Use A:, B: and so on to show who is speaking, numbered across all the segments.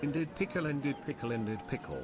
A: Ended pickle, ended pickle, ended pickle.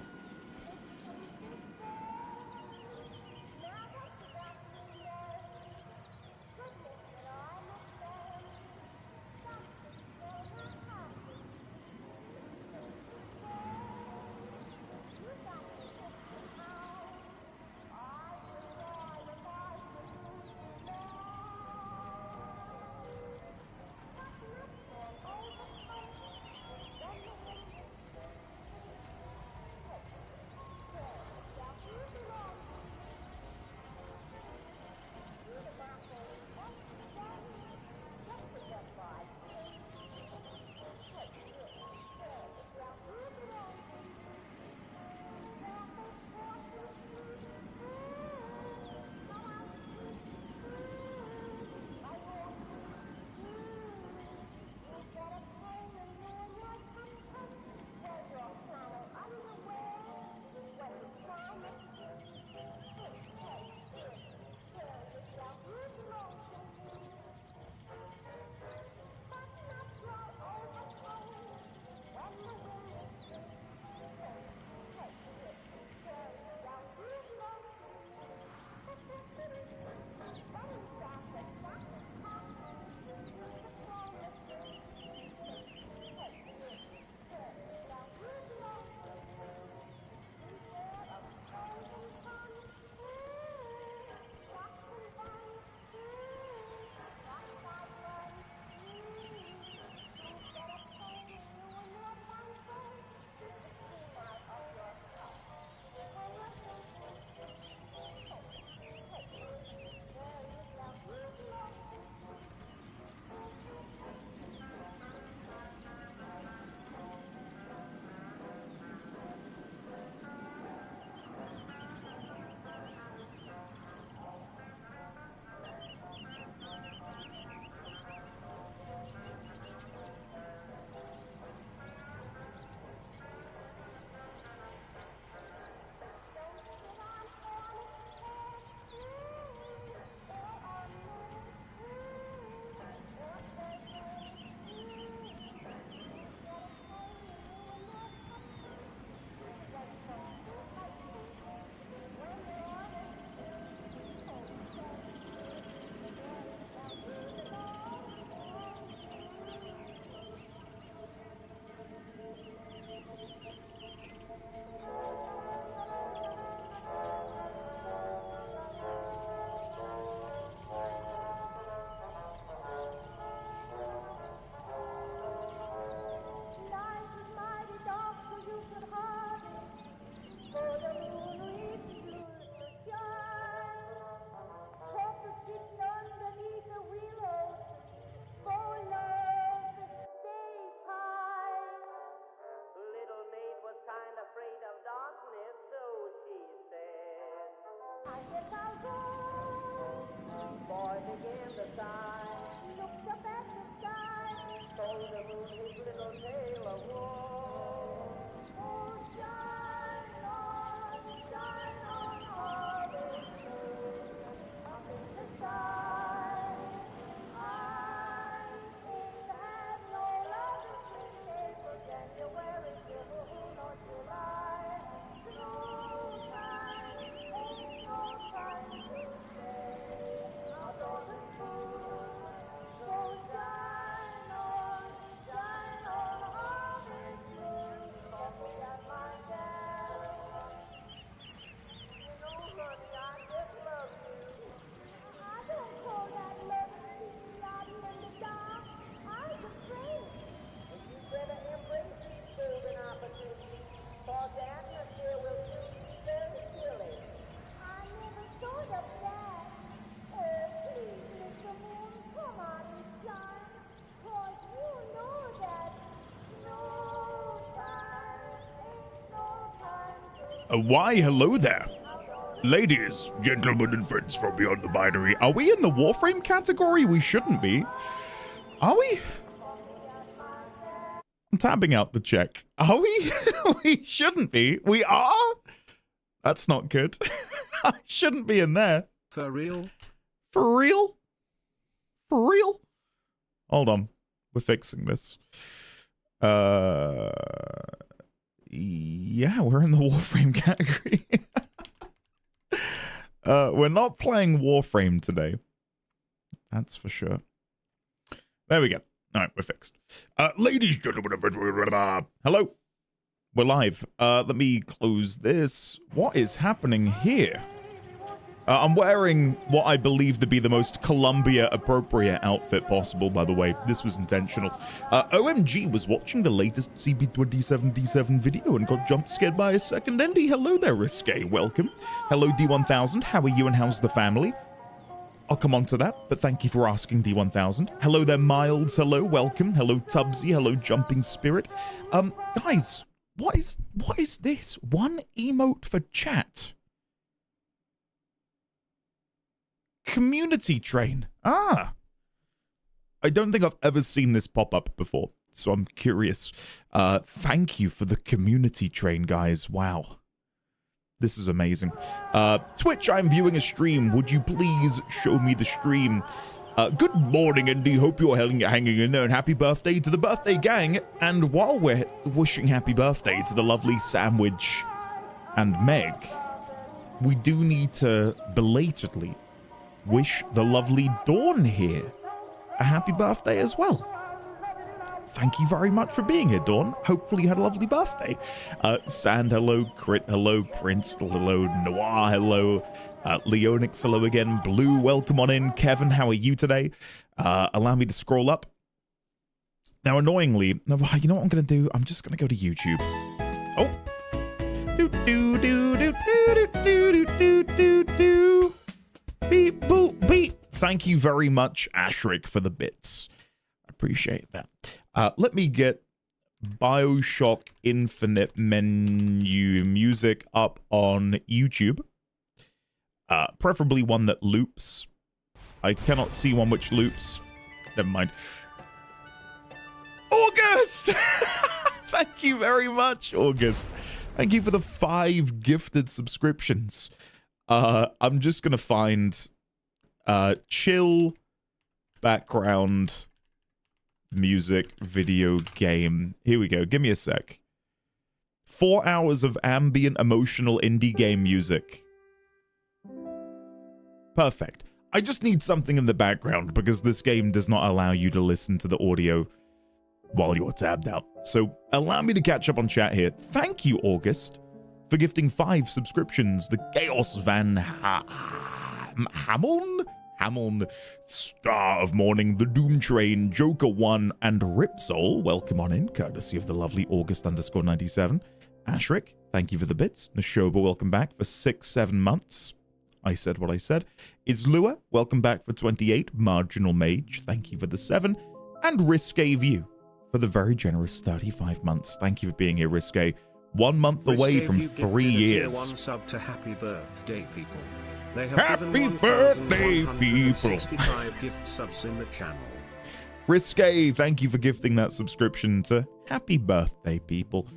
B: Why, hello there. Ladies, gentlemen, and friends from beyond the binary. Are we in the Warframe category? We shouldn't be. Are we? I'm tabbing out the check. Are we? We shouldn't be. We are? That's not good. I shouldn't be in there.
A: For real?
B: For real? For real? Hold on. We're fixing this. Yeah, we're in the Warframe category. We're not playing Warframe today. That's for sure. There we go. All right, we're fixed. Ladies and gentlemen, hello. We're live. Let me close this. What is happening here? I'm wearing what I believe to be the most Columbia-appropriate outfit possible, by the way. This was intentional. OMG was watching the latest CB27D7 video and got jump-scared by a second Endy. Hello there, Risque. Welcome. Hello, D1000. How are you and how's the family? I'll come on to that, but thank you for asking, D1000. Hello there, Milds. Hello, welcome. Hello, Tubbsy. Hello, Jumping Spirit. Guys, what is this? One emote for chat. Community train. Ah. I don't think I've ever seen this pop up before, so I'm curious. Thank you for the community train, guys. Wow. This is amazing. Twitch, I'm viewing a stream. Would you please show me the stream? Good morning, Andy. Hope you're hanging in there, and happy birthday to the birthday gang. And while we're wishing happy birthday to the lovely Sandwich and Meg, we do need to belatedly wish the lovely Dawn here a happy birthday as well. Thank you very much for being here, Dawn. Hopefully you had a lovely birthday. Sand, hello. Crit, hello. Prince, hello. Noir, hello. Leonix, hello again. Blue, welcome on in. Kevin, how are you today? Allow me to scroll up. Now, annoyingly, you know what I'm going to do? I'm just going to go to YouTube. Oh. Beep, boop, beep. Thank you very much, Ashrick, for the bits. I appreciate that. Let me get BioShock Infinite menu music up on YouTube. Preferably one that loops. I cannot see one which loops. Never mind. August! Thank you very much, August. Thank you for the 5 gifted subscriptions. I'm just gonna find chill background music video game. Here we go. Give me a sec. 4 hours of ambient emotional indie game music. Perfect. I just need something in the background because this game does not allow you to listen to the audio while you're tabbed out. So allow me to catch up on chat here. Thank you, August, for gifting 5 subscriptions. The Chaos Van Hamilton, Star of Morning, The Doom Train, Joker 1, and Ripsol. Welcome on in, courtesy of the lovely August_97. Ashrick, thank you for the bits. Nashoba, welcome back for 6-7 months. I said what I said. It's Lua, welcome back for 28. Marginal Mage, thank you for the 7. And Risque View for the very generous 35 months. Thank you for being here, Risque. 1 month away from 3 years.
A: One sub to happy birthday, people. They have
B: Happy birthday, people.
A: 65 gift subs in the channel.
B: Risque, thank you for gifting that subscription to Happy Birthday, people.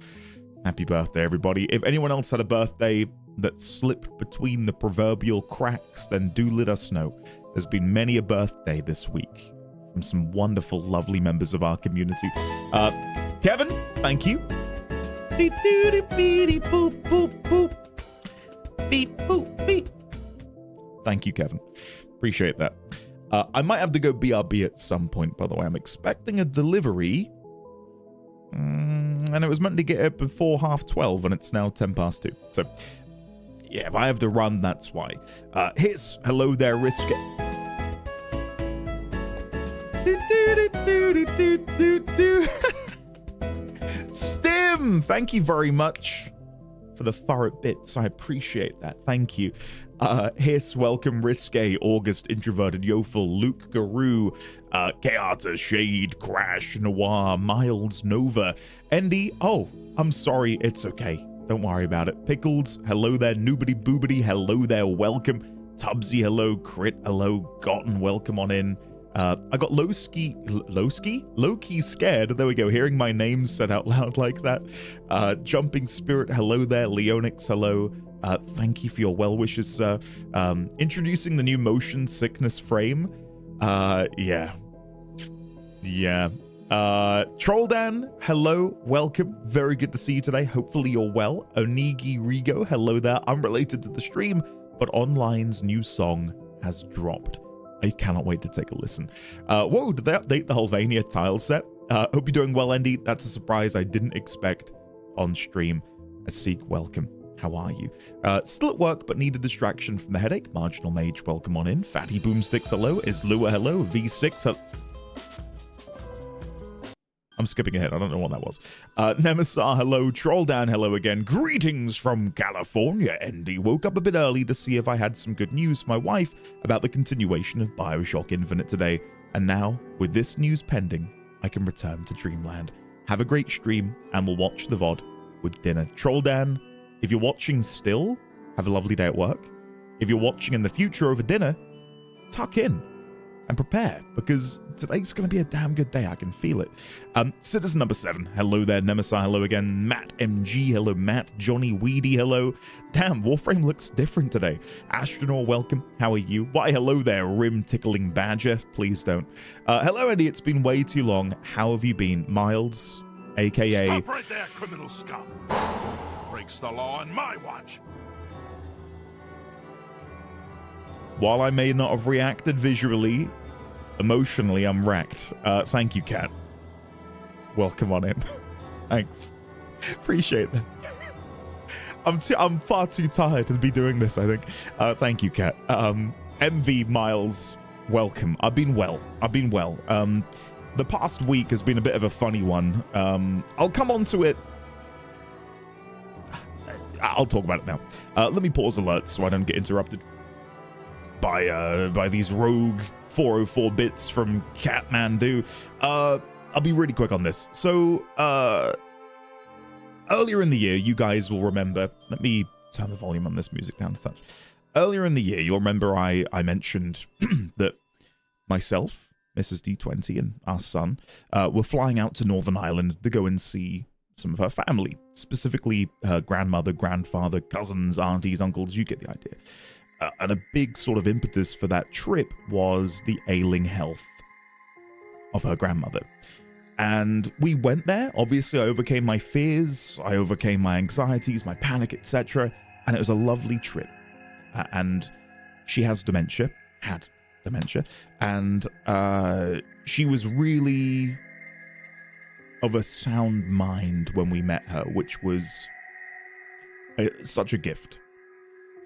B: Happy birthday, everybody. If anyone else had a birthday that slipped between the proverbial cracks, then do let us know. There's been many a birthday this week from some wonderful, lovely members of our community. Kevin, thank you. Beep, boop, boop, boop. Beep, boop, beep. Thank you, Kevin. Appreciate that. I might have to go BRB at some point, by the way. I'm expecting a delivery. And it was meant to get it before 12:30, and it's now 2:10. So, yeah, if I have to run, that's why. Hiss, hello there, Risque. Stim, thank you very much for the furrowed bits. I appreciate that. Thank you. Hiss, welcome, Risque, August, Introverted Yofel, Luke Guru, Keata, Shade, Crash, Noir, Miles, Nova, Endy. Oh, I'm sorry. It's okay. Don't worry about it. Pickles, hello there. Noobity Boobity, hello there. Welcome. Tubbsy, hello. Crit, hello. Gotten, welcome on in. I got low-key scared. There we go. Hearing my name said out loud like that. Jumping Spirit, hello there. Leonix, hello. Thank you for your well wishes, sir. Introducing the new motion sickness frame. Yeah. Trolldan, hello, welcome. Very good to see you today. Hopefully you're well. Onigi Rigo, hello there. Unrelated to the stream, but Online's new song has dropped. I cannot wait to take a listen. Whoa, did they update the Hulvania tile set? Hope you're doing well, Andy. That's a surprise I didn't expect on stream. Asik, welcome. How are you? Still at work, but need a distraction from the headache. Marginal Mage, welcome on in. Fatty Boomsticks, hello. Islua, hello. V6, hello. I'm skipping ahead. I don't know what that was. Nemesis, hello. Trolldan, hello again. Greetings from California. Andy woke up a bit early to see if I had some good news for my wife about the continuation of BioShock Infinite today. And now, with this news pending, I can return to Dreamland. Have a great stream, and we'll watch the VOD with dinner. Trolldan, if you're watching still, have a lovely day at work. If you're watching in the future over dinner, tuck in and prepare, because today's going to be a damn good day. I can feel it. Citizen number 7, hello there. Nemesis, hello again. Matt MG, hello Matt. Johnny Weedy, hello. Damn, Warframe looks different today. Astronaut, welcome. How are you? Why, hello there, Rim Tickling Badger. Please don't. Hello, Eddie. It's been way too long. How have you been? Miles, aka...
C: Stop right there, criminal scum. Breaks the law on my watch.
B: While I may not have reacted visually, emotionally, I'm wrecked. Thank you, Kat. Welcome on in. Thanks. Appreciate that. I'm far too tired to be doing this, I think. Thank you, Kat. MV Miles, welcome. I've been well. The past week has been a bit of a funny one. I'll come on to it. I'll talk about it now. Let me pause alerts so I don't get interrupted by these rogue 404 bits from Catmandu. I'll be really quick on this. So earlier in the year, you guys will remember, let me turn the volume on this music down a touch. Earlier in the year, you'll remember I mentioned that myself, Mrs. D20, and our son were flying out to Northern Ireland to go and see some of her family, specifically her grandmother, grandfather, cousins, aunties, uncles. You get the idea. And a big sort of impetus for that trip was the ailing health of her grandmother. And we went there. Obviously, I overcame my fears, I overcame my anxieties, my panic, etc. And it was a lovely trip. And she has dementia, had dementia, and she was really of a sound mind when we met her, which was such a gift.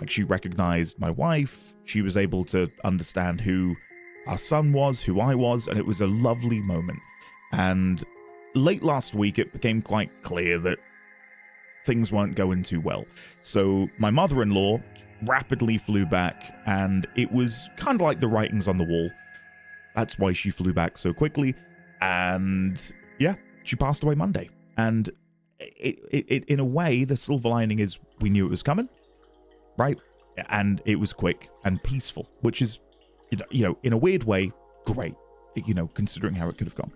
B: Like, she recognized my wife, she was able to understand who our son was, who I was, and it was a lovely moment. And late last week, it became quite clear that things weren't going too well. So my mother-in-law rapidly flew back, and it was kind of like the writings on the wall. That's why she flew back so quickly. And yeah, she passed away Monday. And it in a way, the silver lining is we knew it was coming. Right? And it was quick and peaceful, which is, you know, in a weird way, great, you know, considering how it could have gone.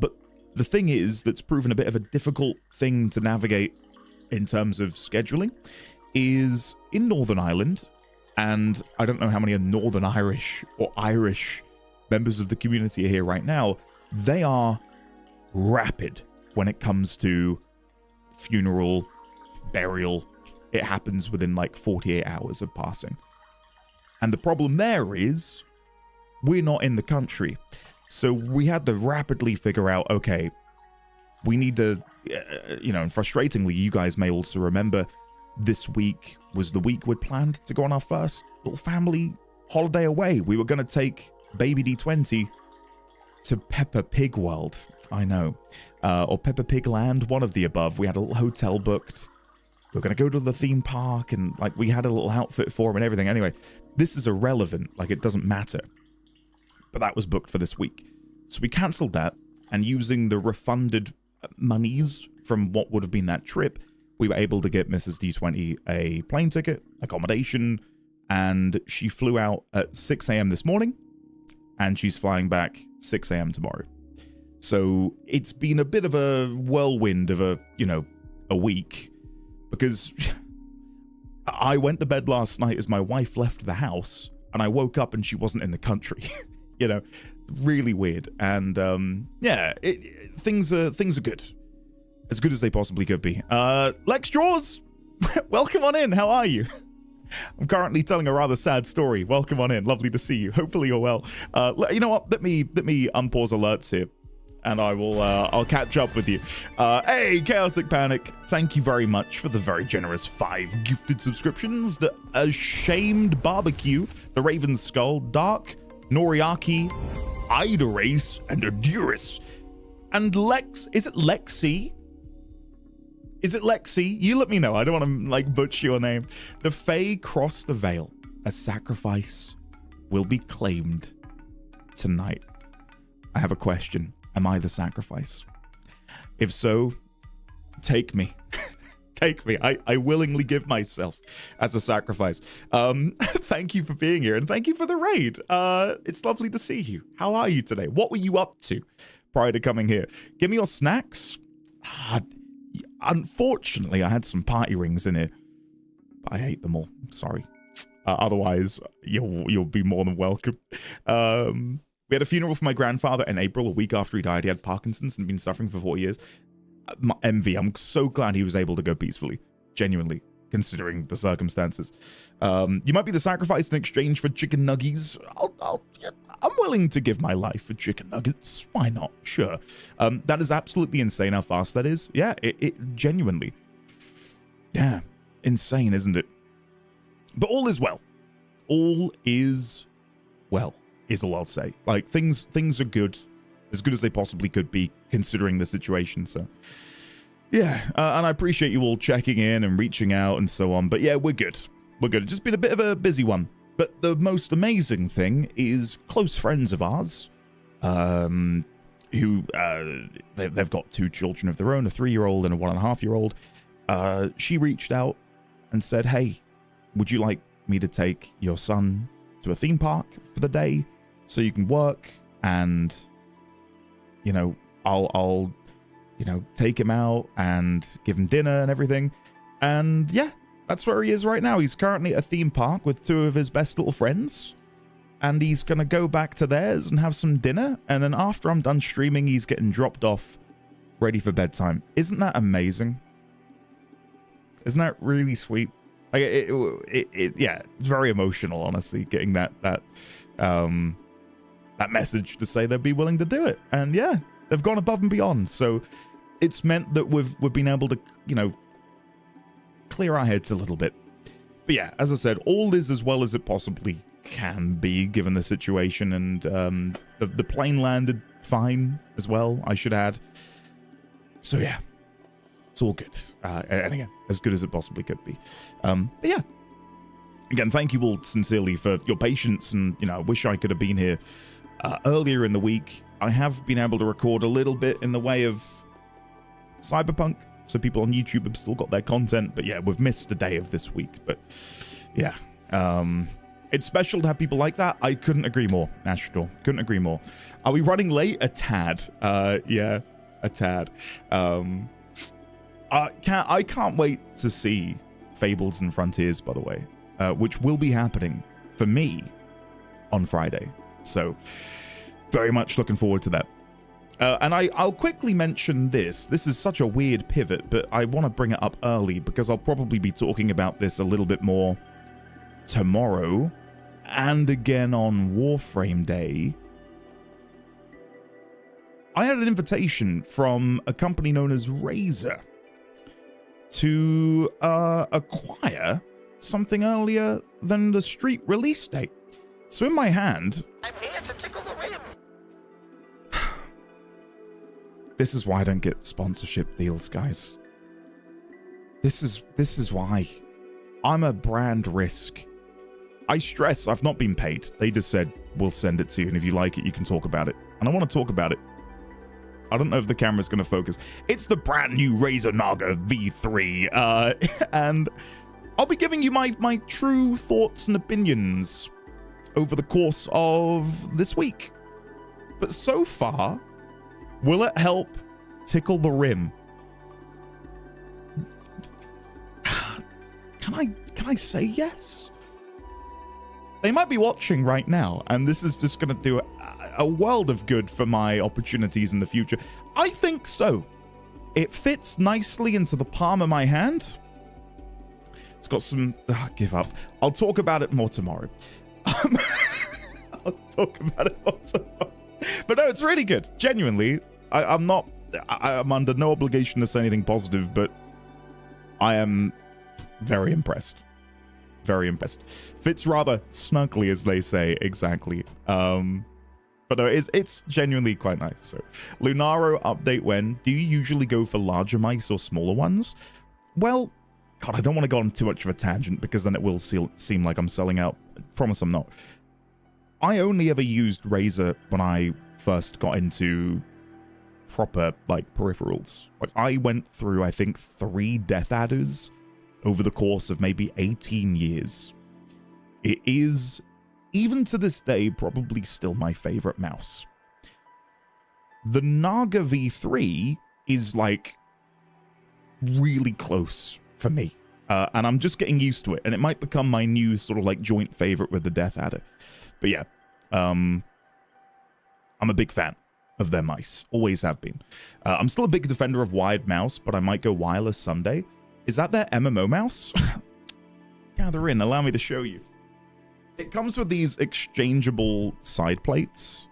B: But the thing is, that's proven a bit of a difficult thing to navigate in terms of scheduling, is in Northern Ireland, and I don't know how many Northern Irish or Irish members of the community are here right now, they are rapid when it comes to funeral, burial. It happens within like 48 hours of passing. And the problem there is we're not in the country. So we had to rapidly figure out, okay, we need to, you know, and frustratingly, you guys may also remember this week was the week we'd planned to go on our first little family holiday away. We were going to take baby D20 to Peppa Pig World. I know. Or Peppa Pig Land, one of the above. We had a little hotel booked. We were going to go to the theme park, and like we had a little outfit for him and everything. Anyway, this is irrelevant. Like, it doesn't matter. But that was booked for this week. So we cancelled that, and using the refunded monies from what would have been that trip, we were able to get Mrs. D20 a plane ticket, accommodation, and she flew out at 6 a.m. this morning, and she's flying back 6 a.m. tomorrow. So it's been a bit of a whirlwind of a week, because I went to bed last night as my wife left the house, and I woke up and she wasn't in the country. You know, really weird. And yeah, things are good. As good as they possibly could be. Lex Jaws, welcome on in. How are you? I'm currently telling a rather sad story. Welcome on in. Lovely to see you. Hopefully you're well. You know what? Let me unpause alerts here, and I will I'll catch up with you. Hey, Chaotic Panic, thank you very much for the very generous 5 gifted subscriptions. The Ashamed Barbecue, the Raven Skull, Dark, Noriaki, Ida Race, and Adurus. And Lex, is it Lexi? Is it Lexi? You let me know. I don't want to like butcher your name. The Fae cross the veil. A sacrifice will be claimed tonight. I have a question. Am I the sacrifice? If so, take me. Take me. I willingly give myself as a sacrifice. Thank you for being here, and thank you for the raid. It's lovely to see you. How are you today? What were you up to prior to coming here? Give me your snacks. Unfortunately, I had some party rings in here, but I ate them all. Sorry. Otherwise, you'll be more than welcome. We had a funeral for my grandfather in April, a week after he died. He had Parkinson's and been suffering for 4 years. Envy. I'm so glad he was able to go peacefully. Genuinely, considering the circumstances. You might be the sacrifice in exchange for chicken nuggies. I'm willing to give my life for chicken nuggets. Why not? Sure. That is absolutely insane how fast that is. Yeah, it genuinely. Yeah, insane, isn't it? But all is well. All is well, is all I'll say. Like, things are good. As good as they possibly could be, considering the situation. So, yeah. And I appreciate you all checking in and reaching out and so on. But yeah, we're good. We're good. It's just been a bit of a busy one. But the most amazing thing is close friends of ours, who they've got 2 children of their own, a 3-year-old and a 1.5-year-old. She reached out and said, "Hey, would you like me to take your son to a theme park for the day so you can work, and you know, I'll you know, take him out and give him dinner and everything." And yeah, that's where he is right now. He's currently at a theme park with 2 of his best little friends, and he's gonna go back to theirs and have some dinner, and then after I'm done streaming, he's getting dropped off ready for bedtime. Isn't that amazing? Isn't that really sweet? Like, yeah, it's very emotional, honestly, getting that message to say they'd be willing to do it. And yeah, they've gone above and beyond. So it's meant that we've been able to, you know, clear our heads a little bit. But yeah, as I said, all is as well as it possibly can be given the situation. And the plane landed fine as well, I should add. So yeah, it's all good. And again, as good as it possibly could be. But yeah, again, thank you all sincerely for your patience. And, you know, I wish I could have been here earlier in the week. I have been able to record a little bit in the way of Cyberpunk, so people on YouTube have still got their content. But yeah, we've missed a day of this week. But yeah, it's special to have people like that. I couldn't agree more, Astral. Couldn't agree more. Are we running late? A tad. Yeah, a tad. I can't wait to see Fables and Frontiers, by the way, which will be happening for me on Friday. So very much looking forward to that. And I'll quickly mention this. This is such a weird pivot, but I want to bring it up early because I'll probably be talking about this a little bit more tomorrow and again on Warframe Day. I had an invitation from a company known as Razer to acquire something earlier than the street release date. So in my hand,
D: I'm here to tickle the whim.
B: This is why I don't get sponsorship deals, guys. This is why. I'm a brand risk. I stress I've not been paid. They just said, we'll send it to you, and if you like it, you can talk about it. And I want to talk about it. I don't know if the camera's going to focus. It's the brand new Razer Naga V3. And I'll be giving you my true thoughts and opinions over the course of this week. But so far, will it help tickle the rim? Can I say yes? They might be watching right now, and this is just going to do a world of good for my opportunities in the future? I think so. It fits nicely into the palm of my hand. It's got some... give up. I'll talk about it more tomorrow. I'll talk about it more tomorrow. But no, it's really good. Genuinely, I'm under no obligation to say anything positive, but I am very impressed. Very impressed. Fits rather snugly, as they say, exactly. But no, it's genuinely quite nice. So, Lunaro update when? Do you usually go for larger mice or smaller ones? Well, God, I don't want to go on too much of a tangent because then it will seem like I'm selling out. I promise I'm not. I only ever used Razer when I first got into proper, like, peripherals. Like, I went through, I think, 3 Death Adders over the course of maybe 18 years. It is, even to this day, probably still my favorite mouse. The Naga V3 is, like, really close for me. And I'm just getting used to it. And it might become my new sort of, like, joint favorite with the Death Adder. But yeah, I'm a big fan of their mice. Always have been. I'm still a big defender of wired mouse, but I might go wireless someday. Is that their MMO mouse? Gather in, allow me to show you. It comes with these exchangeable side plates.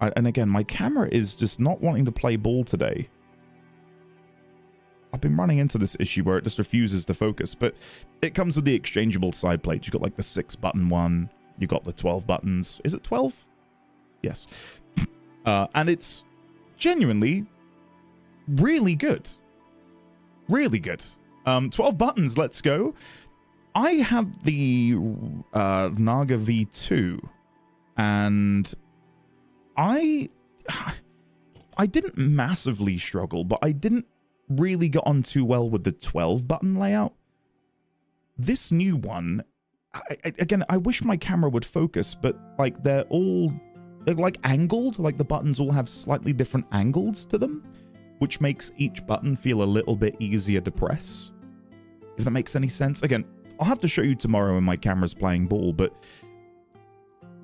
B: And again, my camera is just not wanting to play ball today. I've been running into this issue where it just refuses to focus, but it comes with the exchangeable side plates. You've got like the 6-button one. You've got the 12 buttons. Is it 12? Yes. And it's genuinely really good. Really good. 12 buttons, let's go. I had the Naga V2, and I didn't massively struggle, but I didn't really get on too well with the 12-button layout. This new one, again, I wish my camera would focus, but like they're like angled, like the buttons all have slightly different angles to them, which makes each button feel a little bit easier to press, if that makes any sense. Again, I'll have to show you tomorrow when my camera's playing ball, but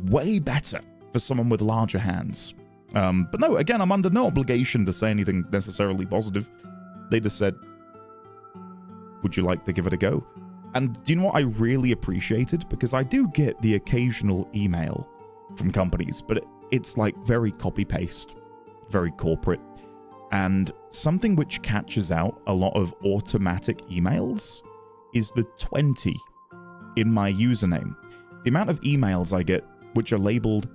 B: way better for someone with larger hands. But no, again, I'm under no obligation to say anything necessarily positive. They just said, would you like to give it a go? And do you know what I really appreciated? Because I do get the occasional email from companies, but it's like very copy-paste, very corporate. And something which catches out a lot of automatic emails is the 20 in my username. The amount of emails I get which are labeled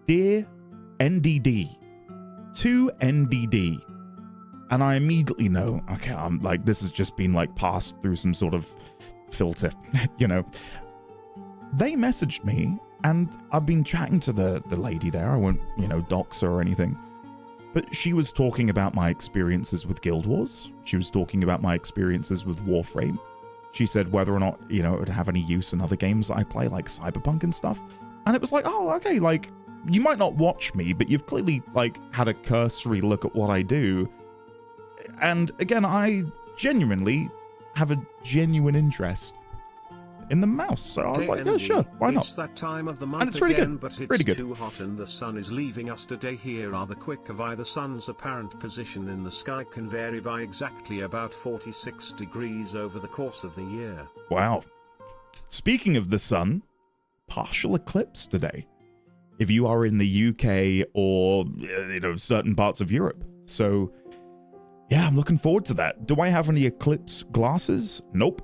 B: Dear NDD, to NDD. And I immediately know, okay, I'm like, this has just been like passed through some sort of filter, you know. They messaged me, and I've been chatting to the lady there. I won't, you know, dox her or anything. But she was talking about my experiences with Guild Wars. She was talking about my experiences with Warframe. She said whether or not, you know, it would have any use in other games that I play, like Cyberpunk and stuff. And it was like, oh, okay, like, you might not watch me, but you've clearly, like, had a cursory look at what I do. And again, I genuinely have a genuine interest in the mouse. So I was like, yeah, sure, why not?
A: It's that time of the month,
B: and it's really
A: again,
B: good.
A: But it's
B: really good.
A: too hot and the sun is leaving us today. Here are the quick of why the sun's apparent position in the sky can vary by exactly about 46 degrees over the course of the year.
B: Wow. Speaking of the sun, partial eclipse today, if you are in the UK or, you know, certain parts of Europe. So yeah, I'm looking forward to that. Do I have any eclipse glasses? Nope.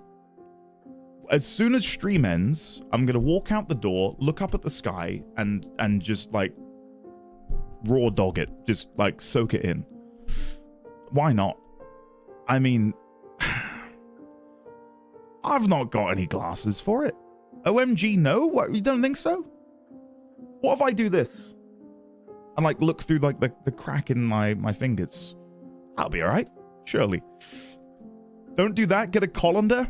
B: As soon as stream ends, I'm going to walk out the door, look up at the sky, and just, like, raw dog it. Just, like, soak it in. Why not? I mean, I've not got any glasses for it. OMG, no? What, you don't think so? What if I do this? And, like, look through, like, the crack in my fingers. I'll be alright, surely. Don't do that, get a colander.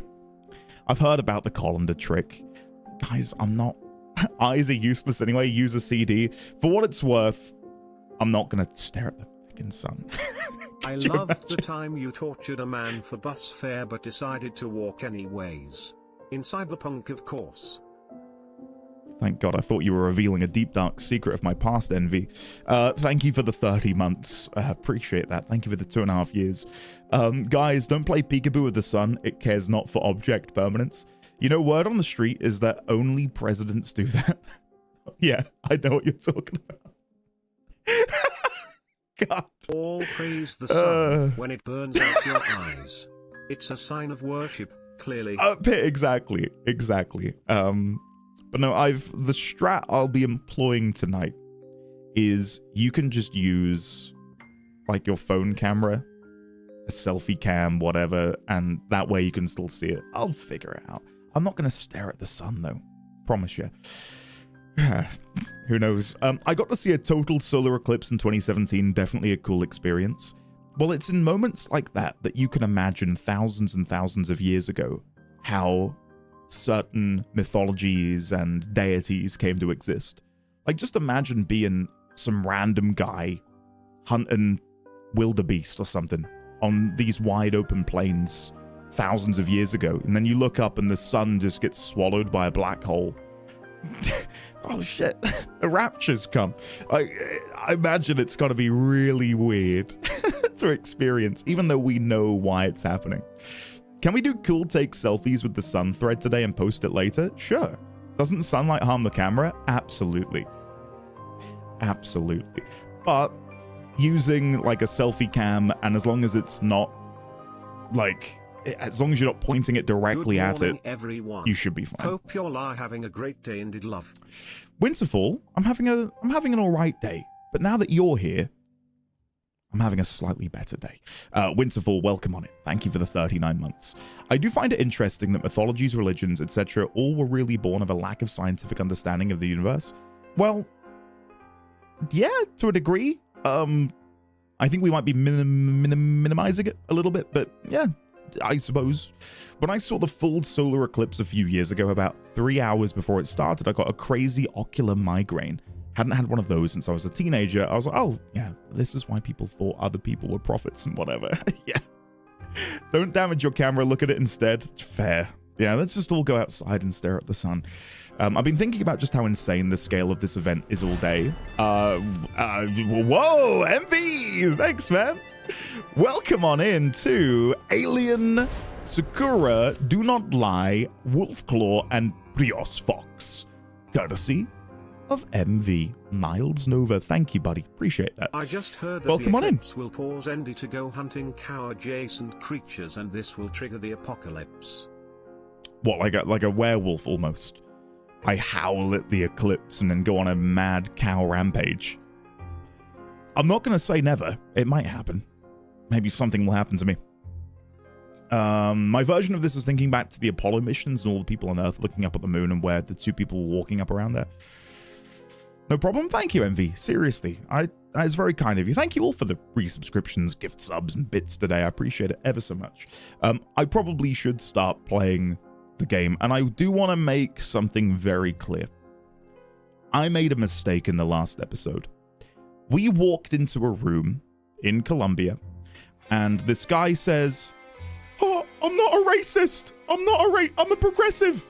B: I've heard about the colander trick. Guys, I'm not... Eyes are useless anyway, use a CD. For what it's worth, I'm not gonna stare at the fucking sun.
A: I loved the time you tortured a man for bus fare but decided to walk anyways. In Cyberpunk, of course.
B: Thank God. I thought you were revealing a deep, dark secret of my past, Envy. Thank you for the 30 months. Appreciate that. Thank you for the 2.5 years. Guys, don't play peekaboo with the sun. It cares not for object permanence. You know, word on the street is that only presidents do that. Yeah, I know what you're talking about. God.
A: All praise the sun when it burns out your eyes. It's a sign of worship, clearly.
B: Exactly. But no, the strat I'll be employing tonight is you can just use like your phone camera, a selfie cam, whatever, and that way you can still see it. I'll figure it out. I'm not going to stare at the sun though. Promise you. Who knows? I got to see a total solar eclipse in 2017. Definitely a cool experience. Well, it's in moments like that you can imagine thousands and thousands of years ago how certain mythologies and deities came to exist. Like, just imagine being some random guy hunting wildebeest or something on these wide open plains thousands of years ago, and then you look up and the sun just gets swallowed by a black hole. Oh shit, the rapture's come. I imagine it's got to be really weird to experience, even though we know why it's happening. Can we do cool take selfies with the sun thread today and post it later? Sure. Doesn't sunlight harm the camera? Absolutely. Absolutely. But using like a selfie cam, and as long as it's not like, as long as you're not pointing it directly at it,
A: everyone.
B: You should be fine.
A: Hope you're having a great day indeed, love.
B: Winterfall, I'm having an alright day, but now that you're here, I'm having a slightly better day. Winterfall, welcome on it. Thank you for the 39 months. I do find it interesting that mythologies, religions, etc. all were really born of a lack of scientific understanding of the universe. Well, yeah, to a degree. I think we might be minimizing it a little bit, but yeah, I suppose. When I saw the full solar eclipse a few years ago, about 3 hours before it started, I got a crazy ocular migraine. Hadn't had one of those since I was a teenager. I was like, oh, yeah, this is why people thought other people were prophets and whatever. Yeah. Don't damage your camera. Look at it instead. Fair. Yeah, let's just all go outside and stare at the sun. I've been thinking about just how insane the scale of this event is all day. Whoa, MV! Thanks, man. Welcome on in to Alien, Sakura, Do Not Lie, Wolfclaw, and Brios Fox. Courtesy of MV Miles Nova. Thank you, buddy. Appreciate that.
A: I just heard that
B: Welcome
A: the
B: on in.
A: eclipse will cause Andy to go hunting cow-adjacent creatures, and this will trigger the apocalypse.
B: What, like a werewolf almost? I howl at the eclipse and then go on a mad cow rampage. I'm not going to say never. It might happen. Maybe something will happen to me. My version of this is thinking back to the Apollo missions and all the people on Earth looking up at the moon and where the two people were walking up around there. No problem. Thank you, MV. Seriously. That is very kind of you. Thank you all for the resubscriptions, gift subs, and bits today. I appreciate it ever so much. I probably should start playing the game, and I do want to make something very clear. I made a mistake in the last episode. We walked into a room in Colombia, and this guy says, "Oh, I'm not a racist. I'm a progressive."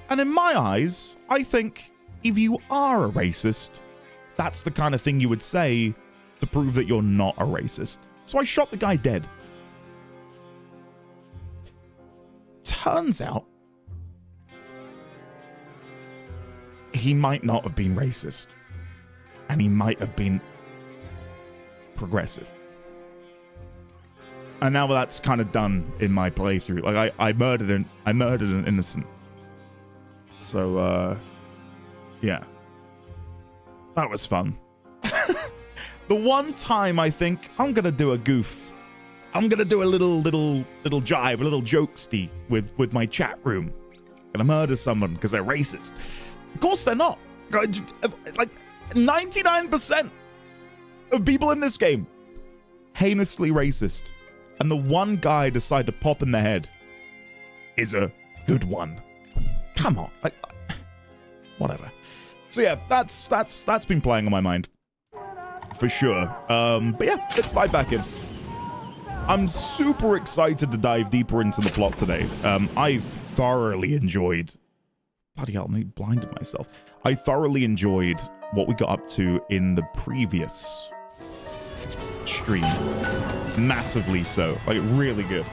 B: And in my eyes, I think if you are a racist, that's the kind of thing you would say to prove that you're not a racist. So I shot the guy dead. Turns out, he might not have been racist. And he might have been progressive. And now that's kind of done in my playthrough. Like I murdered an innocent. So yeah. That was fun. The one time I think I'm gonna do a goof. I'm gonna do a little jibe, a little jokesty with my chat room. Gonna murder someone because they're racist. Of course they're not. Like 99% of people in this game heinously racist, and the one guy I decide to pop in the head is a good one. Come on, like whatever. So yeah, that's been playing on my mind for sure. But yeah, let's dive back in. I'm super excited to dive deeper into the plot today. I thoroughly enjoyed Bloody hell, I blinded myself. I thoroughly enjoyed what we got up to in the previous stream. Massively so. Like, really good.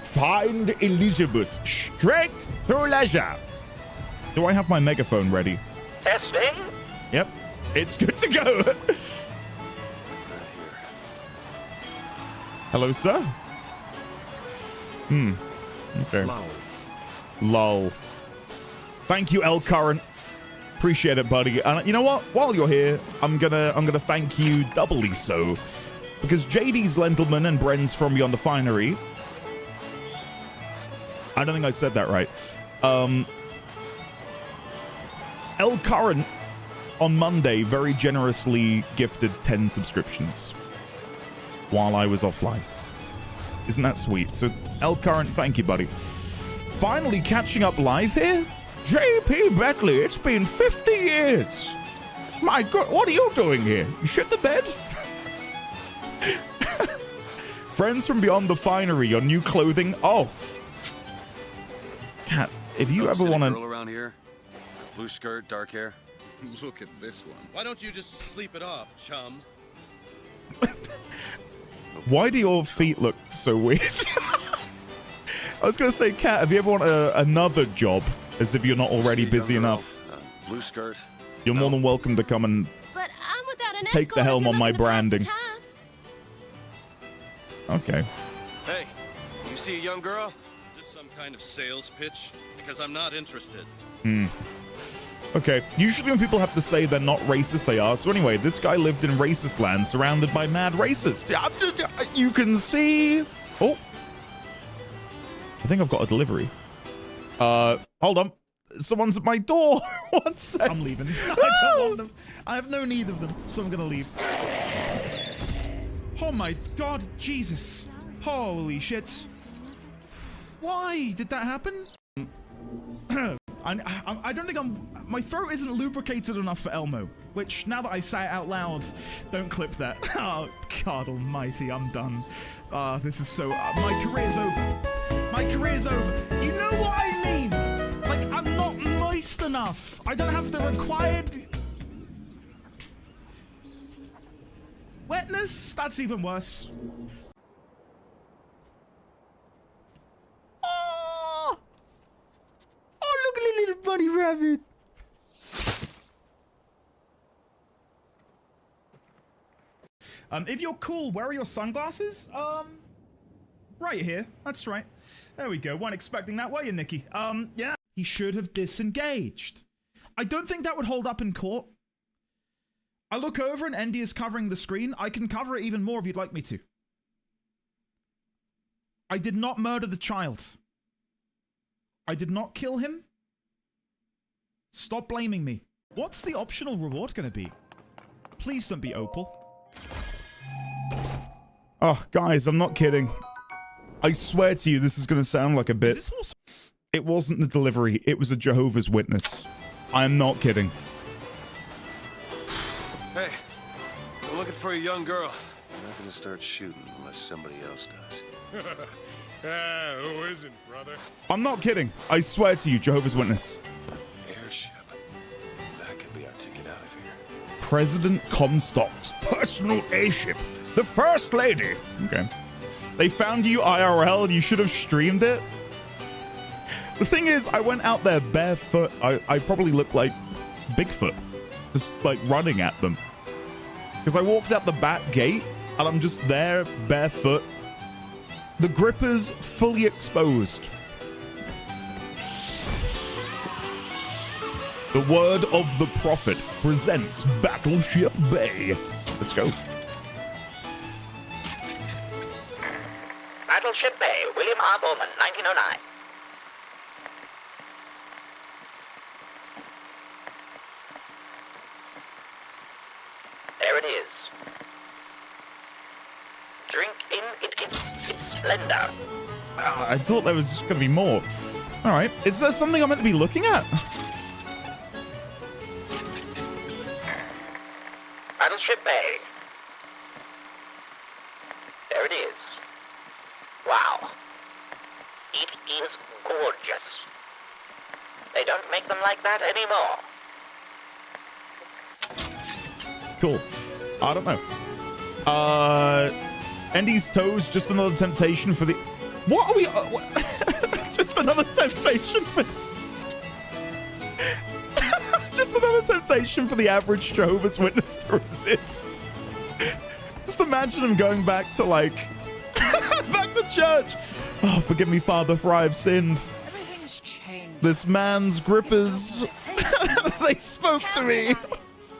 B: Find Elizabeth. Strength through leisure. Do I have my megaphone ready?
D: Testing.
B: Yep. It's good to go. Hello, sir? Okay. Lol. Thank you, L Current. Appreciate it, buddy. And you know what? While you're here, I'm gonna thank you doubly so, because JD's Lentilman and Bren's from Beyond the Finery. I don't think I said that right. L Current on Monday very generously gifted 10 subscriptions while I was offline. Isn't that sweet? So, L Current, thank you, buddy. Finally catching up live here? JP Beckley, it's been 50 years. My God, what are you doing here? You shit the bed? Friends from Beyond the Finery, your new clothing. Oh. Cat, if you ever want to...
E: girl around here? Blue skirt, dark hair?
F: Look at this one.
G: Why don't you just sleep it off, chum?
B: Why do your feet look so weird? I was going to say, Kat, have you ever wanted another job, as if you're not already busy enough?
E: Blue skirt.
B: You're more than welcome to come and
H: But I'm without an
B: take the helm on my branding. Okay.
E: Hey, you see a young girl?
G: Is this some kind of sales pitch? Because I'm not interested.
B: Okay. Usually when people have to say they're not racist, they are. So anyway, this guy lived in racist land surrounded by mad racists. You can see... Oh. I think I've got a delivery. Hold on. Someone's at my door. One sec. I'm leaving. I don't want them. I have no need of them, so I'm gonna leave. Oh my God, Jesus. Holy shit. Why did that happen? I don't think my throat isn't lubricated enough for Elmo, which now that I say it out loud, don't clip that. Oh, God almighty, I'm done. This is so, my career's over. My career's over. You know what I mean? Like, I'm not moist enough. I don't have the required wetness. That's even worse. Oh, look at the little bunny rabbit. If you're cool, where are your sunglasses? Right here. That's right. There we go. Weren't expecting that, were you, Nikki? Yeah. He should have disengaged. I don't think that would hold up in court. I look over and Andy is covering the screen. I can cover it even more if you'd like me to. I did not murder the child. I did not kill him. Stop blaming me. What's the optional reward going to be? Please don't be Opal. Oh, guys, I'm not kidding. I swear to you, this is going to sound like a bit... It wasn't the delivery. It was a Jehovah's Witness. I am not kidding.
E: Hey, we're looking for a young girl. I'm not gonna start shooting unless somebody else does.
C: Who isn't, brother?
B: I'm not kidding. I swear to you, Jehovah's Witness.
E: Airship. That could be our ticket out of here.
B: President Comstock's personal airship. The First Lady. Okay. They found you IRL. You should have streamed it. The thing is, I went out there barefoot. I probably look like Bigfoot. Just like running at them. Because I walked out the back gate and I'm just there barefoot. The grippers fully exposed. The Word of the Prophet presents Battleship Bay. Let's go.
D: Battleship Bay, William R. Bowman, 1909. There it is. Drink in its splendor.
B: I thought there was going to be more. All right. Is there something I'm meant to be looking at?
D: Battleship Bay. There it is. Wow. It is gorgeous. They don't make them like that anymore.
B: Cool. I don't know. Andy's toes, just another temptation for the... What are we... just another temptation for... just another temptation for the average Jehovah's Witness to resist. Just imagine him going back to, like... back to church. Oh, forgive me, Father, for I have sinned.
H: Everything's changed.
B: This man's grippers... they spoke to me.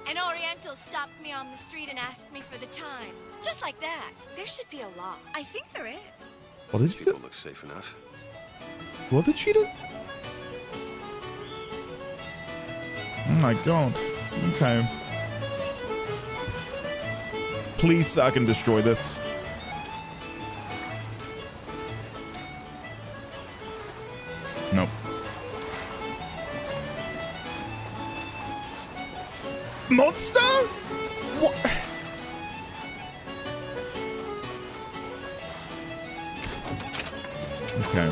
H: An Oriental stopped me on the street and asked me for the time. Just like that. There should be a law. I think there is.
B: What did
E: These
B: she
E: people
B: do?
E: look safe enough.
B: What did she do? Oh my god. Okay. Please, I can destroy this. Nope. Monster? What? Okay.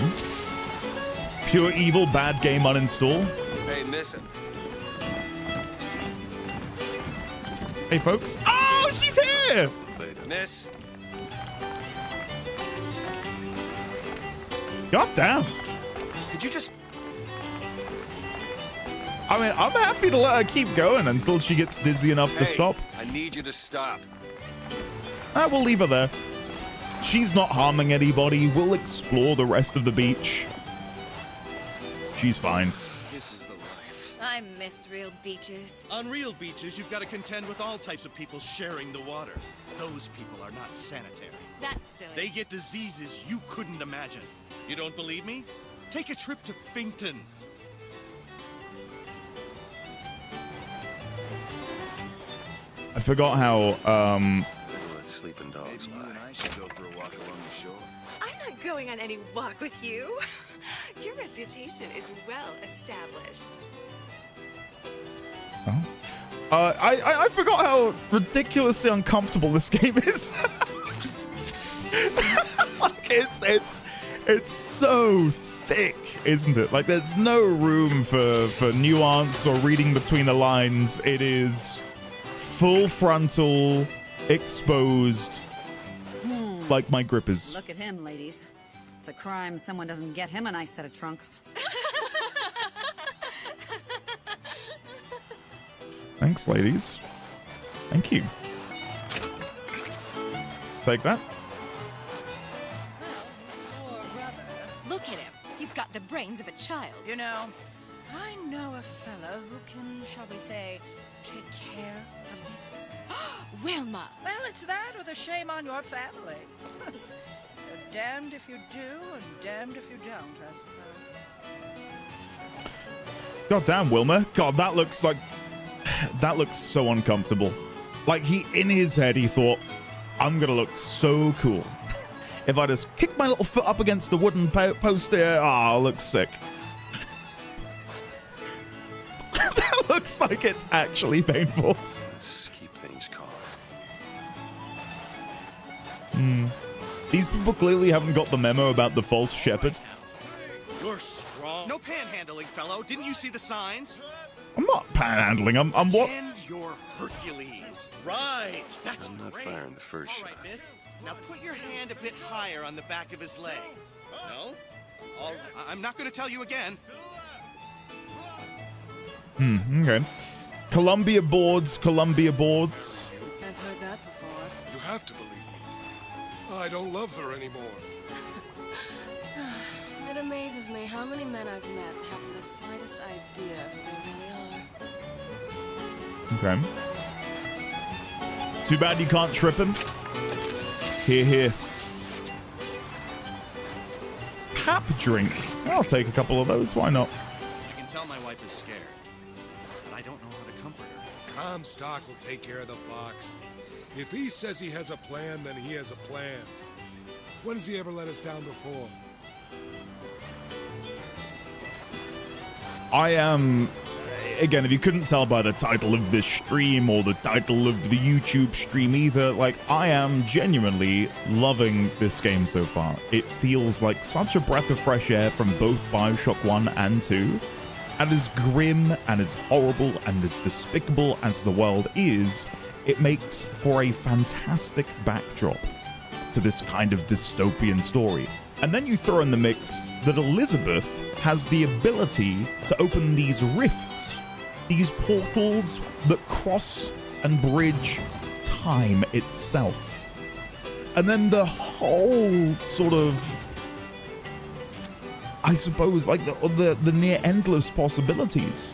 B: Pure evil, bad game uninstall.
E: Hey, miss him.
B: Hey, folks. Oh, she's here!
E: Miss.
B: God damn.
E: Could you just...
B: I mean, I'm happy to let her keep going until she gets dizzy enough to
E: Hey,
B: stop.
E: I need you to stop.
B: We'll leave her there. She's not harming anybody. We'll explore the rest of the beach. She's fine.
F: This is the life.
H: I miss real beaches.
G: On real beaches, you've got to contend with all types of people sharing the water. Those people are not sanitary.
H: That's silly.
G: They get diseases you couldn't imagine. You don't believe me? Take a trip to Finkton.
B: I forgot how,
E: Let sleeping dogs
F: Maybe you and
E: lie.
F: I should go for a walk along the shore.
I: I'm not going on any walk with you. Your reputation is well established.
B: I forgot how ridiculously uncomfortable this game is. Like it's so thick, isn't it? Like there's no room for nuance or reading between the lines. It is full frontal, exposed, like my grippers.
J: Look at him, ladies. It's a crime someone doesn't get him a nice set of trunks.
B: Thanks, ladies. Thank you. Take that.
H: Poor brother. Look at him. He's got the brains of a child.
I: You know, I know a fellow who can, shall we say, take care of this.
H: Wilma.
I: Well, it's that or the shame on your family. You're damned if you do and damned if you don't, I suppose.
B: God damn, Wilmer. God, that looks like... That looks so uncomfortable. Like, in his head, he thought, I'm gonna look so cool. If I just kick my little foot up against the wooden post here, I'll look sick. That looks like it's actually painful.
E: Let's keep things calm.
B: These people clearly haven't got the memo about the false shepherd.
G: You're strong. No panhandling, fellow. Didn't you see the signs?
B: I'm not panhandling. I'm what?
G: Pretend you're Hercules. Right. That's
E: I'm not
G: great.
E: firing the first
G: All right,
E: shot.
G: miss. Now put your hand a bit higher on the back of his leg. No? I'm not going to tell you again.
B: Okay. Columbia boards.
J: I've heard that before.
C: You have to believe me. I don't love her anymore.
K: It amazes me how many men I've met haven't the slightest idea who they really are.
B: Okay. Too bad you can't trip him. Here. Pap drink. I'll take a couple of those. Why not?
G: I can tell my wife is scared, but I don't know how to comfort her.
C: Comstock will take care of the fox. If he says he has a plan, then he has a plan. When has he ever let us down before?
B: I am, again, if you couldn't tell by the title of this stream or the title of the YouTube stream either, like, I am genuinely loving this game so far. It feels like such a breath of fresh air from both BioShock 1 and 2. And as grim and as horrible and as despicable as the world is, it makes for a fantastic backdrop to this kind of dystopian story. And then you throw in the mix that Elizabeth has the ability to open these rifts, these portals that cross and bridge time itself. And then the whole sort of, I suppose, like the near endless possibilities.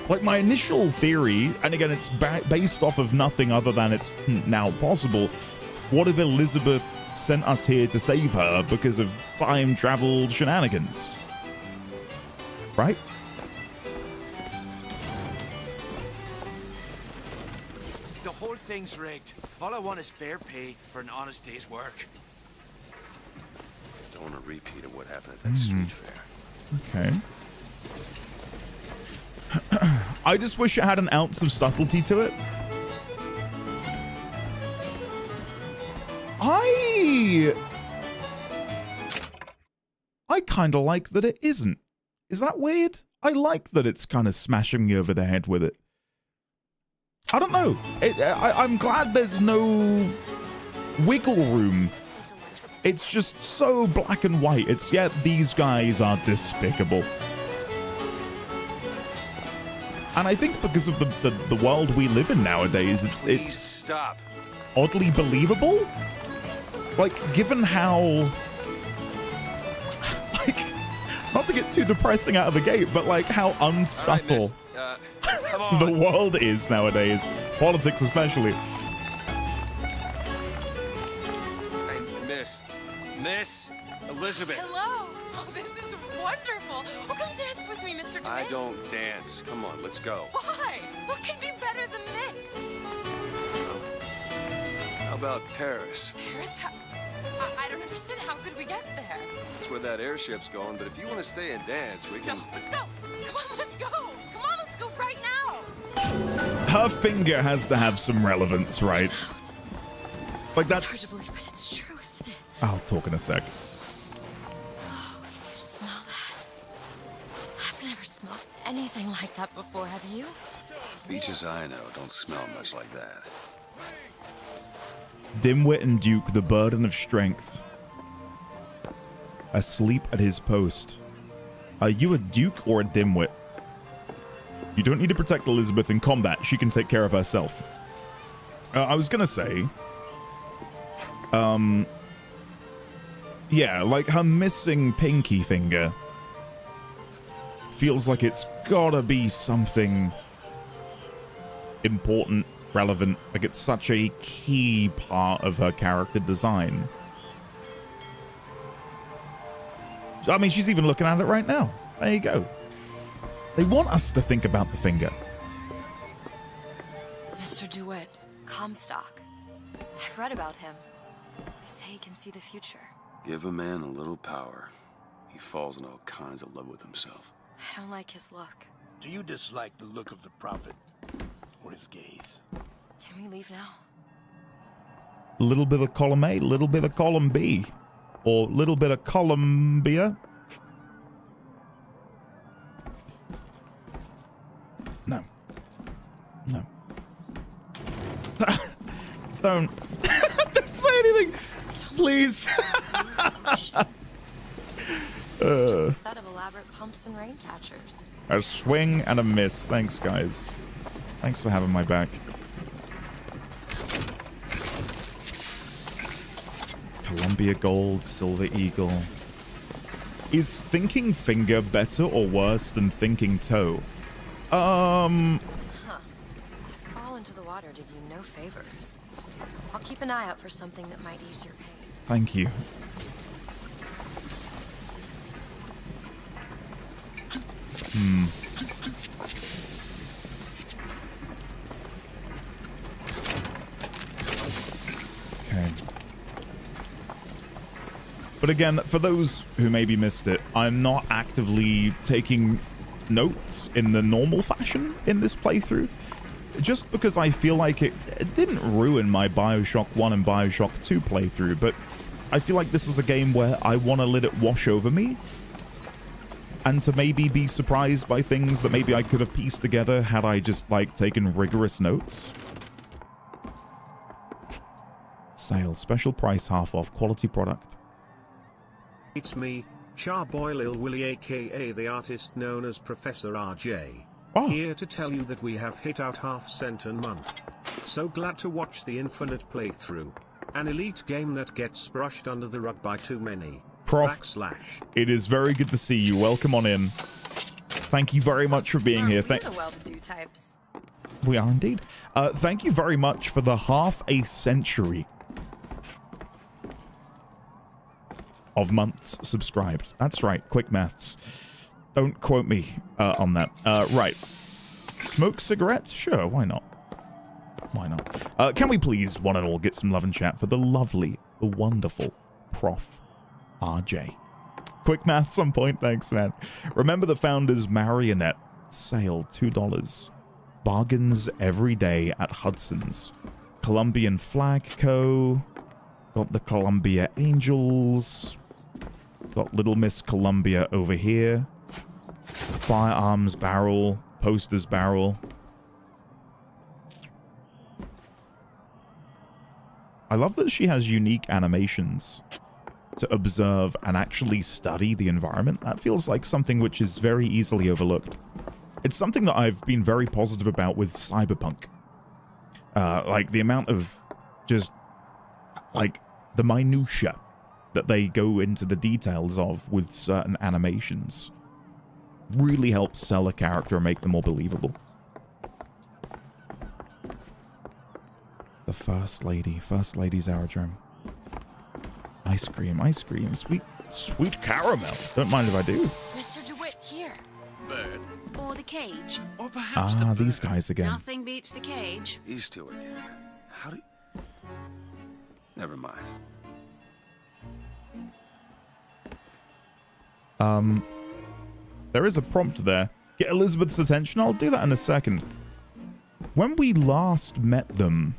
B: Like my initial theory, and again, it's based off of nothing other than it's now possible. What if Elizabeth sent us here to save her because of time travel shenanigans? Right?
G: The whole thing's rigged. All I want is fair pay for an honest day's work.
E: Don't want a repeat of what happened at that street fair.
B: Okay. I just wish it had an ounce of subtlety to it. I kind of like that it isn't. Is that weird? I like that it's kind of smashing me over the head with it. I don't know. I'm glad there's no wiggle room. It's just so black and white. It's, yeah, these guys are despicable. And I think because of the world we live in nowadays, it's
E: stop.
B: Oddly believable. Like, given how, like, not to get too depressing out of the gate, but like how unsubtle the world is nowadays, politics especially.
E: Hey, Miss Elizabeth.
K: Hello. Oh, this is wonderful. Oh, come dance with me, Mr.
E: I don't dance. Come on, let's go.
K: Why? What could be better than this?
E: How about Paris?
K: Paris? I don't understand. How could we get there?
E: That's where that airship's going, but if you want to stay and dance, we can...
K: No, let's go. Come on, let's go. Come on, let's go right now.
B: Her finger has to have some relevance, right? Like that's...
K: It's hard to believe, but it's true, isn't it?
B: I'll talk in a sec.
K: Oh, can you smell that? I've never smelled anything like that before, have you?
E: Beaches I know don't smell much like that.
B: Dimwit and Duke, the burden of strength. Asleep at his post. Are you a Duke or a Dimwit? You don't need to protect Elizabeth in combat. She can take care of herself. I was gonna say... yeah, like her missing pinky finger feels like it's gotta be something important, relevant. Like it's such a key part of her character design. I mean, she's even looking at it right now. There you go. They want us to think about the finger.
K: Mr. DeWitt, Comstock. I've read about him. They say he can see the future.
E: Give a man a little power. He falls in all kinds of love with himself.
K: I don't like his look.
F: Do you dislike the look of the prophet or his gaze?
K: Can we leave now?
B: A little bit of column A, a little bit of column B. Or a little bit of Columbia. No. No. Don't. Don't say anything. Please.
K: It's just a set of elaborate pumps and rain catchers.
B: A swing and a miss. Thanks, guys. Thanks for having my back. Columbia Gold, Silver Eagle. Is thinking finger better or worse than thinking toe?
K: Huh. Fall into the water did you no favors. I'll keep an eye out for something that might ease your pain.
B: Thank you. Okay. But again, for those who maybe missed it, I'm not actively taking notes in the normal fashion in this playthrough. Just because I feel like it didn't ruin my BioShock 1 and BioShock 2 playthrough, but I feel like this is a game where I want to let it wash over me. and to maybe be surprised by things that maybe I could have pieced together had I just, like, taken rigorous notes. Sale, special price, half off, quality product.
A: It's me, Charboy Lil Willy aka the artist known as Professor RJ.
B: Oh.
A: Here to tell you that we have hit out half cent a month. So glad to watch the infinite playthrough. An elite game that gets brushed under the rug by too many.
B: Prof, it is very good to see you. Welcome on in. Thank you very much for being here.
K: We're the well-to-do types.
B: We are indeed. Thank you very much for the half a century of months subscribed. That's right. Quick maths. Don't quote me on that. Right. Smoke cigarettes? Sure, why not? Why not? Can we please, one and all, get some love and chat for the lovely, the wonderful Prof. RJ. Quick maths on point, thanks, man. Remember the founders Marionette. Sale, $2. Bargains every day at Hudson's. Colombian Flag Co. Got the Columbia Angels. Got Little Miss Columbia over here. Firearms barrel. Posters barrel. I love that she has unique animations to observe and actually study the environment. That feels like something which is very easily overlooked. It's something that I've been very positive about with Cyberpunk. Like the amount of just like the minutia that they go into the details of with certain animations really helps sell a character and make them more believable. The First Lady's aerodrome. Ice cream, sweet caramel. Don't mind if I do.
K: Mr. DeWitt, here.
F: Bird.
K: Or the cage.
F: Or perhaps the
B: these guys again.
K: Nothing beats the cage.
E: These two again. How do you... Never mind.
B: There is a prompt there. Get Elizabeth's attention. I'll do that in a second. When we last met them...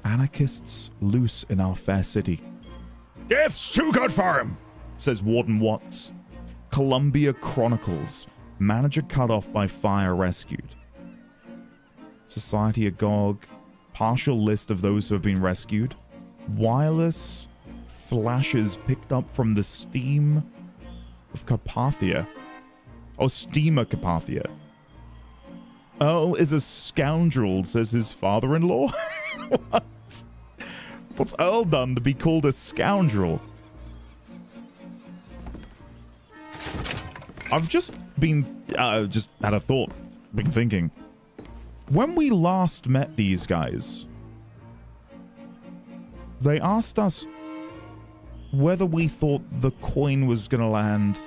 B: Anarchists loose in our fair city. Gifts too good for him, says Warden Watts. Columbia Chronicles. Manager cut off by fire rescued. Society agog. Partial list of those who have been rescued. Wireless flashes picked up from the steam of Carpathia. Oh, steamer Carpathia. Earl is a scoundrel, says his father-in-law. What? What's Earl done to be called a scoundrel? I've just been, just had a thought, been thinking. When we last met these guys, they asked us whether we thought the coin was gonna land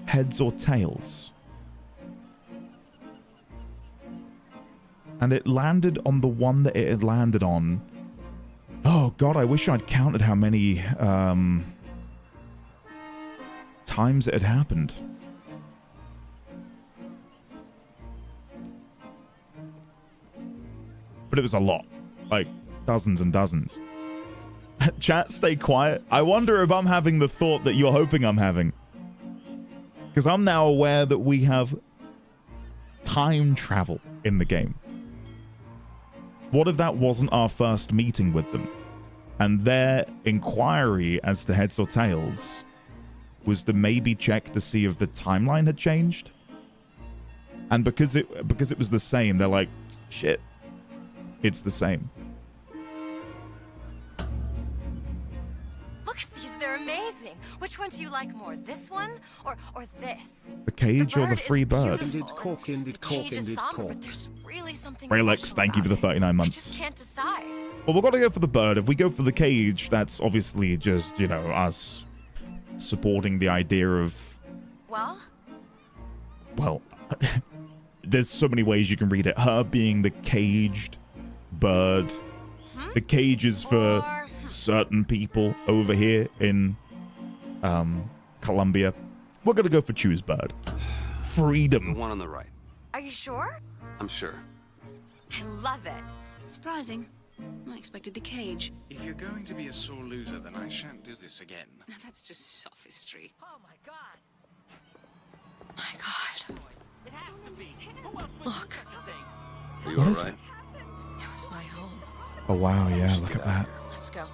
B: heads or tails. And it landed on the one that it had landed on. Oh god, I wish I'd counted how many times it had happened. But it was a lot. Like, dozens and dozens. Chat, stay quiet. I wonder if I'm having the thought that you're hoping I'm having. Because I'm now aware that we have time travel in the game. What if that wasn't our first meeting with them? And their inquiry as to heads or tails was to maybe check to see if the timeline had changed? And because it was the same, they're like, shit, it's the same.
H: Look at these, they're amazing. Which one do you like more, this one or this?
B: The cage or the free bird? Relix, thank you for the 39 months.
H: I just can't decide.
B: Well, we've got to go for the bird. If we go for the cage, that's obviously just, you know, us supporting the idea of... Well, there's so many ways you can read it. Her being the caged bird. The cage is for certain people over here in Columbia. We're going to go for choose bird. Freedom.
E: The one on the right.
H: Are you sure?
E: I'm sure.
H: I love it.
K: Surprising. I expected the cage.
L: If you're going to be a sore loser, then I shan't do this again.
K: Now that's just sophistry.
I: Oh my god.
K: My God.
I: It has to be. Who else would
K: Look.
I: do such a thing?
E: Are you
B: What is
E: alright?
K: It was my home.
B: Oh, wow, yeah, look at that.
K: Let's go.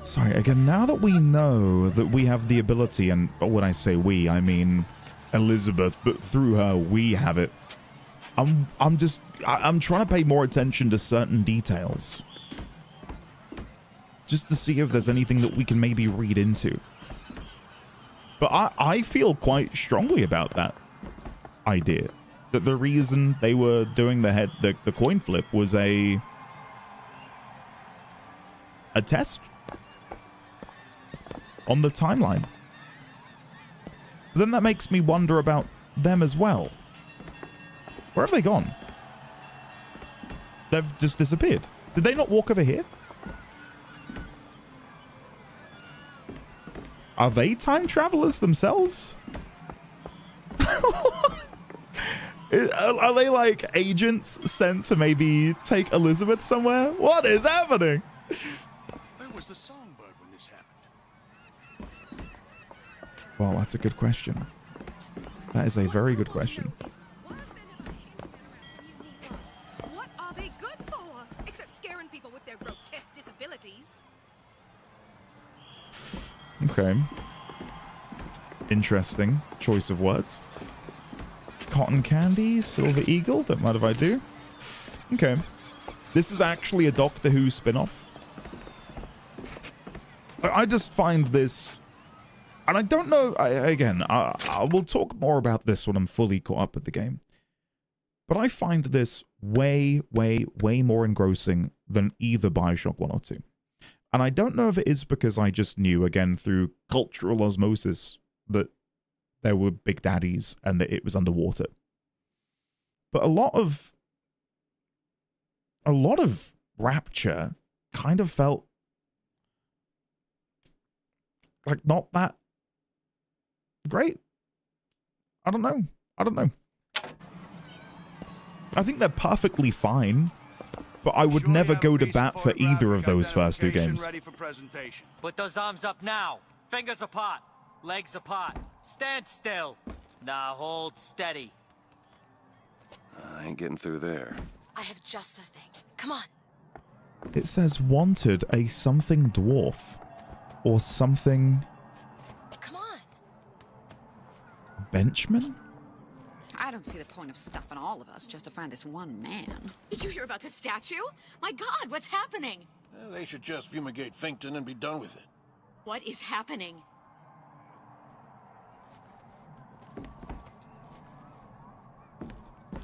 B: Sorry, again, now that we know that we have the ability, and when I say we, I mean Elizabeth, but through her, we have it. I'm trying to pay more attention to certain details. Just to see if there's anything that we can maybe read into. But I feel quite strongly about that idea. That the reason they were doing the coin flip was a test on the timeline. But then that makes me wonder about them as well. Where have they gone? They've just disappeared. Did they not walk over here? Are they time travelers themselves? Are they like agents sent to maybe take Elizabeth somewhere? What is happening?
F: Where was the songbird when this happened?
B: Well, that's a good question. That is a very good question.
H: What are they good for? Except scaring people with their grotesque disabilities.
B: Okay. Interesting choice of words. Cotton candy, silver eagle, don't mind if I do. Okay. This is actually a Doctor Who spin-off. I just find this... And I don't know... I will talk more about this when I'm fully caught up with the game. But I find this way, way, way more engrossing than either BioShock 1 or 2. And I don't know if it is because I just knew, again, through cultural osmosis, that there were big daddies and that it was underwater. But a lot of Rapture kind of felt like not that great. I don't know. I think they're perfectly fine, but I would never go to bat for either of those first two games.
G: Ready for presentation.
M: Put those arms up now. Fingers apart. Legs apart. Stand still. Now hold steady.
E: I ain't getting through there.
H: I have just the thing. Come on.
B: It says wanted a something dwarf or something...
H: Come on.
B: Benchman?
J: I don't see the point of stopping all of us just to find this one man.
H: Did you hear about the statue? My God, what's happening?
F: They should just fumigate Finkton and be done with it.
H: What is happening?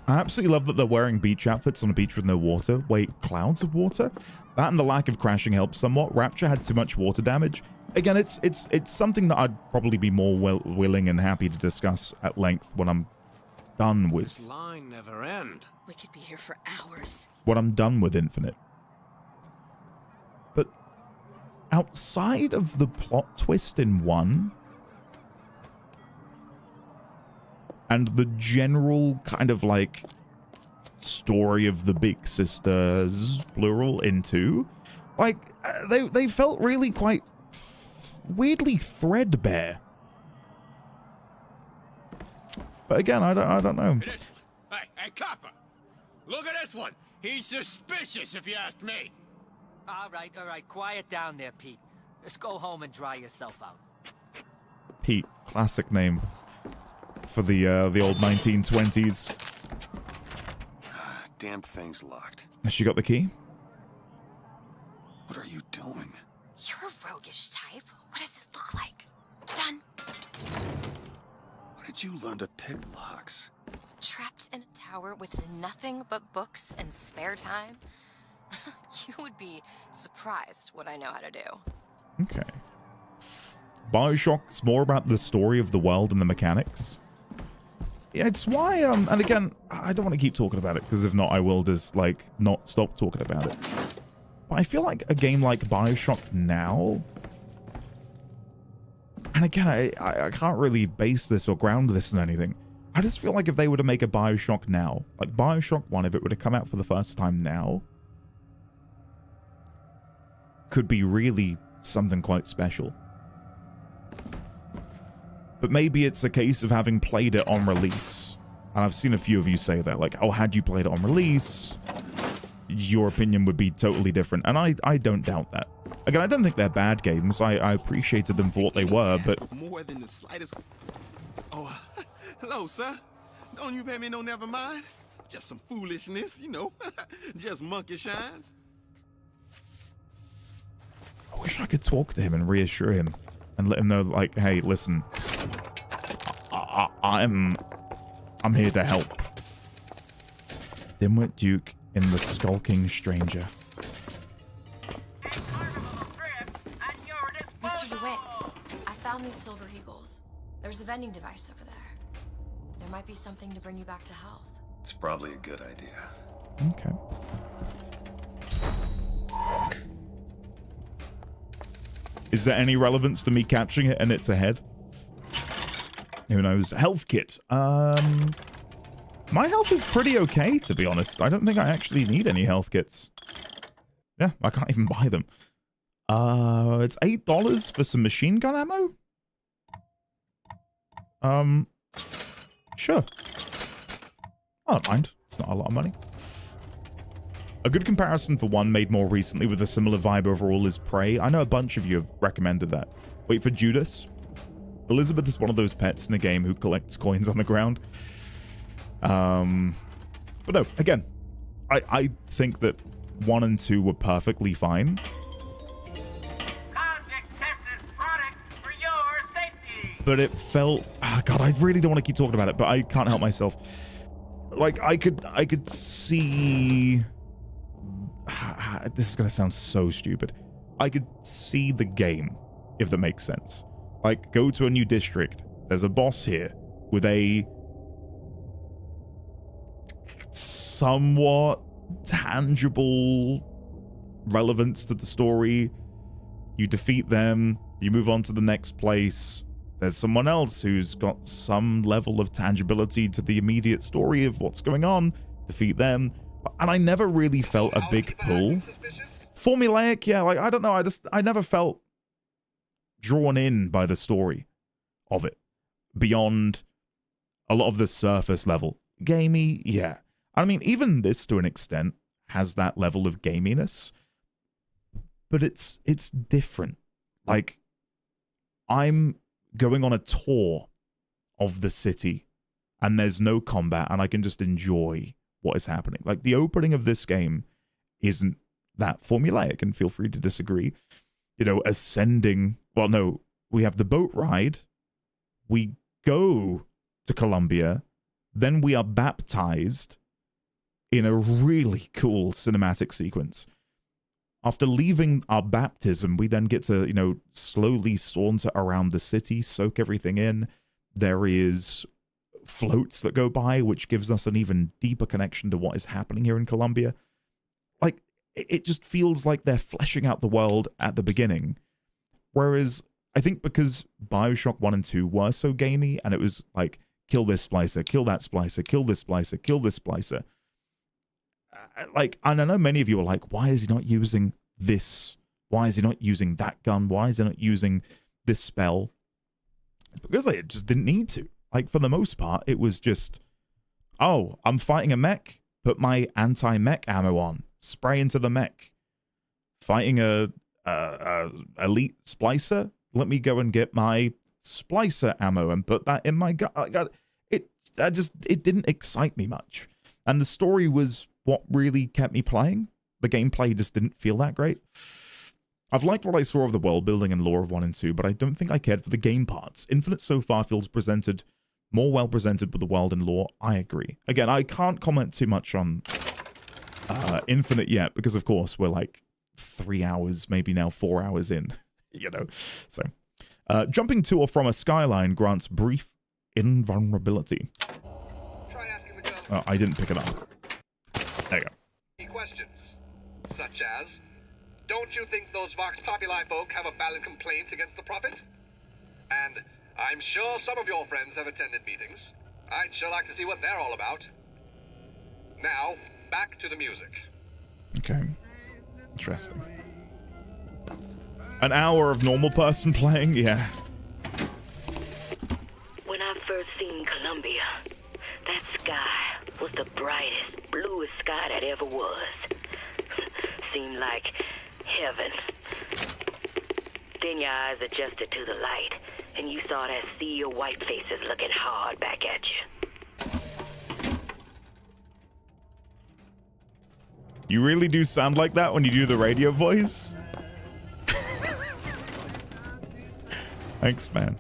B: I absolutely love that they're wearing beach outfits on a beach with no water. Wait, clouds of water? That and the lack of crashing helps somewhat. Rapture had too much water damage. Again, it's something that I'd probably be more willing and happy to discuss at length when I'm done with.
F: This line never end.
H: We could be here for hours.
B: When I'm done with Infinite. But outside of the plot twist in 1 and the general kind of like story of the big sisters, plural, in 2, like they felt really quite weirdly threadbare. But again, I don't know.
N: Hey, copper! Look at this one! He's suspicious, if you ask me!
M: All right, quiet down there, Pete. Just go home and dry yourself out.
B: Pete, classic name for the old 1920s.
E: Damn thing's locked.
B: Has she got the key?
E: What are you doing?
H: You're a roguish type. What does it look like? Done.
E: Where did you learn to pick locks?
K: Trapped in a tower with nothing but books and spare time? You would be surprised what I know how to do.
B: Okay. BioShock's more about the story of the world and the mechanics. Yeah, it's why, and again, I don't want to keep talking about it, because if not, I will just, like, not stop talking about it. But I feel like a game like BioShock now And again, I can't really base this or ground this in anything. I just feel like if they were to make a BioShock now, like BioShock 1, if it were to come out for the first time now, could be really something quite special. But maybe it's a case of having played it on release. And I've seen a few of you say that, like, oh, had you played it on release, your opinion would be totally different. And I don't doubt that. Again, I don't think they're bad games. I appreciated them for what they were, but...
O: More than the slightest... Oh, hello, sir. Don't you pay me no never mind? Just some foolishness, you know. Just monkey shines.
B: I wish I could talk to him and reassure him and let him know, like, hey, listen, I'm here to help. Dimwit Duke in The Skulking Stranger.
K: Mr. DeWitt, I found these silver eagles. There's a vending device over there. There might be something to bring you back to health.
E: It's probably a good idea.
B: Okay. Is there any relevance to me capturing it and it's a head? Who knows? Health kit. My health is pretty okay, to be honest. I don't think I actually need any health kits. Yeah, I can't even buy them. It's $8 for some machine gun ammo? Sure. I don't mind. It's not a lot of money. A good comparison for one made more recently with a similar vibe overall is Prey. I know a bunch of you have recommended that. Wait for Judas. Elizabeth is one of those pets in a game who collects coins on the ground. But no, again, I think that 1 and 2 were perfectly fine. But it felt... Oh God, I really don't want to keep talking about it, but I can't help myself. Like, I could see... This is going to sound so stupid. I could see the game, if that makes sense. Like, go to a new district. There's a boss here with a somewhat tangible relevance to the story. You defeat them. You move on to the next place. There's someone else who's got some level of tangibility to the immediate story of what's going on. Defeat them. And I never really felt a big pull. Formulaic, yeah, like, I don't know, I never felt drawn in by the story of it. Beyond a lot of the surface level. Gamey, yeah. I mean, even this, to an extent, has that level of gaminess. But it's different. Like, I'm going on a tour of the city, and there's no combat, and I can just enjoy what is happening. Like, the opening of this game isn't that formulaic, and feel free to disagree. You know, ascending... Well, no, we have the boat ride. We go to Colombia. Then we are baptized in a really cool cinematic sequence. After leaving our baptism, we then get to, you know, slowly saunter around the city, soak everything in. There is floats that go by, which gives us an even deeper connection to what is happening here in Colombia. Like, it just feels like they're fleshing out the world at the beginning. Whereas, I think because BioShock 1 and 2 were so gamey, and it was like, kill this splicer, kill that splicer, kill this splicer, kill this splicer. Like, and I know many of you are like, why is he not using this? Why is he not using that gun? Why is he not using this spell? It's because I just didn't need to. Like, for the most part, it was just, oh, I'm fighting a mech, put my anti-mech ammo on, spray into the mech. Fighting a elite splicer, let me go and get my splicer ammo and put that in my gun. It didn't excite me much. And the story was what really kept me playing. The gameplay just didn't feel that great. I've liked what I saw of the world building and lore of 1 and 2, but I don't think I cared for the game parts. Infinite so far feels presented more well presented with the world and lore. I agree. Again, I can't comment too much on Infinite yet, because of course we're like 3 hours, maybe now 4 hours in, you know. So, jumping to or from a skyline grants brief invulnerability. Oh, I didn't pick it up. There you go.
P: Questions, such as, don't you think those Vox Populi folk have a valid complaint against the Prophet? And I'm sure some of your friends have attended meetings. I'd sure like to see what they're all about. Now, back to the music.
B: Okay. Interesting. An hour of normal person playing? Yeah.
Q: When I first seen Columbia, that sky was the brightest, bluest sky that ever was. Seemed like heaven. Then your eyes adjusted to the light, and you saw that sea of white faces looking hard back at you.
B: You really do sound like that when you do the radio voice? Thanks, man.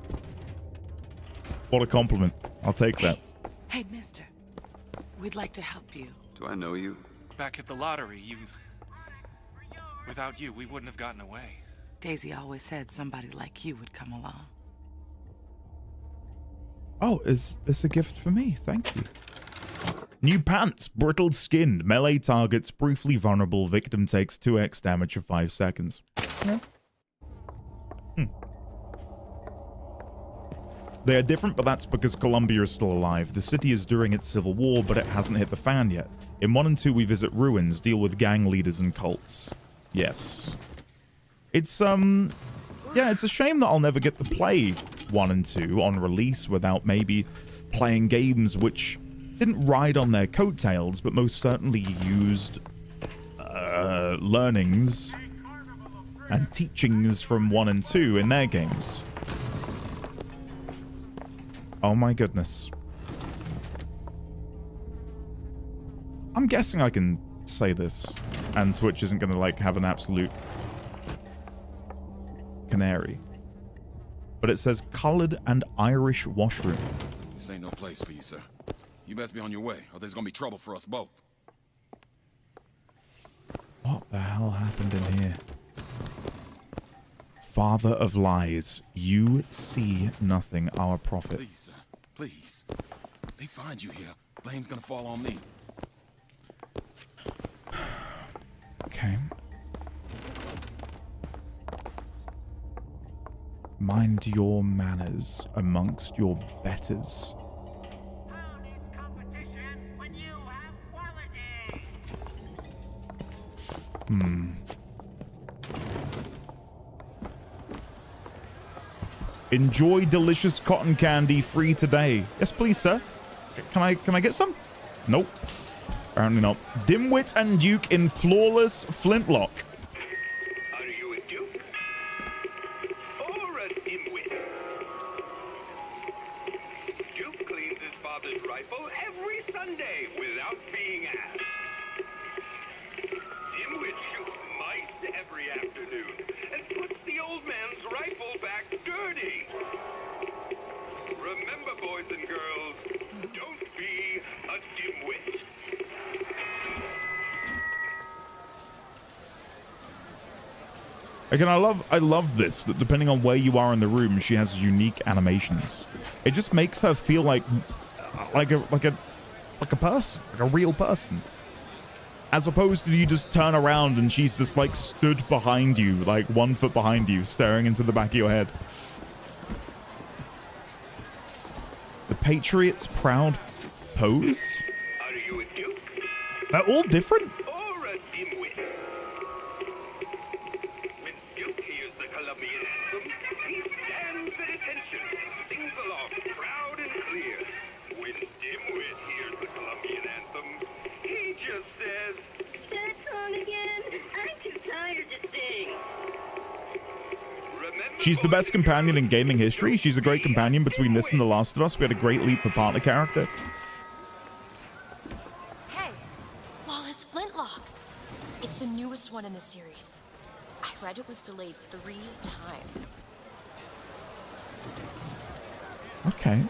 B: What a compliment. I'll take that.
R: Hey, mister. We'd like to help you.
E: Do I know you?
S: Back at the lottery, without you, we wouldn't have gotten away.
R: Daisy always said somebody like you would come along.
B: Oh, is this a gift for me? Thank you. New pants, brittle skinned, melee targets, briefly vulnerable, victim takes 2x damage for 5 seconds. Yeah. They are different, but that's because Columbia is still alive. The city is during its civil war, but it hasn't hit the fan yet. In 1 and 2, we visit ruins, deal with gang leaders and cults. Yes. It's, yeah, it's a shame that I'll never get to play 1 and 2 on release without maybe playing games which didn't ride on their coattails, but most certainly used learnings and teachings from 1 and 2 in their games. Oh my goodness. I'm guessing I can say this, and Twitch isn't going to, like, have an absolute canary. But it says colored and Irish washroom.
T: This ain't no place for you, sir. You best be on your way, or there's gonna be trouble for us both.
B: What the hell happened in here? Father of lies, you see nothing, our prophet.
T: Please, sir. Please. They find you here. Blame's gonna fall on me.
B: Okay. Mind your manners amongst your betters. Enjoy delicious cotton candy free today. Yes, please, sir. Can I get some? Nope. Apparently not. Dimwit and Duke in flawless flintlock.
U: Are you a Duke? Or a dimwit? Duke cleans his father's rifle every Sunday without being asked. Dimwit shoots mice every afternoon and puts the old man's rifle back dirty. Remember, boys and girls, don't be a dimwit.
B: Again, I love this, that depending on where you are in the room, she has unique animations. It just makes her feel like a person, like a real person. As opposed to you just turn around and she's just like stood behind you, like 1 foot behind you, staring into the back of your head. The Patriot's proud pose?
U: Are you a Duke?
B: They're all different?
U: Or a dimwit? When Duke hears the Colombian anthem, he stands at attention and sings along proud and clear. When Dimwit hears the Colombian anthem, he just says,
V: "That song again? I'm too tired to sing."
B: She's the best companion in gaming history. She's a great companion between this and The Last of Us. We had a great leap for partner character.
K: Hey, Flawless Flintlock. It's the newest one in the series. I read it was delayed 3 times.
B: Okay.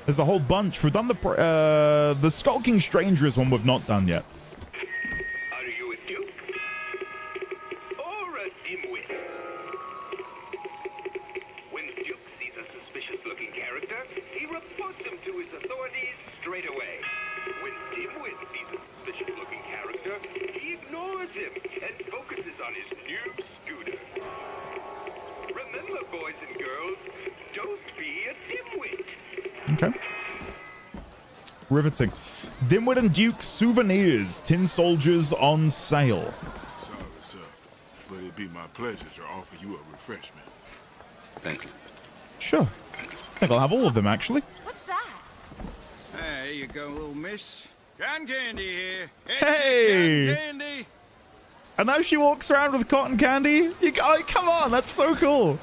B: There's a whole bunch. We've done the Skulking Stranger is one we've not done yet.
U: Are you a Duke? Or a dimwit? When Duke sees a suspicious-looking character, he reports him to his authorities straight away. When Dimwit sees a suspicious-looking character, he ignores him and focuses on his new scooter. Remember, boys and girls, girls. Don't be a dimwit.
B: Okay. Riveting. Dimwit and Duke souvenirs. Tin soldiers on sale.
F: Sorry, sir, but it'd be my pleasure to offer you a refreshment.
T: Thank you.
B: Sure. I think I'll have all of them, actually.
H: What's that?
L: There you go, little miss. Cotton candy here.
B: Hey!
L: Cotton candy.
B: And now she walks around with cotton candy. Come on, that's so cool.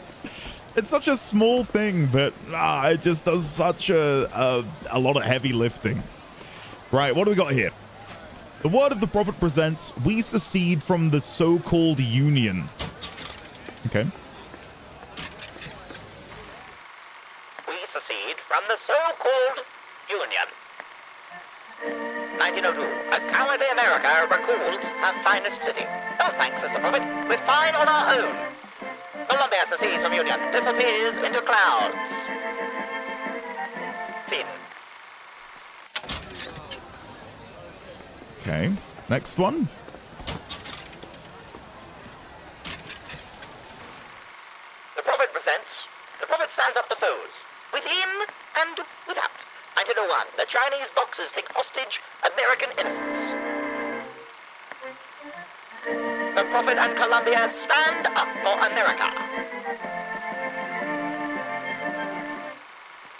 B: It's such a small thing, but it just does such a lot of heavy lifting. Right, what do we got here? The word of the prophet presents, we secede from the so-called union. Okay.
C: We secede from the so-called union. 1902, a cowardly America recalls her finest city. No thanks, Mr. Prophet. We're fine on our own. Columbia secedes from union, disappears into clouds. Finn.
B: Okay, next one.
C: The prophet presents. The prophet stands up to foes, within and without. 1901, the Chinese boxers take hostage American innocents. The prophet and Columbia stand up for America.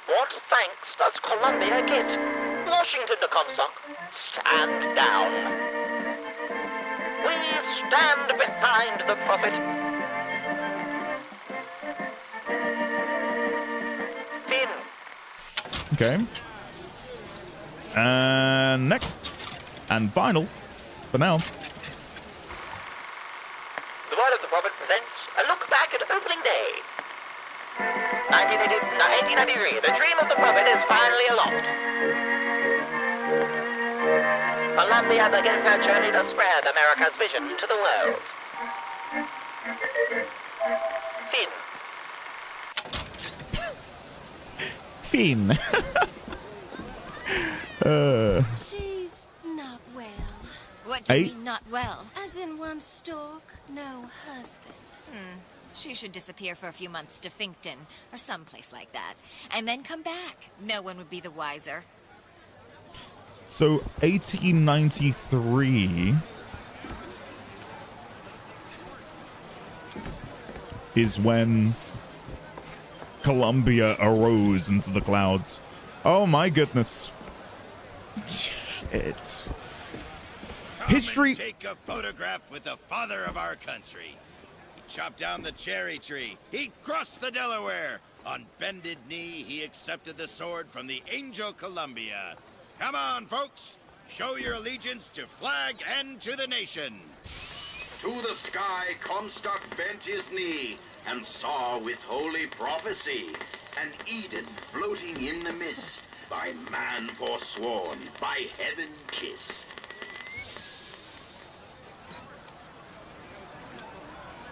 C: What thanks does Columbia get? Washington to Comstock, stand down. We stand behind the prophet. Finn.
B: Okay. And next. And final. For now.
C: The word of the prophet presents a look back at opening day. 1993, the dream of the prophet is finally aloft. Columbia begins her journey to spread America's vision to the world.
B: Finn.
H: She's not well.
K: What
H: do you
B: Hey.
H: mean not well? As in one stalk, no husband. She should disappear for a few months to Finkton or someplace like that, and then come back. No one would be the wiser.
B: So 1893 is when Columbia arose into the clouds. Oh my goodness. Shit. History.
G: And take a photograph with the father of our country. He chopped down the cherry tree. He crossed the Delaware. On bended knee, he accepted the sword from the Angel Columbia. Come on, folks. Show your allegiance to flag and to the nation.
U: To the sky Comstock bent his knee and saw with holy prophecy an Eden floating in the mist, by man forsworn, by heaven kissed.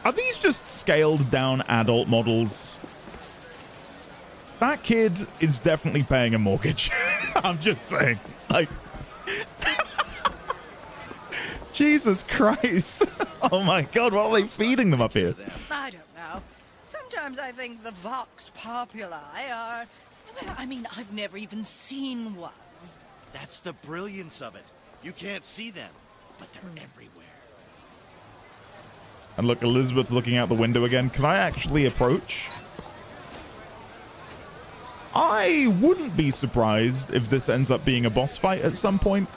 B: Are these just scaled down adult models? That kid is definitely paying a mortgage. I'm just saying. Like, Jesus Christ. Oh my God, what are they feeding them up here?
I: I don't know. Sometimes I think the Vox Populi are... Well, I mean, I've never even seen one.
G: That's the brilliance of it. You can't see them, but they're everywhere.
B: And look, Elizabeth looking out the window again. Can I actually approach? I wouldn't be surprised if this ends up being a boss fight at some point.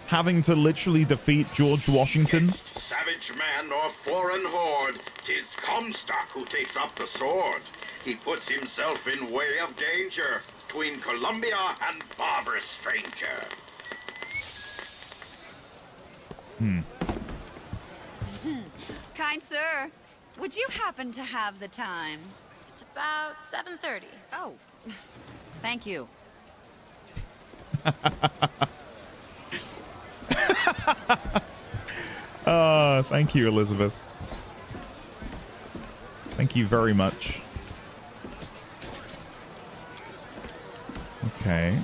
B: Having to literally defeat George Washington.
U: Savage man or foreign horde, 'tis Comstock who takes up the sword. He puts himself in way of danger, between Columbia and barbarous stranger.
J: Kind sir, would you happen to have the time?
K: It's about 7:30.
J: Oh, thank you.
B: Thank you, Elizabeth. Thank you very much. Okay.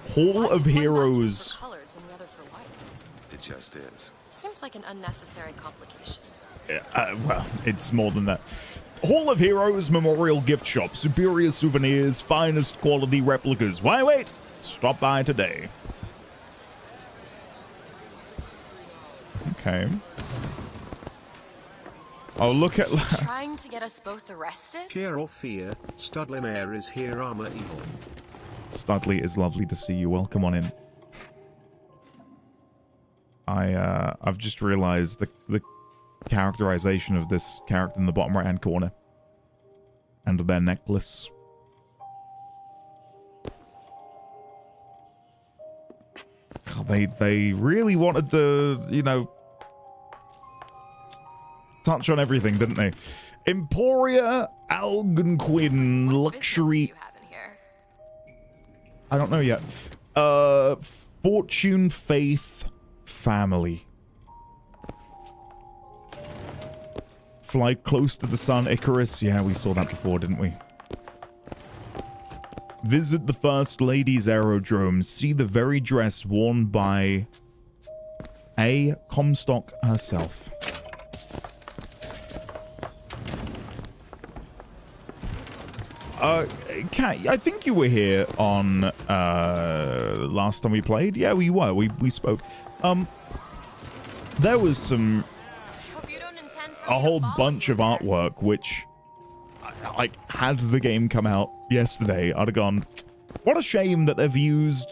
B: Hall of Heroes.
K: Colors and the other for white. buttons.
E: It just is.
K: Seems like an unnecessary complication.
B: Well, it's more than that. Hall of Heroes Memorial Gift Shop. Superior souvenirs, finest quality replicas. Why wait? Stop by today. Okay. Oh, look at...
K: Trying to get us both arrested?
A: Fear or fear, Studley Mayor is here, armor evil.
B: Studley, is lovely to see you. Welcome on in. I've just realized the characterization of this character in the bottom right hand corner and their necklace. God, they really wanted to, you know, touch on everything, didn't they? Emporia Algonquin luxury. I don't know yet. Fortune Faith Family. Fly close to the sun, Icarus. Yeah, we saw that before, didn't we? Visit the First Lady's aerodrome. See the very dress worn by A. Comstock herself. Kat, I think you were here on last time we played. Yeah, we were. We spoke. There was some a whole bunch of artwork which, like, had the game come out yesterday, I'd have gone, what a shame that they've used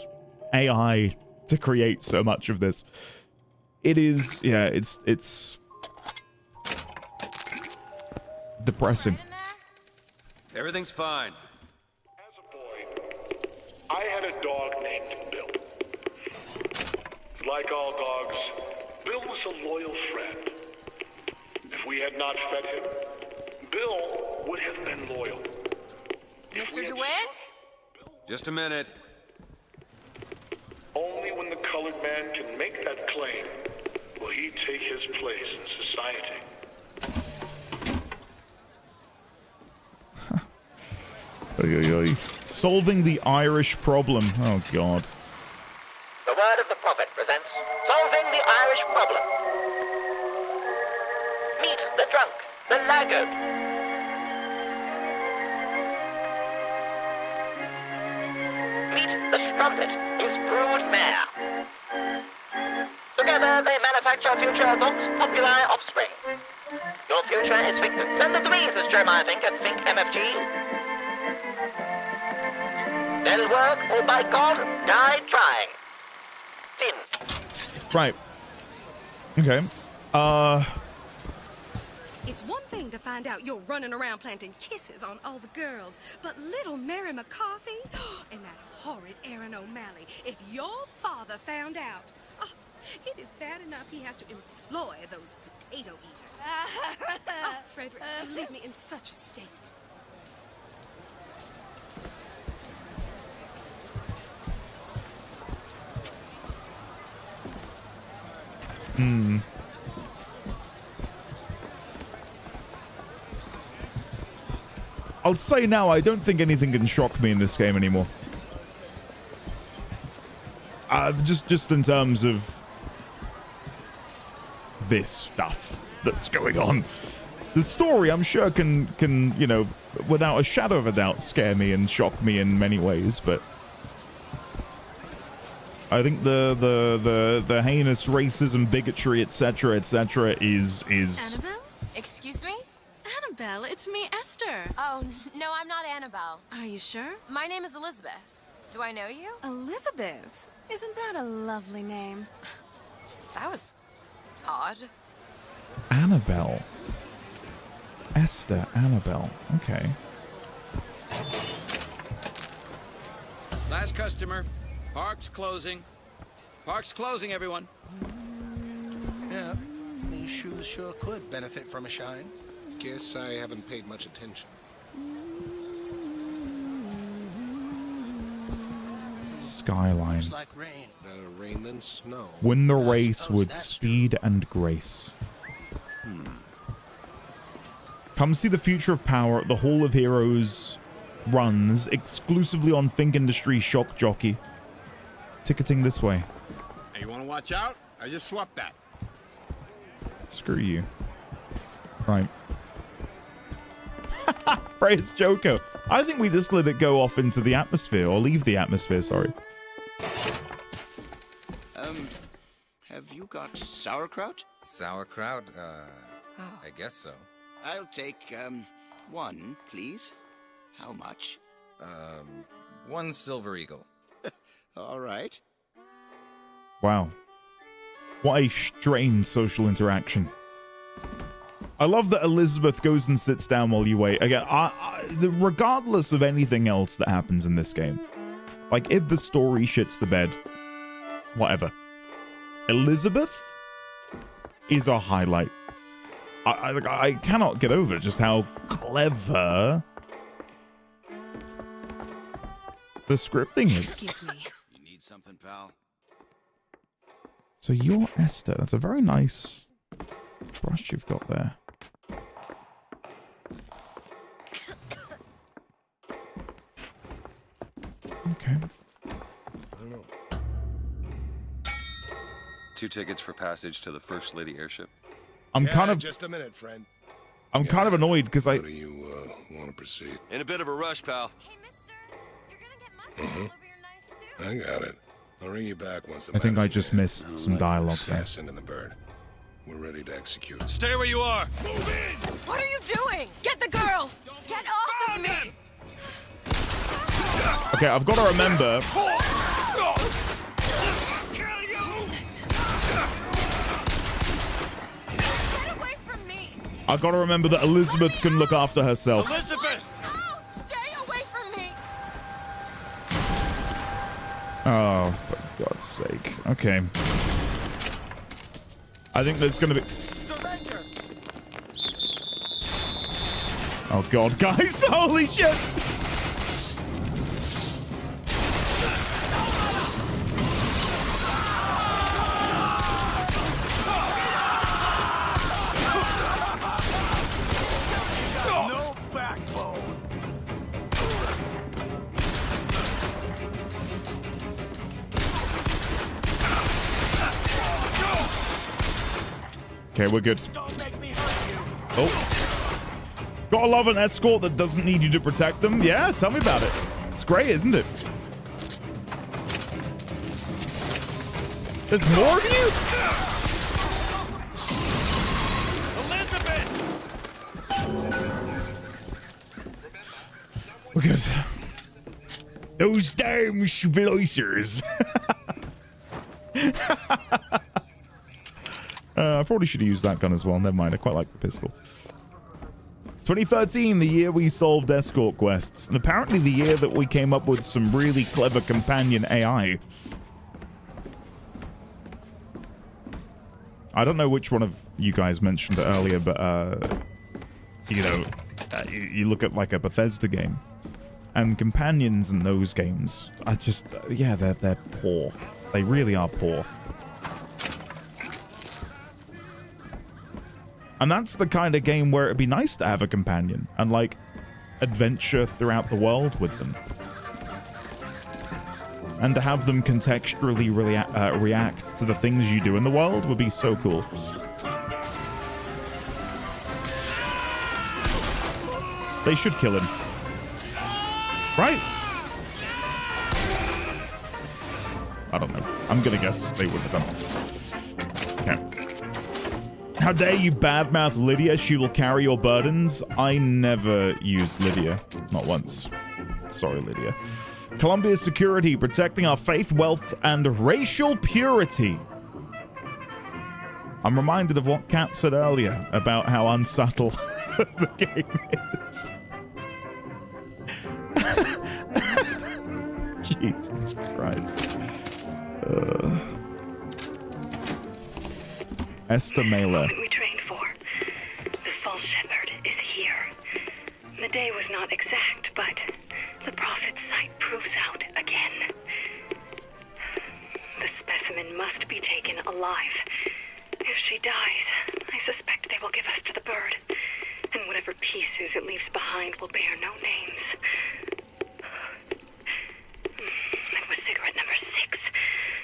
B: AI to create so much of this. It is, yeah, it's depressing.
E: Everything's fine.
F: As a boy, I had a dog named Bill. Like all dogs, Bill was a loyal friend. If we had not fed him, Bill would have been loyal.
K: Mr. DeWitt?
E: Just a minute.
F: Only when the colored man can make that claim will he take his place in society.
B: Solving the Irish problem. Oh, God.
C: The Word of the Prophet presents Solving the Irish Problem. Meet the drunk, the laggard. Meet the strumpet, his brood mare. Together they manufacture future Vox Populi offspring. Your future is Finkton. Send the threes, as Jeremiah Fink at Fink MFG. They'll work, or by God, die trying. Finn.
B: Right. Okay.
D: It's one thing to find out you're running around planting kisses on all the girls, but little Mary McCarthy and that horrid Aaron O'Malley, if your father found out, it is bad enough he has to employ those potato eaters. Oh, Frederick, you leave me in such a state.
B: I'll say now, I don't think anything can shock me in this game anymore. Just in terms of this stuff that's going on. The story, I'm sure, can you know, without a shadow of a doubt, scare me and shock me in many ways, but I think the heinous racism, bigotry, etc., is.
H: Annabelle?
K: Excuse me?
H: Annabelle, it's me, Esther.
K: Oh, no, I'm not Annabelle.
H: Are you sure?
K: My name is Elizabeth. Do I know you?
H: Elizabeth? Isn't that a lovely name?
K: That was odd.
B: Annabelle. Esther, Annabelle. Okay.
L: Last customer. Park's closing. Park's closing, everyone.
F: Yeah, these shoes sure could benefit from a shine. Guess I haven't paid much attention.
B: Skyline.
F: Looks like rain. Better rain than snow.
B: Win the race with speed and grace. Come see the future of power at the Hall of Heroes runs exclusively on Fink Industries Shock Jockey. Ticketing this way.
L: you want to watch out? I just swapped that.
B: Screw you. Right. Praise Joko. I think we just let it go off into the atmosphere, or leave the atmosphere, sorry.
G: Have you got sauerkraut?
M: Sauerkraut? I guess so.
G: I'll take, one, please. How much?
M: 1 silver eagle.
G: All right.
B: Wow. What a strange social interaction. I love that Elizabeth goes and sits down while you wait. Again, regardless of anything else that happens in this game, like if the story shits the bed, whatever. Elizabeth is a highlight. I cannot get over just how clever the scripting is.
G: Excuse me. You need something, pal?
B: So you're Esther. That's a very nice brush you've got there. Okay.
E: I don't know. 2 tickets for passage to the First Lady airship.
B: I'm kind of
N: just a minute, friend.
B: I'm kind of annoyed because
N: How do you want to proceed?
E: In a bit of a rush, pal.
N: I got it. I'll ring you back once the
B: I think I
N: matters
B: just
N: in hand.
B: missed some dialogue there.
N: Assassin and the bird. We're ready to execute.
E: Stay where you are.
N: Move in.
K: What are you doing? Get the girl! Get off of me!
B: Okay, I've got to remember.
K: Get away from me!
B: I've got to remember that Elizabeth can look after herself.
E: Elizabeth!
K: Out! Stay away from me!
B: Oh, for God's sake. Okay. I think there's going to be...
E: Surrender!
B: Oh, God, guys. Holy shit.
E: No backbone.
B: Okay, we're good.
E: Don't make me hurt you.
B: Oh. Gotta love an escort that doesn't need you to protect them. Yeah, tell me about it. It's great, isn't it? There's more of you?
E: Elizabeth!
B: We're good. Those damn splicers. I probably should have used that gun as well. Never mind. I quite like the pistol. 2013, the year we solved escort quests, and apparently the year that we came up with some really clever companion AI. I don't know which one of you guys mentioned it earlier, but you know, you look at like a Bethesda game, and companions in those games are just yeah, they're poor. They really are poor. And that's the kind of game where it'd be nice to have a companion and, like, adventure throughout the world with them. And to have them contextually react to the things you do in the world would be so cool. They should kill him. Right? I don't know. I'm gonna guess they would have done. Okay. How dare you badmouth Lydia? She will carry your burdens. I never used Lydia. Not once. Sorry, Lydia. Columbia's security, protecting our faith, wealth, and racial purity. I'm reminded of what Kat said earlier about how unsubtle the game is. Jesus Christ. Esther Mailer.
Q: We trained for. The false shepherd is here. The day was not exact, but the prophet's sight proves out again. The specimen must be taken alive. If she dies, I suspect they will give us to the bird, and whatever pieces it leaves behind will bear no names. That was cigarette number 6.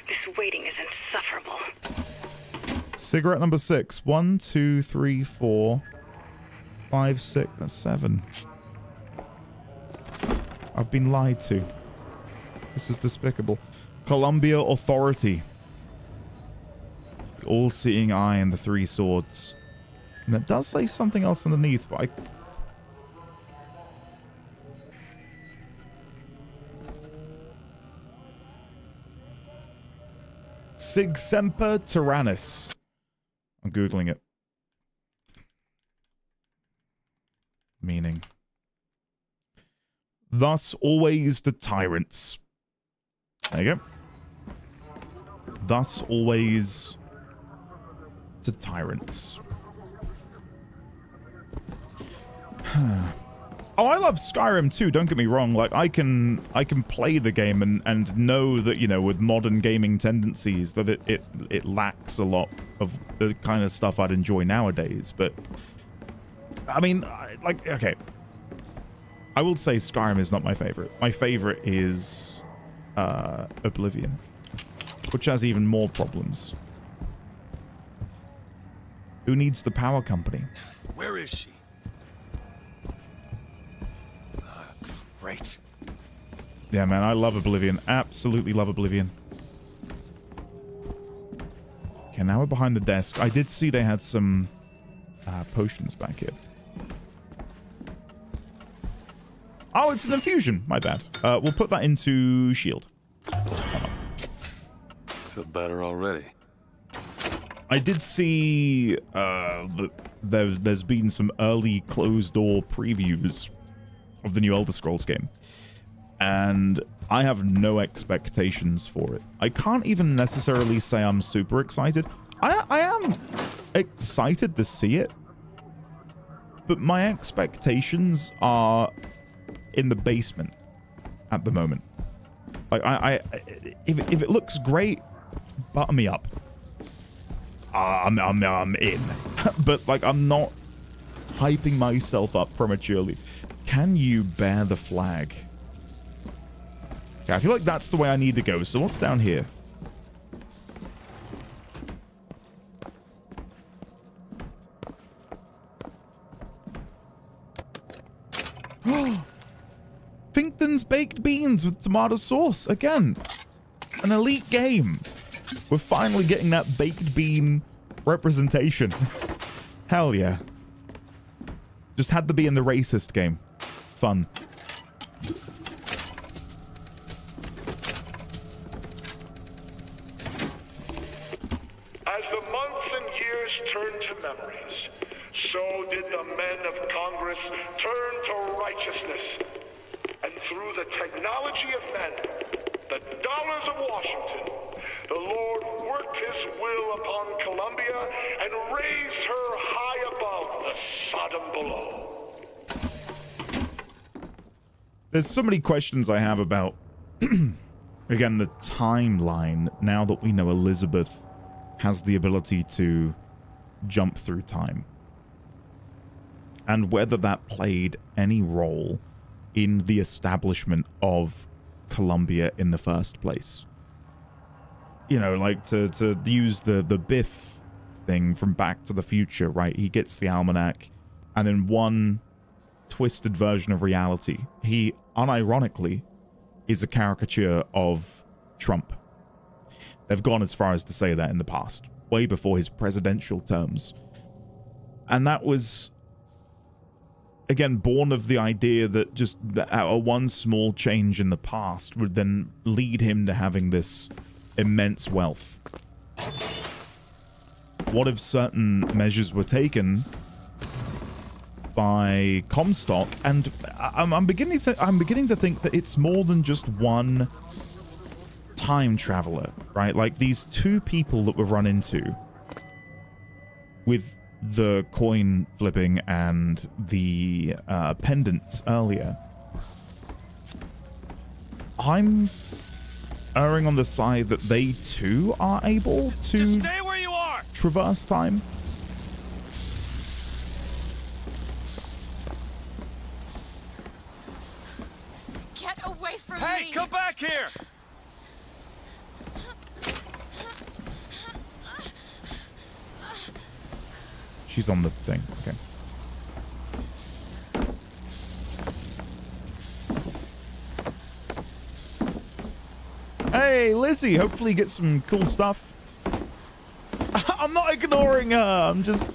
Q: This
V: This waiting is insufferable.
B: Cigarette number 6. 1, 2, 3, 4, 5, 6. That's 7. I've been lied to. This is despicable. Columbia Authority. The all-seeing eye and the 3 swords. And it does say something else underneath, but I... Sig Semper Tyrannis. I'm Googling it. Meaning. Thus always the tyrants. There you go. Thus always the tyrants. Oh, I love Skyrim too, don't get me wrong. Like, I can play the game and know that, you know, with modern gaming tendencies that it lacks a lot of the kind of stuff I'd enjoy nowadays. But, I mean, like, okay. I will say Skyrim is not my favorite. My favorite is Oblivion, which has even more problems. Who needs the power company?
E: Where is she? Great.
B: Yeah, man, I love Oblivion. Absolutely love Oblivion. Okay, now we're behind the desk. I did see they had some potions back here. Oh, it's an infusion. My bad. We'll put that into shield.
E: Feel better already.
B: I did see that there's been some early closed-door previews of the new Elder Scrolls game, and I have no expectations for it. I can't even necessarily say I'm super excited. I am excited to see it, but my expectations are in the basement at the moment. Like, if it looks great, butter me up. I'm in. But, like, I'm not hyping myself up prematurely. Can you bear the flag? Okay, I feel like that's the way I need to go. So what's down here? Finkton's Baked Beans with tomato sauce. Again, an elite game. We're finally getting that baked bean representation. Hell yeah. Just had to be in the racist game. Fun.
F: As the months and years turned to memories, so did the men of Congress turn to righteousness. And through the technology of men, the dollars of Washington, the Lord worked his will upon Columbia and raised her high above the Sodom below.
B: There's so many questions I have about, again, the timeline, now that we know Elizabeth has the ability to jump through time. And whether that played any role in the establishment of Columbia in the first place. You know, like, to use the Biff thing from Back to the Future, right? He gets the almanac, and in one twisted version of reality, he unironically is a caricature of Trump. They've gone as far as to say that in the past, way before his presidential terms. And that was, again, born of the idea that just a one small change in the past would then lead him to having this immense wealth. What if certain measures were taken by Comstock? And I'm beginning to think that it's more than just one time traveler, right? Like, these two people that we've run into with the coin flipping and the pendants earlier. I'm erring on the side that they too are able to
S: just stay where you are.
B: Traverse time.
K: Get away from me!
S: Hey, come back here!
B: She's on the thing. Okay. Hey, Lizzie, hopefully you get some cool stuff. I'm not ignoring her. I'm just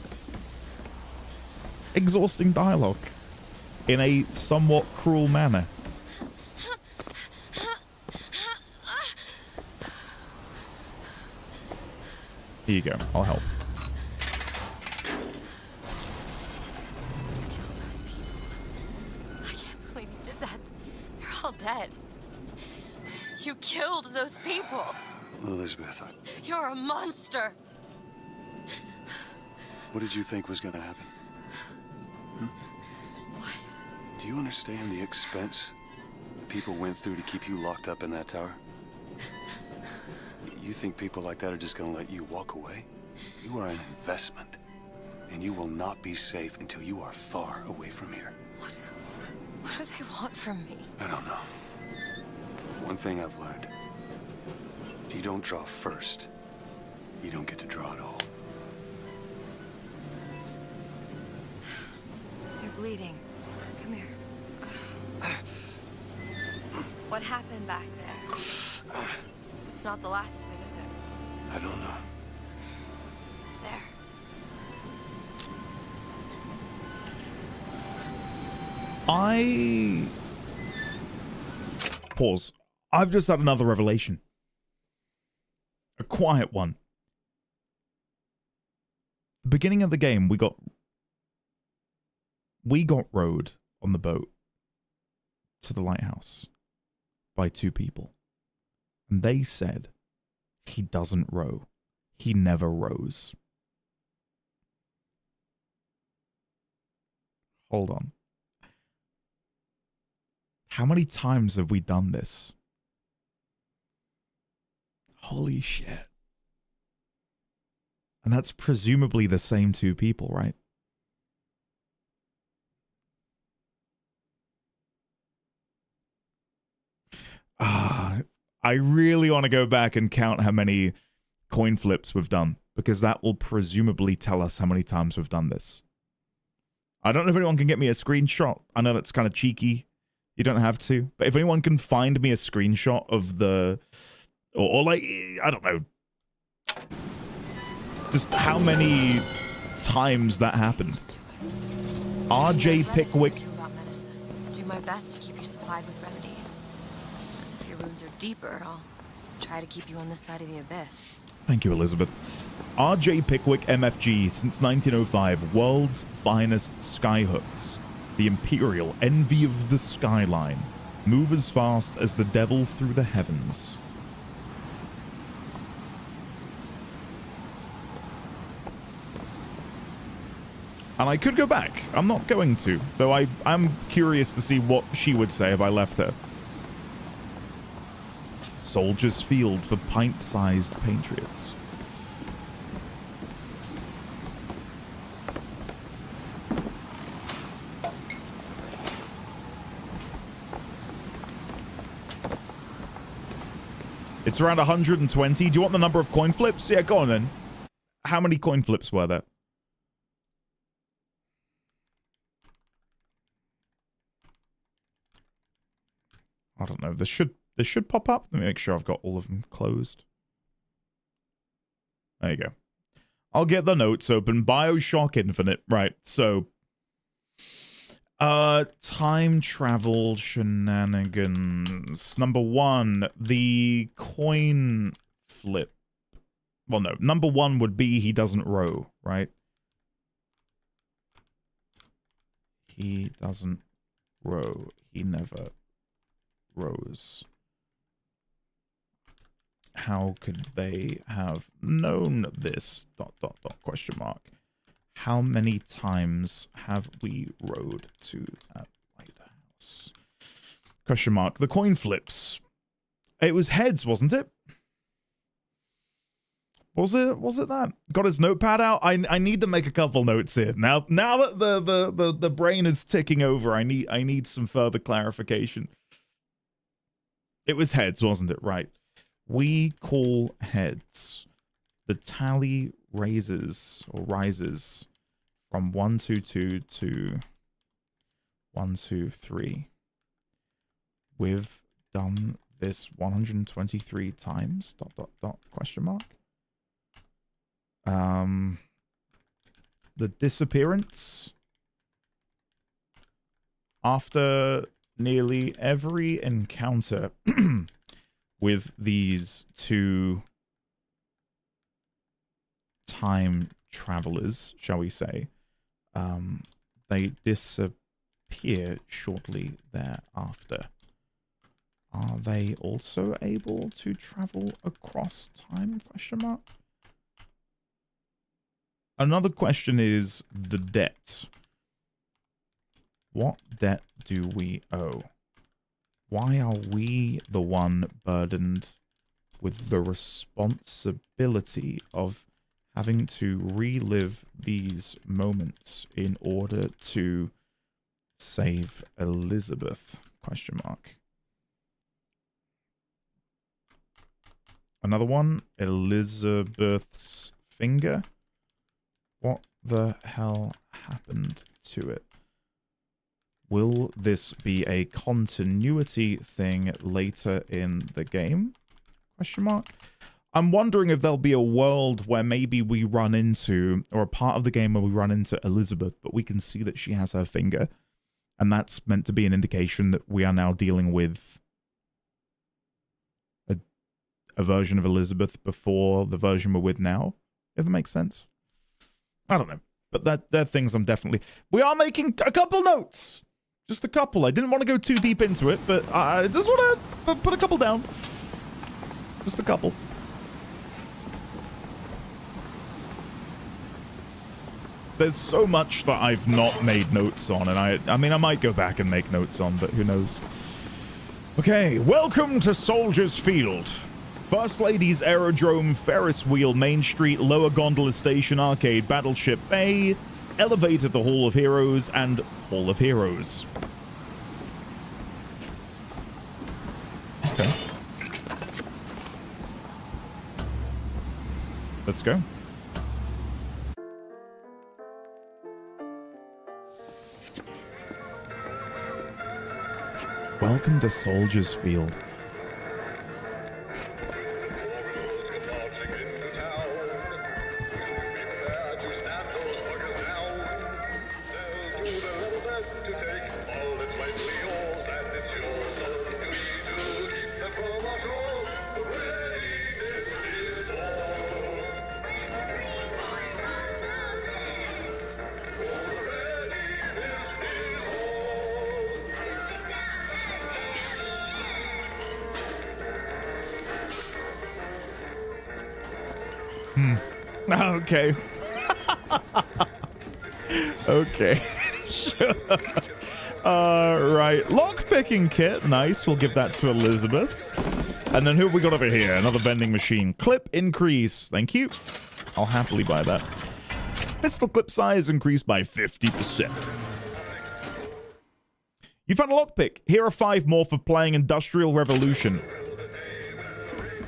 B: exhausting dialogue in a somewhat cruel manner. Here you go. I'll help.
K: Kill those people. I can't believe you did that. They're all dead. You killed those people.
E: Elizabeth,
K: You're a monster.
E: what did you think was gonna happen?
K: What?
E: Do you understand the expense people went through to keep you locked up in that tower? You think people like that are just gonna let you walk away? You are an investment, and you will not be safe until you are far away from here.
K: What do they want from me?
E: I don't know. One thing I've learned, if you don't draw first, you don't get to draw at all.
K: You're bleeding. Come here. What happened back there? It's not the last of it, is it?
E: I don't know.
K: There.
B: Pause. I've just had another revelation. A quiet one. The beginning of the game, we got rowed on the boat to the lighthouse by two people. And they said he doesn't row. He never rows. Hold on. How many times have we done this? Holy shit. And that's presumably the same two people, right? I really want to go back and count how many coin flips we've done, because that will presumably tell us how many times we've done this. I don't know if anyone can get me a screenshot. I know that's kind of cheeky. You don't have to. But if anyone can find me a screenshot of the... Or like, I don't know. Just how many times that happened. RJ Pickwick.
K: Do my best to keep you supplied with remedies. If your wounds are deeper, I'll try to keep you on this side of the abyss.
B: Thank you, Elizabeth. RJ Pickwick MFG since 1905. World's finest skyhooks. The Imperial envy of the skyline. Move as fast as the devil through the heavens. And I could go back. I'm not going to, though I'm curious to see what she would say if I left her. Soldiers Field for pint-sized patriots. It's around 120. Do you want the number of coin flips? Yeah, go on then. How many coin flips were there? I don't know. This should pop up. Let me make sure I've got all of them closed. There you go. I'll get the notes open. BioShock Infinite. Right. So time travel shenanigans. Number 1, the coin flip. Well, no. Number 1 would be he doesn't row, right? He doesn't row. He never rows. How could they have known this? ... question mark. How many times have we rowed to that lighthouse? Question mark. The coin flips. It was heads, wasn't it? Was it that? Got his notepad out? I need to make a couple notes here. Now that the brain is ticking over, I need some further clarification. It was heads, wasn't it? Right. We call heads. The tally rises from 122 to 123. We've done this 123 times, ... question mark. The disappearance after nearly every encounter with these two time travelers, shall we say, they disappear shortly thereafter. Are they also able to travel across time? Question mark. Another question is the debt. What debt do we owe? Why are we the one burdened with the responsibility of having to relive these moments in order to save Elizabeth? Question mark. Another one, Elizabeth's finger. What the hell happened to it? Will this be a continuity thing later in the game? Question mark. I'm wondering if there'll be a world where maybe we run into, or a part of the game where we run into Elizabeth, but we can see that she has her finger. And that's meant to be an indication that we are now dealing with a version of Elizabeth before the version we're with now, if that makes sense. I don't know, but they're things I'm definitely... We are making a couple notes, just a couple. I didn't want to go too deep into it, but I just want to put a couple down, just a couple. There's so much that I've not made notes on, and I mean I might go back and make notes on, but who knows. Okay, welcome to Soldiers Field. First Lady's Aerodrome, Ferris Wheel, Main Street, Lower Gondola Station, Arcade, Battleship Bay, Elevator, the Hall of Heroes, and Hall of Heroes. Okay. Let's go. Welcome to Soldiers Field. Okay. Okay. Sure. Right. Lockpicking kit. Nice. We'll give that to Elizabeth. And then who have we got over here? Another vending machine. Clip increase. Thank you. I'll happily buy that. Pistol clip size increased by 50%. You found a lockpick. Here are 5 more for playing Industrial Revolution.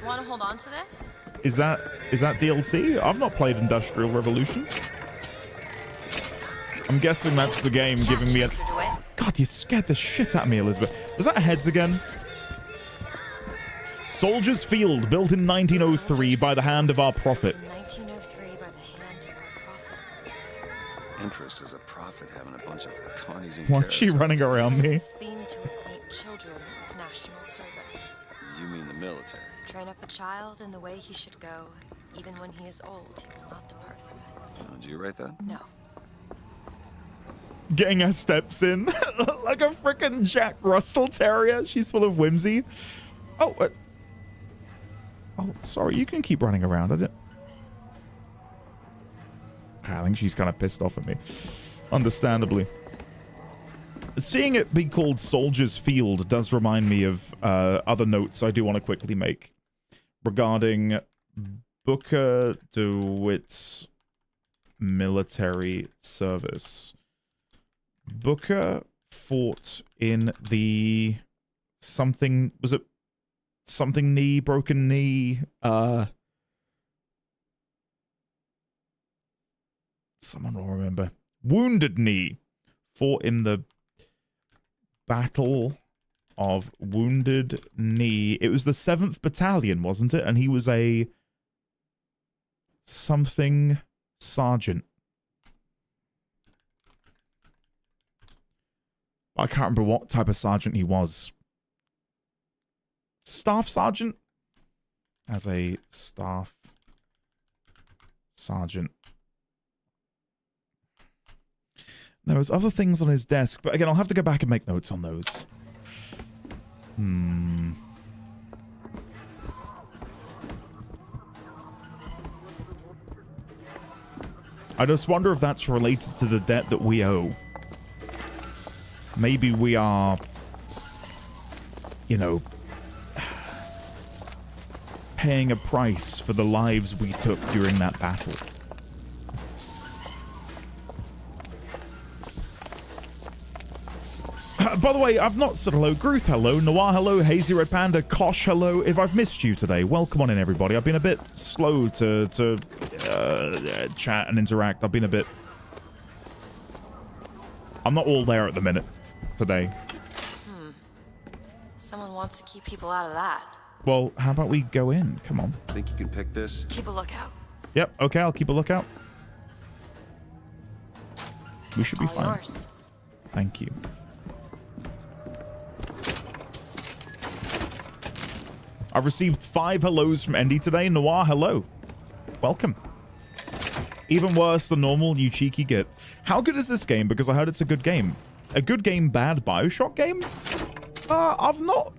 K: Want to hold on to this?
B: Is that DLC? I've not played Industrial Revolution. I'm guessing that's the game giving me a... God, you scared the shit out of me, Elizabeth. Was that heads again? Soldiers Field, built in 1903 by the hand of our prophet.
K: 1903 by the hand of our prophet.
E: Interest as a prophet having a bunch of carnies and
B: Why is she running around me?
K: This theme to acquaint children with national service.
E: You mean the military?
K: Train up a child in the way he should go. Even when he is old, he will not depart from it.
E: Did you write that?
K: No.
B: Getting her steps in like a frickin' Jack Russell Terrier. She's full of whimsy. Oh, oh, sorry. You can keep running around. I think she's kind of pissed off at me. Understandably. Seeing it be called Soldiers Field does remind me of other notes I do want to quickly make regarding Booker DeWitt's military service. Booker fought in the something, was it something knee, broken knee, someone will remember. Wounded Knee. Fought in the Battle of Wounded Knee. It was the 7th Battalion, wasn't it? And he was a something sergeant. I can't remember what type of sergeant he was. Staff sergeant? As a staff sergeant. There was other things on his desk, but again, I'll have to go back and make notes on those. I just wonder if that's related to the debt that we owe. Maybe we are, you know, paying a price for the lives we took during that battle. By the way, I've not said hello. Gruth, hello. Noir, hello. Hazy Red Panda. Kosh, hello. If I've missed you today, welcome on in, everybody. I've been a bit slow to chat and interact. I've been a bit... I'm not all there at the minute today.
K: Someone wants to keep people out of that.
B: Well, how about we go in? Come on.
E: Think you can pick this?
K: Keep a lookout.
B: Yep, okay, I'll keep a lookout. We should be fine.
K: Yours.
B: Thank you. I've received 5 hellos from Endy today. Noir, hello. Welcome. Even worse than normal, you cheeky git. How good is this game? Because I heard it's a good game. A good game, bad BioShock game? I've not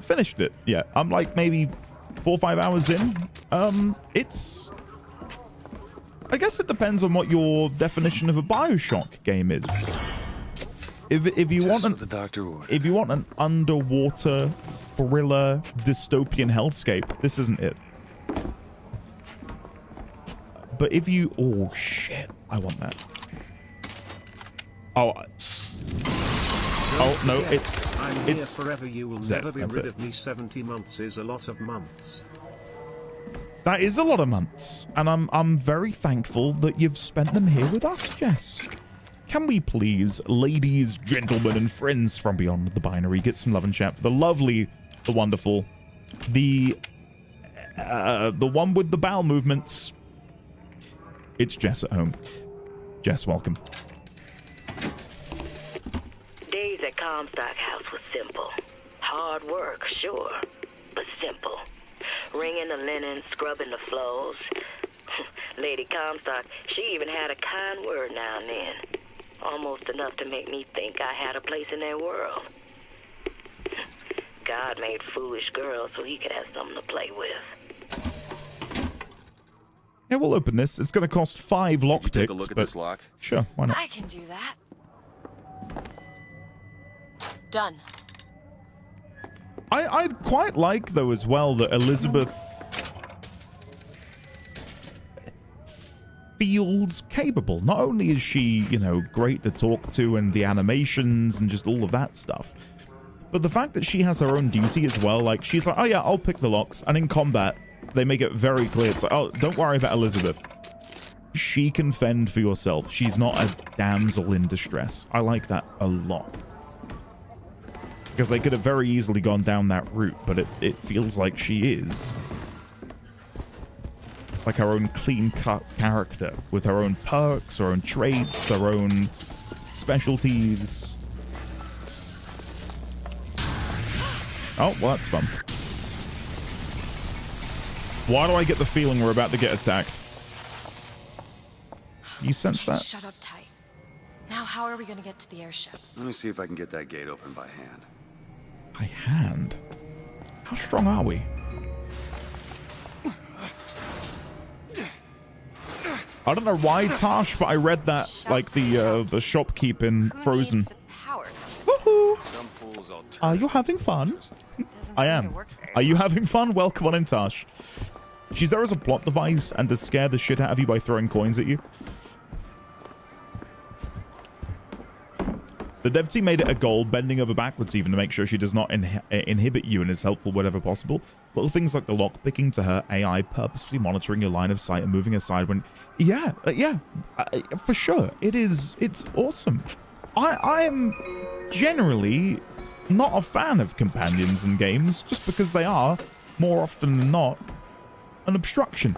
B: finished it yet. I'm like maybe 4 or 5 hours in. It's... I guess it depends on what your definition of a BioShock game is. If you want if you want an underwater thriller dystopian hellscape, this isn't it. But if you... Oh, shit. I want that. Oh, no, it's...
A: I'm here forever, you will
B: Zed,
A: never be
B: that's
A: rid
B: it.
A: of me. 70 months is a lot of months.
B: That is a lot of months. And I'm very thankful that you've spent them here with us, Jess. Can we please, ladies, gentlemen, and friends from beyond the binary, get some love and chat? The lovely, the wonderful, the one with the bowel movements. It's Jess at home. Jess, welcome.
Q: Days at Comstock House was simple. Hard work, sure, but simple. Wringing the linen, scrubbing the floors. Lady Comstock, she even had a kind word now and then. Almost enough to make me think I had a place in their world. God made foolish girls so he could have something to play with.
B: Yeah, we'll open this. It's going to cost 5 lockpicks.
E: Take a look at this lock.
B: Sure, why not?
K: I can do that. Done.
B: I quite like, though, as well, that Elizabeth feels capable. Not only is she, you know, great to talk to and the animations and just all of that stuff, but the fact that she has her own duty as well. Like, she's like, oh yeah, I'll pick the locks. And in combat, they make it very clear. It's like, oh, don't worry about Elizabeth. She can fend for yourself. She's not a damsel in distress. I like that a lot. Because they could have very easily gone down that route, but it feels like she is. Like her own clean-cut character with her own perks, her own traits, her own specialties. Oh, well, that's fun. Why do I get the feeling we're about to get attacked? You sense that?
K: Shut up tight. Now how are we going to get to the airship?
E: Let me see if I can get that gate open by hand.
B: By hand? How strong are we? I don't know why, Tosh, but I read that, like, the shopkeep in Frozen. Woohoo! Are you having fun? I am. Are you having fun? Welcome on in, Tosh. She's there as a plot device and to scare the shit out of you by throwing coins at you. The dev team made it a goal, bending over backwards even to make sure she does not inhibit you and is helpful wherever possible. Little things like the lock picking to her AI, purposefully monitoring your line of sight and moving aside when... Yeah, for sure. It's awesome. I am generally not a fan of companions in games, just because they are, more often than not, an obstruction.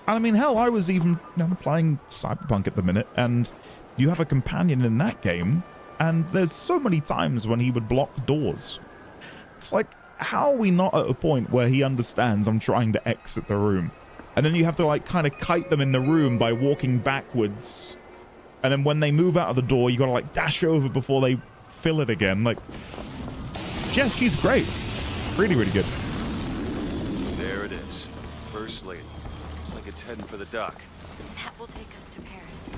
B: And I mean, hell, I was even playing Cyberpunk at the minute, and you have a companion in that game, and there's so many times when he would block doors. It's like, how are we not at a point where he understands I'm trying to exit the room? And then you have to, like, kind of kite them in the room by walking backwards. And then when they move out of the door, you gotta, like, dash over before they fill it again. Like, yeah, she's great. Really, really good.
E: There it is. First Lady. Looks like it's heading for the dock.
K: That will take us to Paris.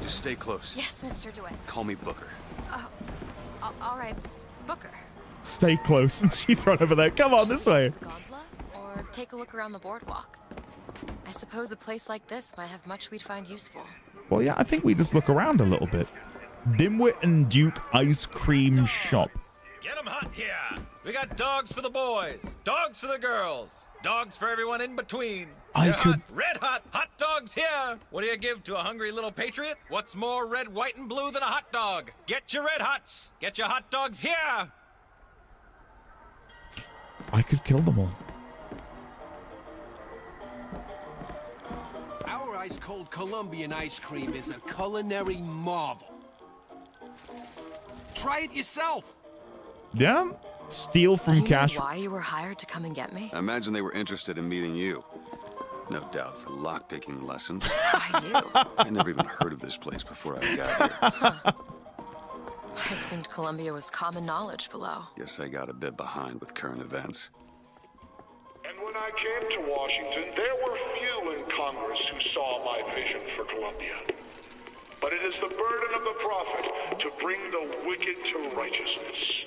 E: Just stay close.
K: Yes, Mr. DeWitt.
E: Call me Booker.
K: All right, Booker.
B: Stay close, and she's right over there. Come on, this way.
K: Gondola, or take a look around the boardwalk. I suppose a place like this might have much we'd find useful.
B: Well, yeah, I think we just look around a little bit. Dimwit and Duke Ice Cream Shop.
M: Get 'em hot here. We got dogs for the boys, dogs for the girls, dogs for everyone in between. They're hot, red hot, hot dogs here. What do you give to a hungry little patriot? What's more red, white, and blue than a hot dog? Get your red hots. Get your hot dogs here.
B: I could kill them all.
O: Our ice-cold Colombian ice cream is a culinary marvel. Try it yourself.
B: Yeah? Steal from
K: Do you
B: cash.
K: know why you were hired to come and get me?
E: I imagine they were interested in meeting you. No doubt for lockpicking lessons.
K: Why you?
E: I never even heard of this place before I got here.
K: I assumed Columbia was common knowledge below.
E: Guess I got a bit behind with current events.
F: And when I came to Washington, there were few in Congress who saw my vision for Columbia. But it is the burden of the prophet to bring the wicked to righteousness.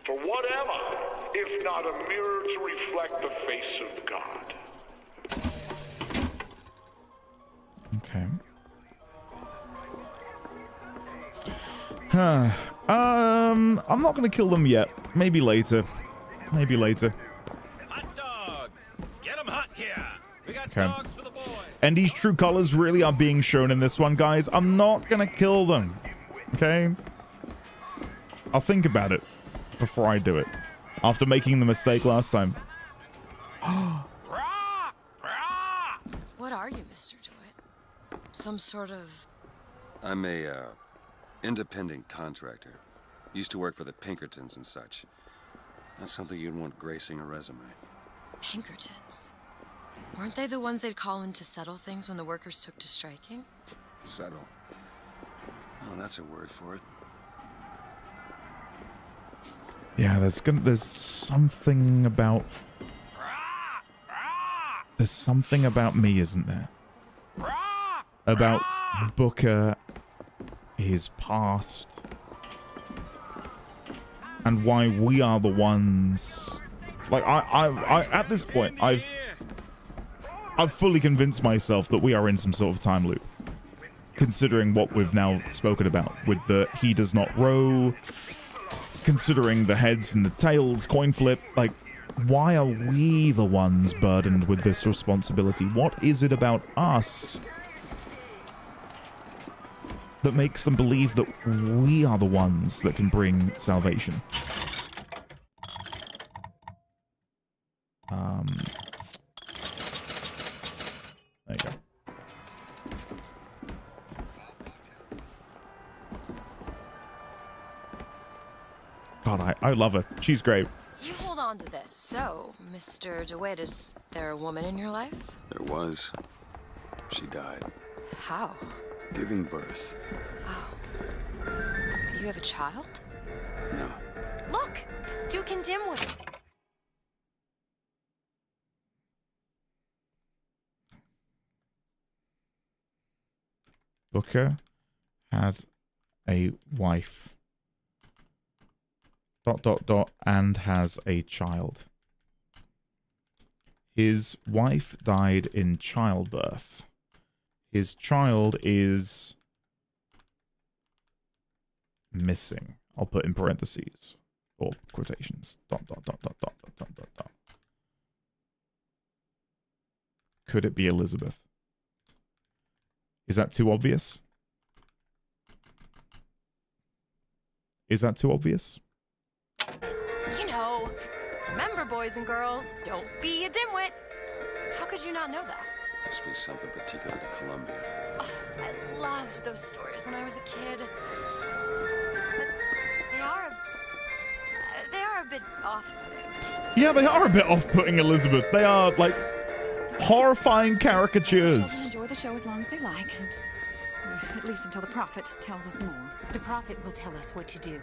F: For what am I, if not a mirror to reflect the face of God?
B: Okay. I'm not gonna kill them yet. Maybe later. Maybe later.
M: Hot dogs. Get 'em hot here. We got
B: Okay.
M: dogs for the boys.
B: Andy's true colors really are being shown in this one, guys. I'm not gonna kill them. Okay? I'll think about it before I do it. After making the mistake last time.
K: What are you, Mr. DeWitt? Some sort of...
E: I'm a, independent contractor. Used to work for the Pinkertons and such. That's something you'd want gracing a resume.
K: Pinkertons? Weren't they the ones they'd call in to settle things when the workers took to striking?
E: Settle. Oh, that's a word for it.
B: Yeah, there's something about... There's something about me, isn't there? About Booker, his past, and why we are the ones... Like, I at this point, I've fully convinced myself that we are in some sort of time loop. Considering what we've now spoken about, with the he does not row, considering the heads and the tails, coin flip, like, why are we the ones burdened with this responsibility? What is it about us that makes them believe that we are the ones that can bring salvation? There you go. God, I love her. She's great.
K: You hold on to this. So, Mr. DeWitt, is there a woman in your life?
E: There was. She died.
K: How?
E: Giving birth.
K: You have a child?
E: No.
K: Look! Duke and Dimwit!
B: Booker had a wife. ... and has a child. His wife died in childbirth. His child is missing. I'll put in parentheses or quotations. ... Could it be Elizabeth? Is that too obvious? Is that too obvious?
K: You know, remember, boys and girls, don't be a dimwit. How could you not know that?
E: Must be something particular to Columbia.
K: Oh, I loved those stories when I was a kid. But they are a bit off-putting.
B: Yeah, they are a bit off-putting, Elizabeth. They are, like, horrifying caricatures.
J: Enjoy the show as long as they like, and, at least until the prophet tells us more.
P: The prophet will tell us what to do.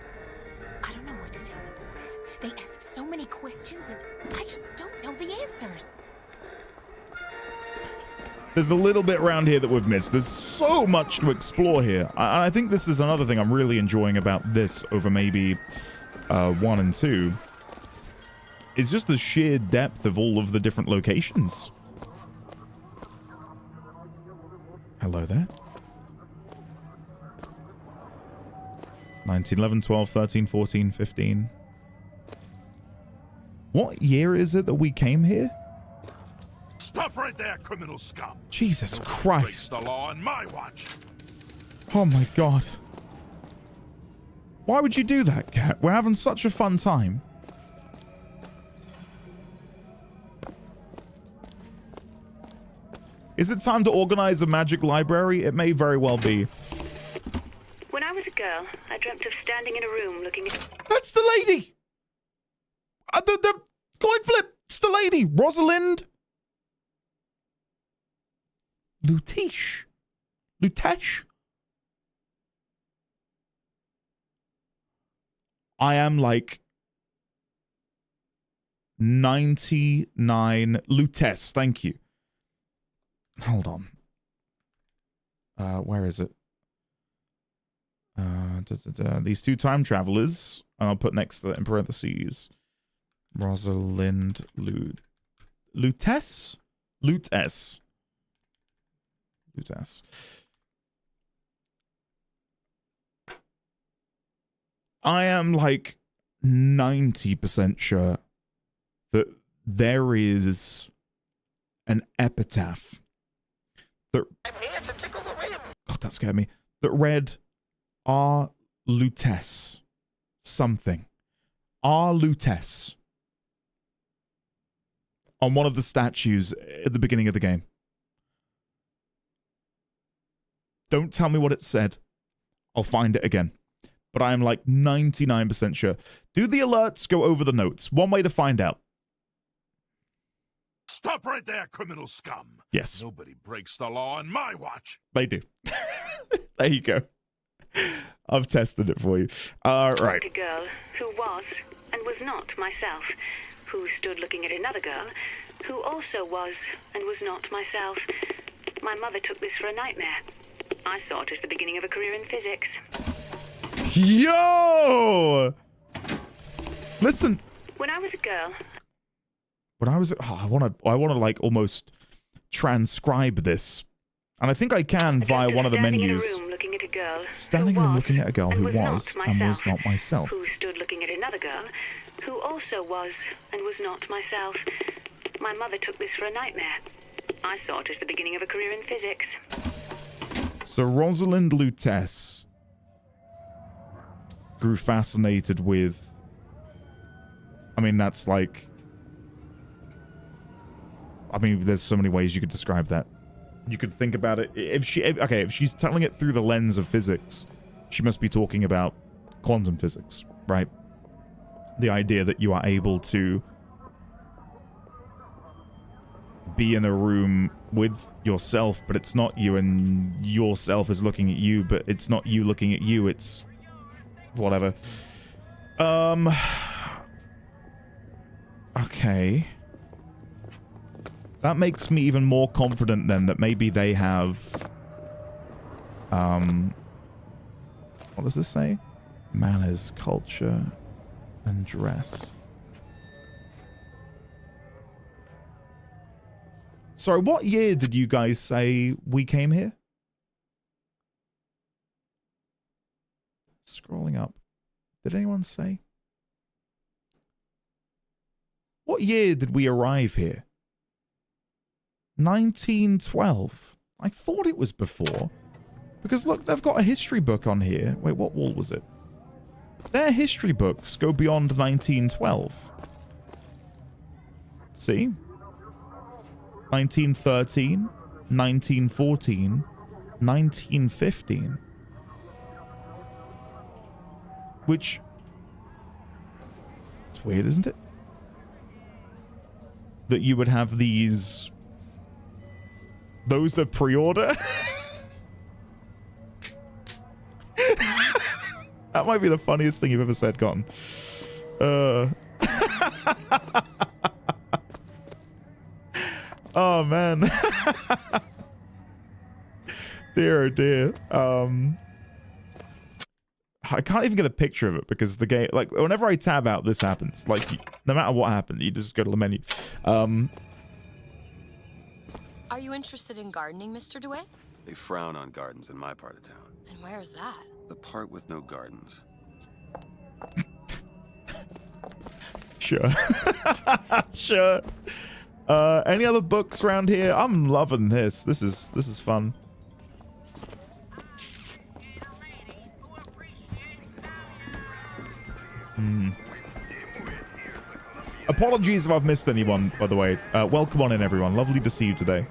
P: I don't know what to tell the boys. They ask so many questions, and I just don't know the answers.
B: There's a little bit around here that we've missed. There's so much to explore here. I think this is another thing I'm really enjoying about this over maybe 1 and 2. It's just the sheer depth of all of the different locations. Hello there. 19, 11, 12, 13, 14, 15. What year is it that we came here?
F: Stop right there, criminal scum.
B: Jesus Christ.
F: Breaks the law on my watch.
B: Oh my god. Why would you do that, Cat? We're having such a fun time. Is it time to organize a magic library? It may very well be.
R: When I was a girl, I dreamt of standing in a room looking at...
B: That's the lady! The coin flip! It's the lady! Rosalind Lutesh. I am like 99 Lutess, thank you. Hold on. Where is it? These two time travelers, and I'll put next to that in parentheses. Rosalind Lutess? Lutess. I am like 90% sure that there is an epitaph that... God, that scared me. That read, R. Lutess. Something. R. Lutess. On one of the statues at the beginning of the game. Don't tell me what it said. I'll find it again. But I am like 99% sure. Do the alerts go over the notes? One way to find out.
F: Stop right there, criminal scum.
B: Yes.
F: Nobody breaks the law on my watch.
B: They do. There you go. I've tested it for you. Right.
R: A girl who was and was not myself, who stood looking at another girl who also was and was not myself. My mother took this for a nightmare. I saw it as the beginning of a career in physics.
B: Yo! Listen.
R: When I was a girl.
B: When I was, I want to like almost transcribe this, and I think I can via one of the menus. Standing and looking at a girl who was and was not myself.
R: Who stood looking at another girl, who also was and was not myself. My mother took this for a nightmare. I saw it as the beginning of a career in physics.
B: So Rosalind Lutess grew fascinated with... I mean, that's like... I mean, there's so many ways you could describe that. You could think about it... If she's telling it through the lens of physics, she must be talking about quantum physics, right? The idea that you are able to be in a room with yourself, but it's not you, and yourself is looking at you, but it's not you looking at you, it's whatever. Okay. That makes me even more confident then that maybe they have what does this say? Manners, culture, and dress. Sorry, what year did you guys say we came here? Scrolling up. Did anyone say? What year did we arrive here? 1912. I thought it was before. Because look, they've got a history book on here. Wait, what wall was it? Their history books go beyond 1912. See? 1913, 1914, 1915. Which... It's weird, isn't it? That you would have these... Those are pre-order? That might be the funniest thing you've ever said, Cotton. Oh, man. Dear, oh dear. I can't even get a picture of it because the game, like, whenever I tab out, this happens. Like, no matter what happens, you just go to the menu.
K: Are you interested in gardening, Mr. DeWitt?
E: They frown on gardens in my part of town.
K: And where's that?
E: The part with no gardens.
B: Sure. Sure. Any other books around here? I'm loving this. This is fun. Apologies if I've missed anyone, by the way. Welcome on in, everyone. Lovely to see you today.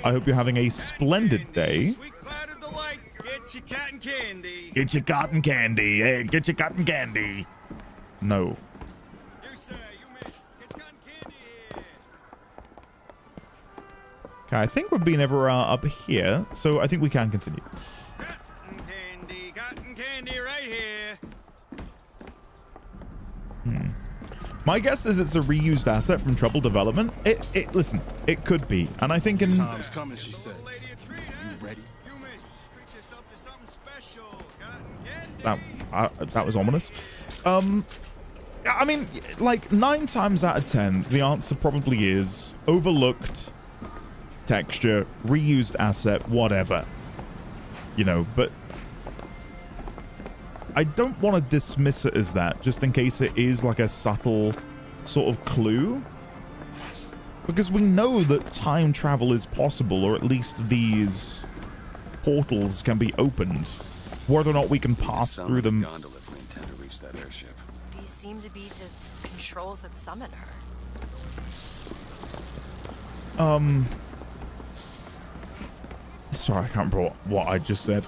B: I hope you're having a splendid day.
L: Sweet cloud of delight. Get your cotton candy.
B: Get your cotton candy. Hey, get your cotton candy. No.
L: You sir, you miss. Get your cotton candy here.
B: Okay, I think we've been everywhere up here, so I think we can continue.
L: Cotton candy right here.
B: My guess is it's a reused asset from Trouble Development. Listen, it could be, and I think in
N: time's coming, she says. You ready?
L: You miss. Treat yourself to something special. Cotton candy.
B: that was ominous. I mean, like 9 times out of 10, the answer probably is overlooked texture, reused asset, whatever. You know, but I don't want to dismiss it as that, just in case it is like a subtle sort of clue. Because we know that time travel is possible, or at least these portals can be opened. Whether or not we can pass through them.
E: Gondola if we intend to reach that airship.
K: These seem to be the controls that summon her.
B: Sorry, I can't remember what I just said.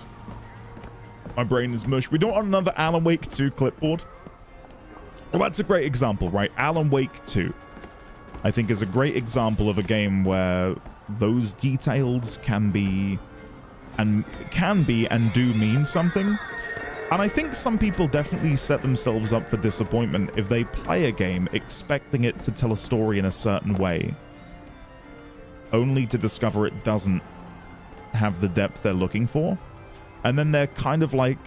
B: My brain is mush. We don't want another Alan Wake 2 clipboard. Well, that's a great example, right? Alan Wake 2, I think, is a great example of a game where those details can be and do mean something. And I think some people definitely set themselves up for disappointment if they play a game expecting it to tell a story in a certain way, only to discover it doesn't have the depth they're looking for. And then they're kind of like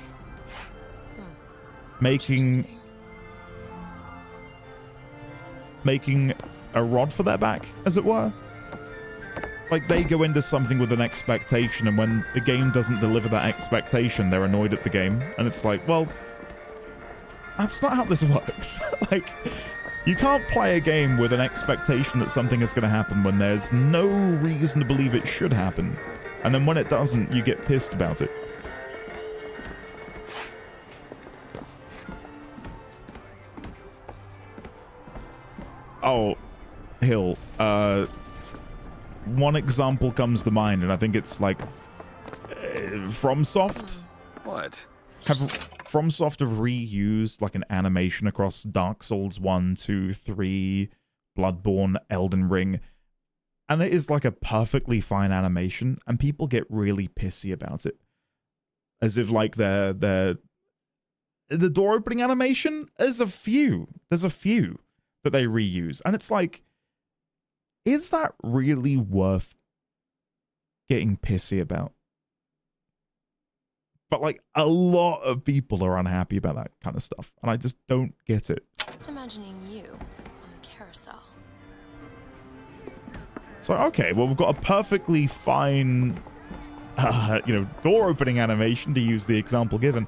B: making a rod for their back, as it were. Like, they go into something with an expectation, and when the game doesn't deliver that expectation, they're annoyed at the game. And it's like, well, that's not how this works. Like, you can't play a game with an expectation that something is going to happen when there's no reason to believe it should happen. And then when it doesn't, you get pissed about it. Oh, Hill, one example comes to mind, and I think it's like FromSoft.
E: What?
B: FromSoft have reused like an animation across Dark Souls 1, 2, 3, Bloodborne, Elden Ring, and it is like a perfectly fine animation, and people get really pissy about it, as if like the door opening animation. There's a few that they reuse, and it's like, is that really worth getting pissy about? But like, a lot of people are unhappy about that kind of stuff, and I just don't get it.
K: It's imagining you on the carousel.
B: So, okay, well, we've got a perfectly fine door opening animation, to use the example given.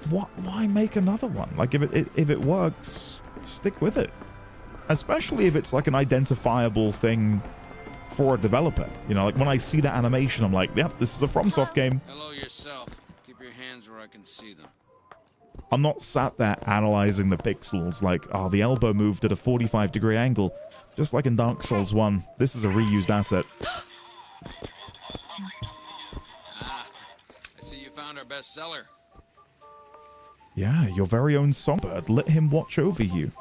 B: Why make another one? Like, if it works, stick with it. Especially if it's like an identifiable thing for a developer. Like when I see that animation, I'm like, yep, this is a FromSoft game.
L: Hello yourself. Keep your hands where I can see them.
B: I'm not sat there analyzing the pixels like, oh, the elbow moved at a 45-degree angle. Just like in Dark Souls 1, this is a reused asset.
L: I see you found our bestseller.
B: Yeah, your very own songbird. Let him watch over you.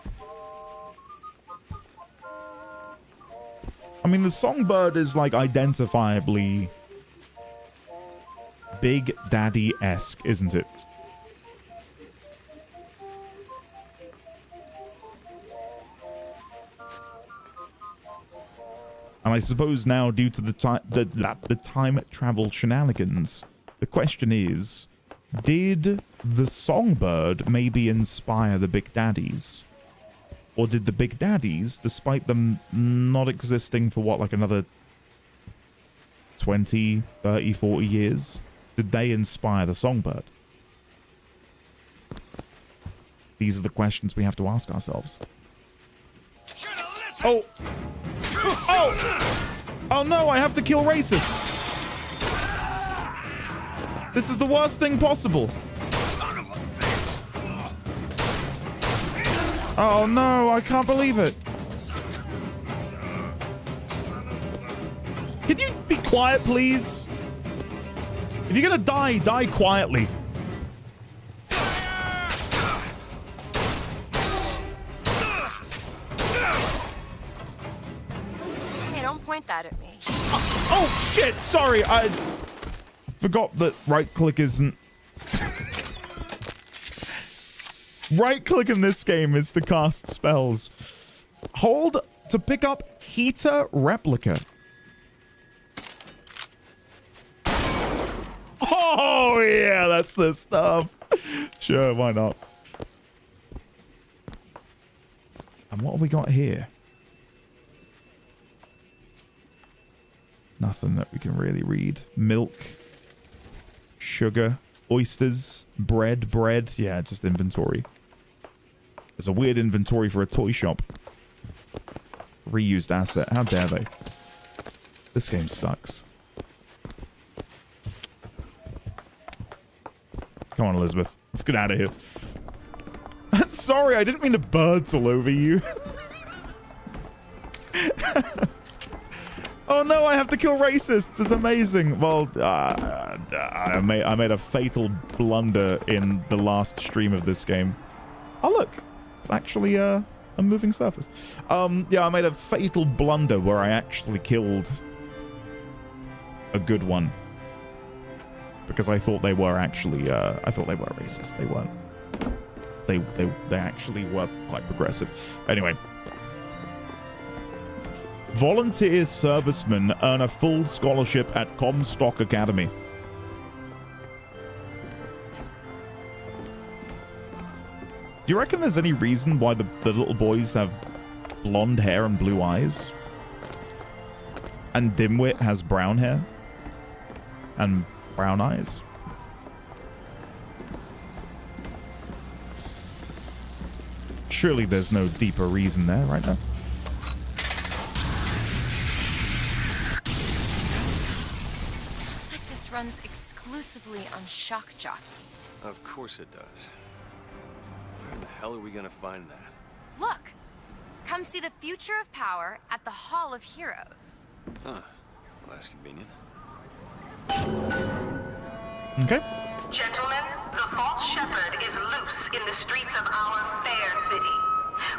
B: I mean, the songbird is like identifiably Big Daddy-esque, isn't it? And I suppose now, due to the time travel shenanigans, the question is, did the songbird maybe inspire the Big Daddies? Or did the Big Daddies, despite them not existing for what, like another 20, 30, 40 years, did they inspire the songbird? These are the questions we have to ask ourselves. Oh! Oh! Oh no, I have to kill racists! This is the worst thing possible. Oh no, I can't believe it. Can you be quiet, please? If you're gonna die, die quietly.
K: Hey, don't point that at me.
B: Oh shit, sorry, I forgot that right click isn't... Right click in this game is to cast spells. Hold to pick up Heater Replica. Oh yeah, that's the stuff. Sure, why not? And what have we got here? Nothing that we can really read. Milk, sugar, oysters, bread. Yeah, just inventory. There's a weird inventory for a toy shop. Reused asset. How dare they? This game sucks. Come on, Elizabeth. Let's get out of here. Sorry, I didn't mean to birds all over you. Oh no, I have to kill racists. It's amazing. Well, I made a fatal blunder in the last stream of this game. Oh look, it's actually a moving surface. Yeah, I made a fatal blunder where I actually killed a good one because I thought they were actually I thought they were racist. They weren't. They actually were quite progressive. Anyway. Volunteer servicemen earn a full scholarship at Comstock Academy. Do you reckon there's any reason why the little boys have blonde hair and blue eyes? And Dimwit has brown hair? And brown eyes? Surely there's no deeper reason there, right now.
K: Runs exclusively on Shock Jockey.
E: Of course it does. Where the hell are we gonna find that?
K: Look! Come see the future of power at the Hall of Heroes.
E: Huh. Well, that's convenient.
B: Okay.
C: Gentlemen, the false shepherd is loose in the streets of our fair city.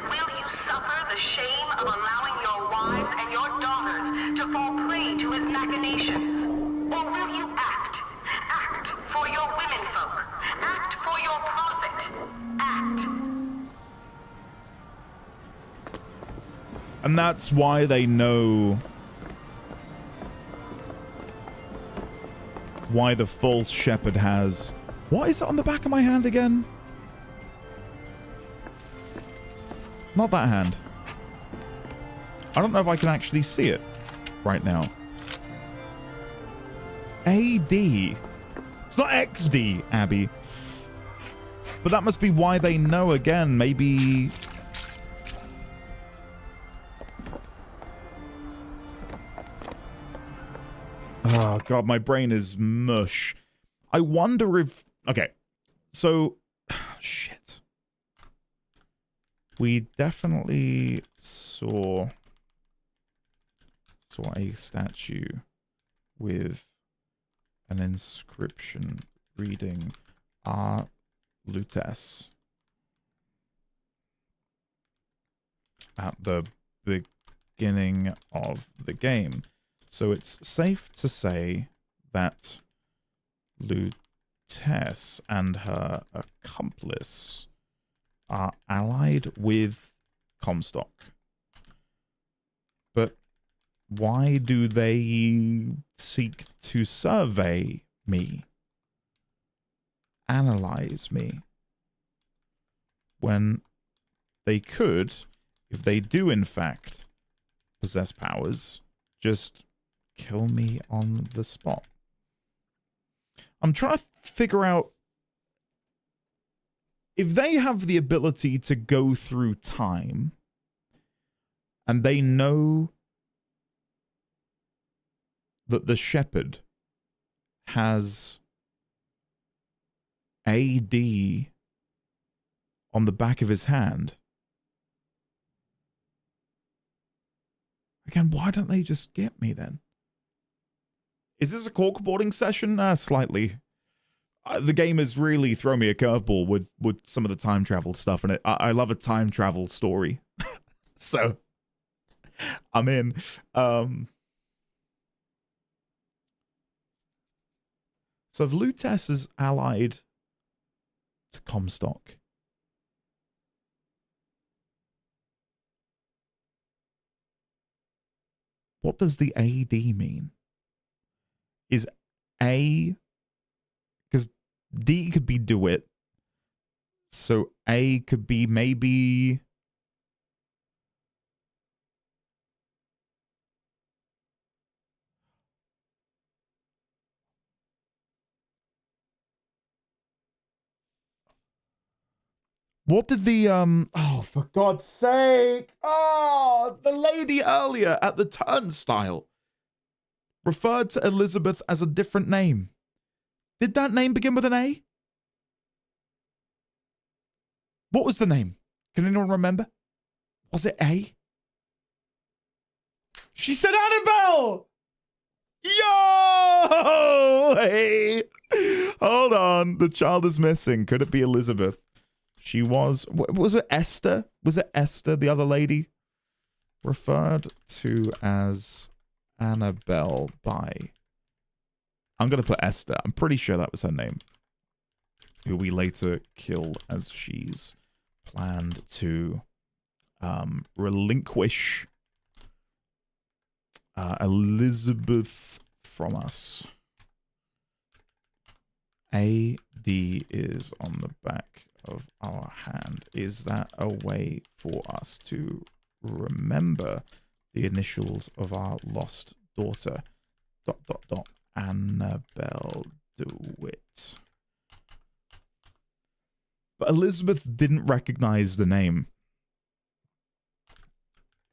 C: Will you suffer the shame of allowing your wives and your daughters to fall prey to his machinations? Or will you act? Act for your womenfolk. Act for your profit. Act.
B: And that's why they know why the false shepherd has... What is it on the back of my hand again? Not that hand. I don't know if I can actually see it right now. AD. It's not XD, Abby. But that must be why they know again. Maybe... Oh, God, my brain is mush. I wonder if... Okay, so... Shit. We definitely saw a statue with an inscription reading R. Lutes at the beginning of the game. So it's safe to say that Lutes and her accomplice are allied with Comstock. But why do they seek to survey me? Analyze me? When they could, if they do in fact possess powers, just kill me on the spot. I'm trying to figure out if they have the ability to go through time and they know that the shepherd has AD on the back of his hand. Again, why don't they just get me then? Is this a corkboarding session? Slightly. The game has really thrown me a curveball with some of the time travel stuff in it. I love a time travel story. So, I'm in. So if Lutes is allied to Comstock, what does the AD mean? Is A... Because D could be do it. So A could be maybe... What did the, oh, for God's sake. Oh, the lady earlier at the turnstile referred to Elizabeth as a different name. Did that name begin with an A? What was the name? Can anyone remember? Was it A? She said Annabelle! Yo! Hey! Hold on. The child is missing. Could it be Elizabeth? She was it Esther? Was it Esther, the other lady? Referred to as Annabelle by... I'm going to put Esther. I'm pretty sure that was her name. Who we later kill as she's planned to relinquish Elizabeth from us. AD is on the back of our hand. Is that a way for us to remember the initials of our lost daughter? ... Annabelle DeWitt. But Elizabeth didn't recognize the name.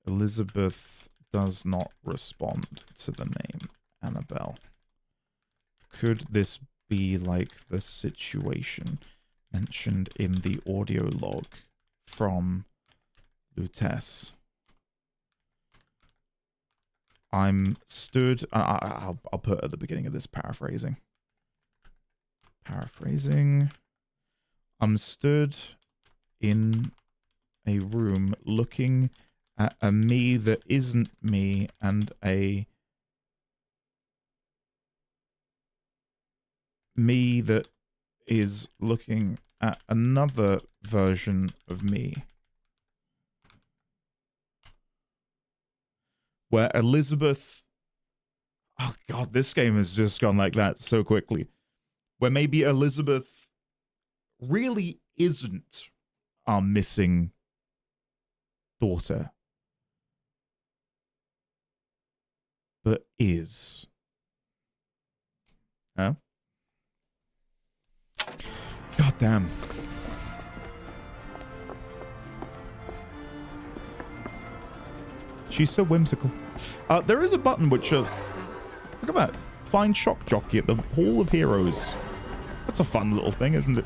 B: Elizabeth does not respond to the name Annabelle. Could this be like the situation mentioned in the audio log from Lutes? I'm stood... I'll put at the beginning of this paraphrasing. I'm stood in a room looking at a me that isn't me and a me that is looking at another version of me. Where Elizabeth... Oh God, this game has just gone like that so quickly. Where maybe Elizabeth really isn't our missing daughter. But is. Huh? God damn. She's so whimsical. There is a button which... look at that. Find Shock Jockey at the Hall of Heroes. That's a fun little thing, isn't it?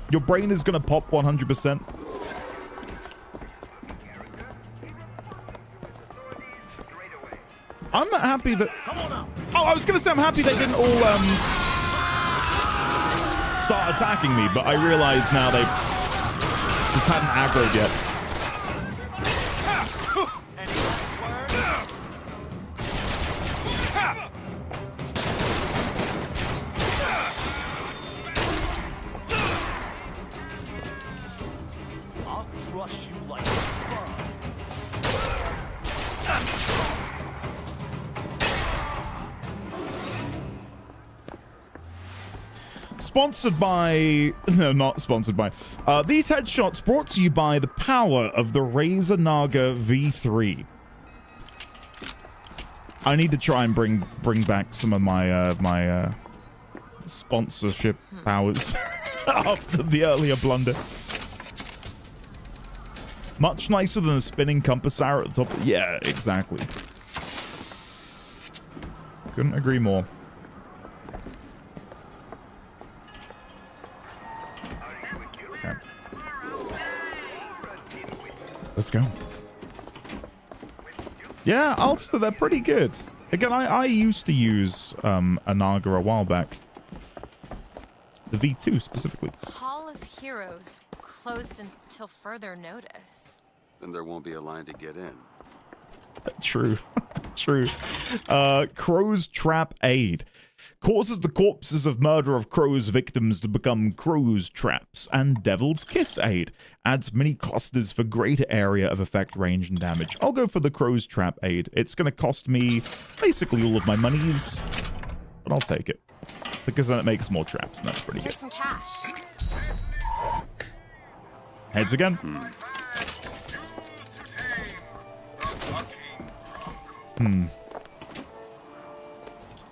B: Your brain is going to pop 100%. I'm happy that... Oh, I was going to say I'm happy they didn't all start attacking me, but I realize now they just hadn't aggroed yet.
I: I'll crush you like a bug.
B: Sponsored by... No, not sponsored by. These headshots brought to you by the power of the Razer Naga V3. I need to try and bring back some of my sponsorship powers after the earlier blunder. Much nicer than a spinning compass arrow at the top. Yeah, exactly. Couldn't agree more. Let's go. Yeah, Ulster, they're pretty good. Again, I used to use a Naga a while back. The V2 specifically.
K: Hall of Heroes closed until further notice.
E: Then there won't be a line to get in.
B: True. True. Crow's Trap Aid. Causes the corpses of murder of Crow's victims to become Crow's traps. And Devil's Kiss Aid. Adds mini clusters for greater area of effect, range, and damage. I'll go for the Crow's Trap Aid. It's going to cost me basically all of my monies. But I'll take it. Because then it makes more traps, and that's pretty
K: Here's
B: good.
K: some cash.
B: Heads again.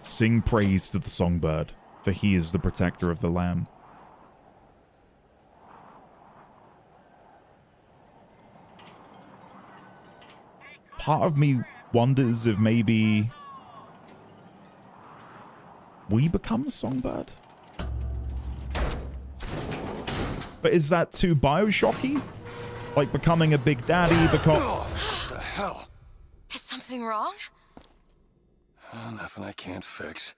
B: Sing praise to the songbird, for he is the protector of the lamb. Part of me wonders if maybe we become the songbird. But is that too BioShocky? Like becoming a big daddy?
E: What the hell?
K: Is something wrong?
E: Nothing I can't fix.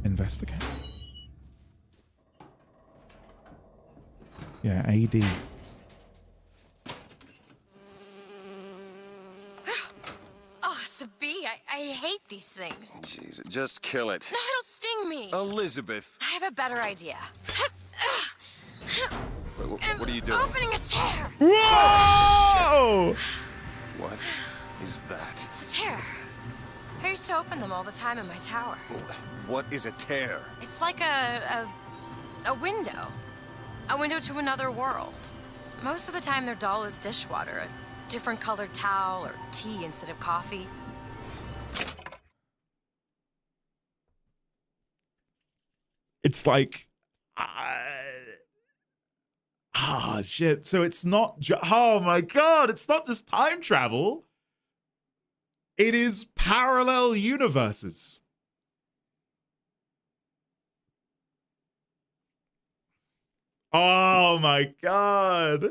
B: Investigate. Yeah, AD.
K: Oh, it's a bee. I hate these things.
E: Jeez, just kill it.
K: No, it'll sting me.
E: Elizabeth.
K: I have a better idea.
E: What are you doing?
K: Opening a tear.
B: Whoa!
E: What is that?
K: It's a tear. I used to open them all the time in my tower.
E: What is a tear?
K: It's like a window. A window to another world. Most of the time they're dull as dishwater. A different colored towel or tea instead of coffee.
B: It's like... shit. So it's not oh my god, it's not just time travel. It is parallel universes. Oh my god.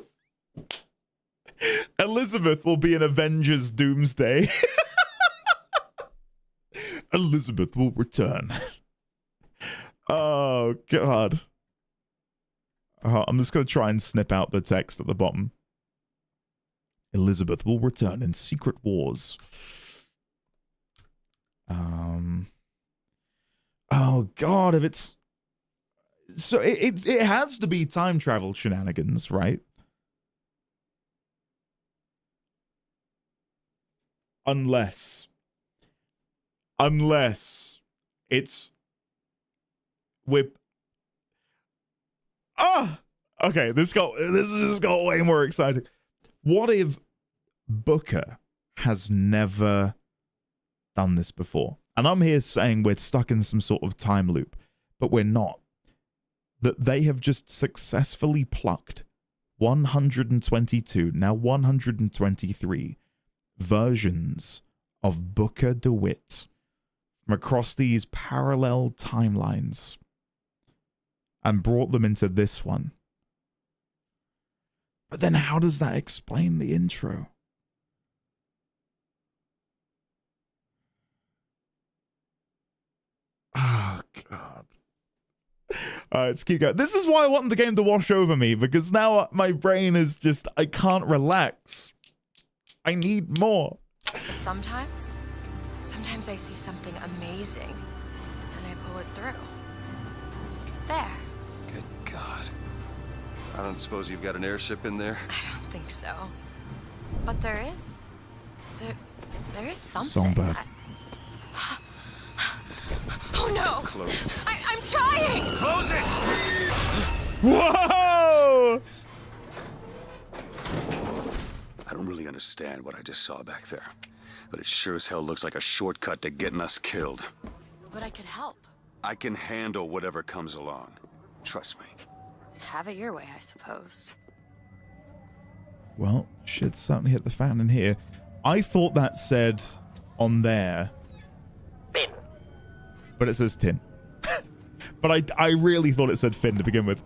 B: Elizabeth will be in Avengers Doomsday. Elizabeth will return. Oh god. I'm just going to try and snip out the text at the bottom. Elizabeth will return in Secret Wars. Oh god, if it's... So it has to be time travel shenanigans, right? Unless it's... Okay, this has just got way more exciting. What if Booker has never done this before? And I'm here saying we're stuck in some sort of time loop, but we're not. That they have just successfully plucked 122, now 123 versions of Booker DeWitt from across these parallel timelines and brought them into this one. But then how does that explain the intro? Oh, God. Let's keep going. This is why I want the game to wash over me, because now my brain is just, I can't relax. I need more.
K: But sometimes I see something amazing, and I pull it through. There.
E: Good God. I don't suppose you've got an airship in there?
K: I don't think so. But there is. There is something.
B: Songbird.
K: Oh no!
E: Close it.
K: I'm trying!
E: Close it!
B: Whoa!
E: I don't really understand what I just saw back there, but it sure as hell looks like a shortcut to getting us killed.
K: But I could help.
E: I can handle whatever comes along. Trust me.
K: Have it your way, I suppose.
B: Well, shit's starting to hit the fan in here. I thought that said on there, but it says tin. But I really thought it said Finn to begin with.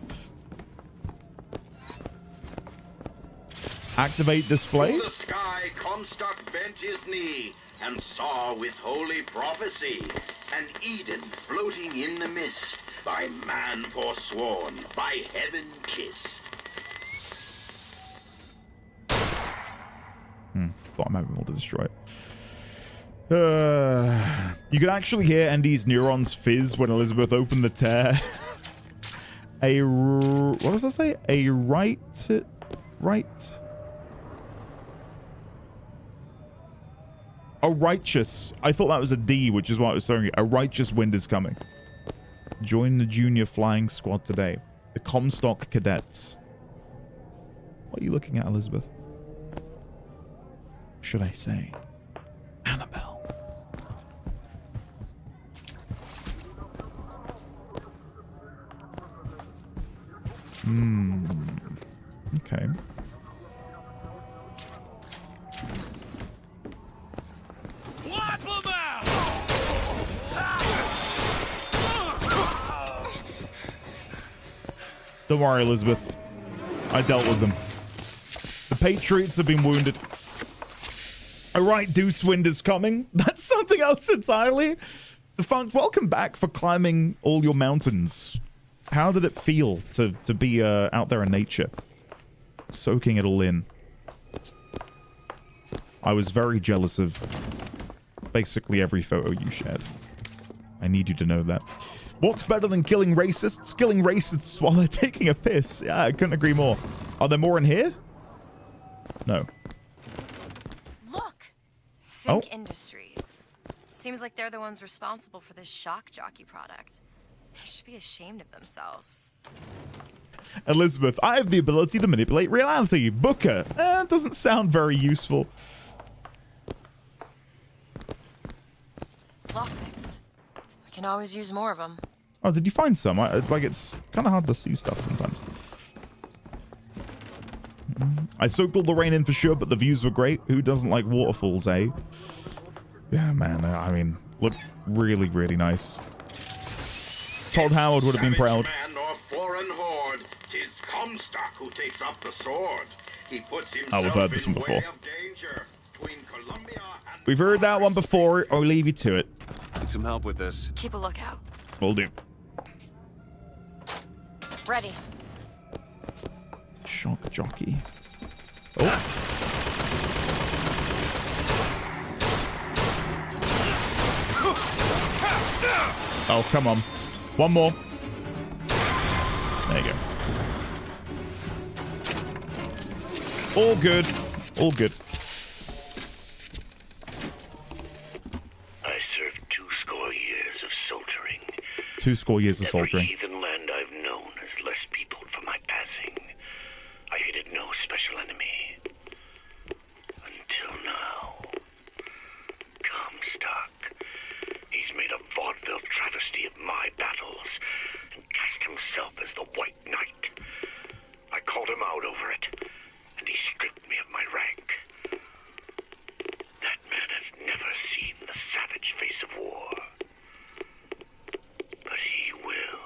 B: Activate display.
T: Through the sky, Comstock bent his knee and saw with holy prophecy an Eden floating in the mist, by man forsworn, by heaven kissed.
B: Thought I might be able to destroy it. You can actually hear Andy's neurons fizz when Elizabeth opened the tear. What does that say? A right? A righteous. I thought that was a D, which is why I was throwing it. A righteous wind is coming. Join the junior flying squad today. The Comstock cadets. What are you looking at, Elizabeth? Should I say Annabelle? Okay. Don't worry, Elizabeth. I dealt with them. The Patriots have been wounded. A right deuce wind is coming. That's something else entirely. Defunct, welcome back for climbing all your mountains. How did it feel to be out there in nature? Soaking it all in. I was very jealous of basically every photo you shared. I need you to know that. What's better than killing racists? Killing racists while they're taking a piss. Yeah, I couldn't agree more. Are there more in here? No.
K: Look! Fink Industries. Seems like they're the ones responsible for this shock jockey product. They should be ashamed of themselves.
B: Elizabeth, I have the ability to manipulate reality. Booker. Doesn't sound very useful.
K: Lockpicks. We can always use more of them.
B: Oh, did you find some? Like, it's kind of hard to see stuff sometimes. I soaked all the rain in for sure, but the views were great. Who doesn't like waterfalls, eh? Yeah, man. I mean, looked really, really nice. Todd Howard would have been proud.
T: Man or foreign horde, 'tis Comstock who takes up the sword. He puts himself
B: Oh, we've heard this one
T: in
B: before.
T: way of danger between Columbia and
B: We've heard that one before. I'll leave you to it.
E: Need some help with this.
K: Keep a lookout.
B: Will do.
K: Ready.
B: Shock jockey. Oh. Oh, come on. One more. There you go. All good. All good.
T: I served 2 years of soldiering.
B: 2 years of
T: Every
B: soldiering.
T: heathen land I've known is less peopled for my passing. I hated no special enemy. Until now. Comstock. He's
F: fell travesty of my battles and cast himself as the White Knight. I called him out over it, and he stripped me of my rank. That man has never seen the savage face of war. But he will.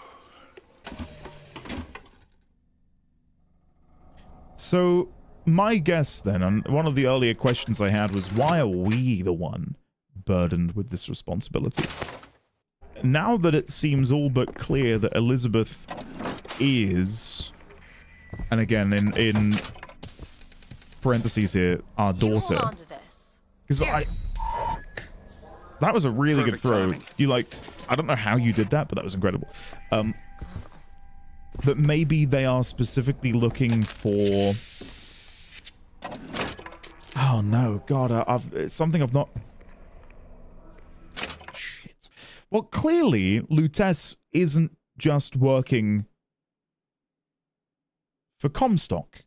B: So, my guess then, and one of the earlier questions I had was, why are we the one burdened with this responsibility? Now that it seems all but clear that Elizabeth is, and again, in parentheses here, our daughter. Because that was a really good throw. You I don't know how you did that, but that was incredible. That maybe they are specifically looking for... Oh no, God, it's something I've not... Shit. Well, clearly, Lutece isn't just working for Comstock.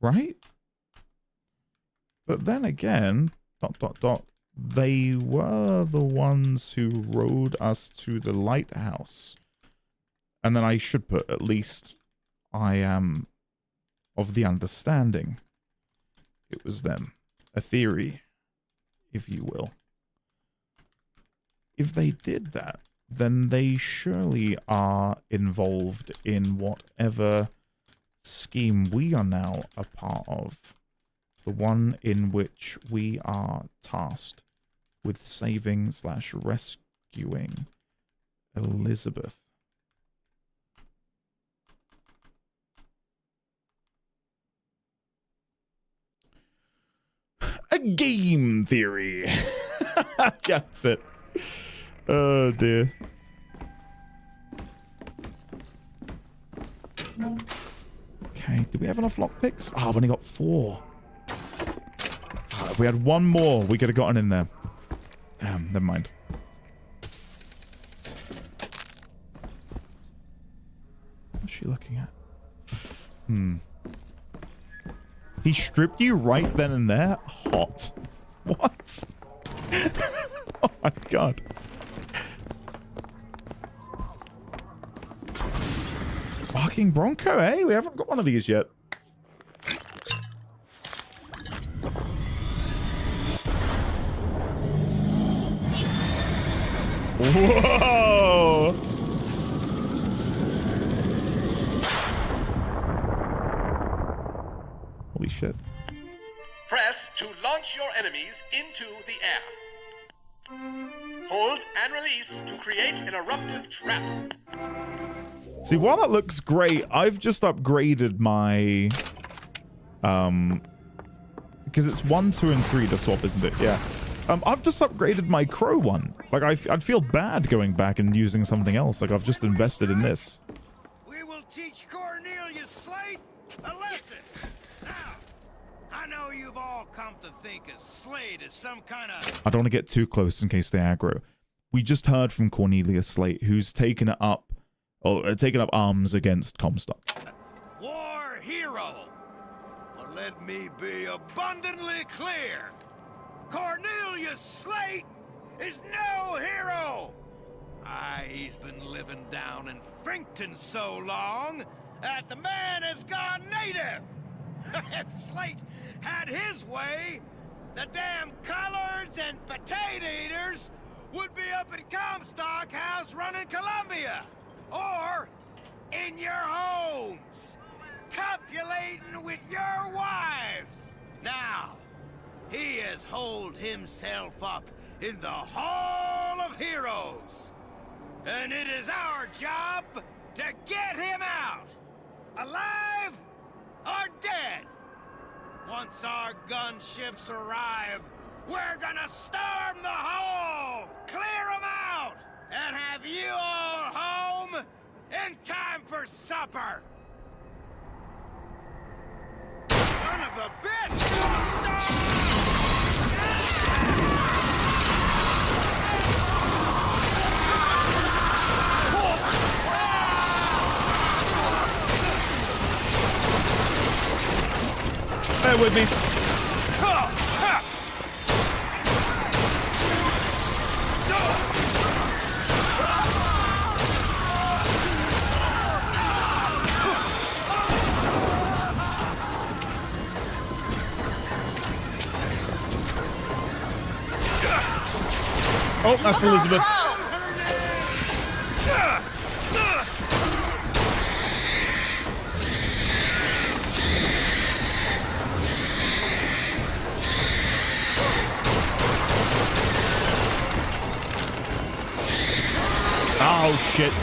B: Right? But then again, ... they were the ones who rode us to the lighthouse. And then I should put, at least I am of the understanding it was them. A theory, if you will. If they did that, then they surely are involved in whatever scheme we are now a part of. The one in which we are tasked with saving/rescuing Elizabeth. A game theory. That's it. Oh dear. Okay, do we have enough lockpicks? Oh, I've only got 4. If we had one more, we could have gotten in there. Never mind. What's she looking at? He stripped you right then and there? Hot. What? Oh my god. Barking Bronco, eh? We haven't got one of these yet. Whoa! Holy shit.
D: Press to launch your enemies into the air. Hold and release to create an eruptive trap.
B: See, while that looks great, I've just upgraded my... because it's 1, 2, and 3 to swap, isn't it? Yeah. I've just upgraded my crow one. Like, I'd feel bad going back and using something else. Like, I've just invested in this.
G: We will teach Cornelius Slate a lesson. Now, I know you've all come to think of Slate as some kind of...
B: I don't want to get too close in case they aggro. We just heard from Cornelius Slate, who's taken it up, or taken up arms against Comstock.
G: War hero. But let me be abundantly clear. Cornelius Slate is no hero! He's been living down in Frankton so long that the man has gone native! If Slate had his way, the damn collards and potato eaters would be up in Comstock House running Columbia! Or in your homes, copulating with your wives! Now, he has holed himself up in the Hall of Heroes. And it is our job to get him out. Alive or dead. Once our gunships arrive, we're gonna storm the hall, clear them out, and have you all home in time for supper. Son of a bitch! Stop!
B: Bear with me. Oh, that's Elizabeth. Oh, shit.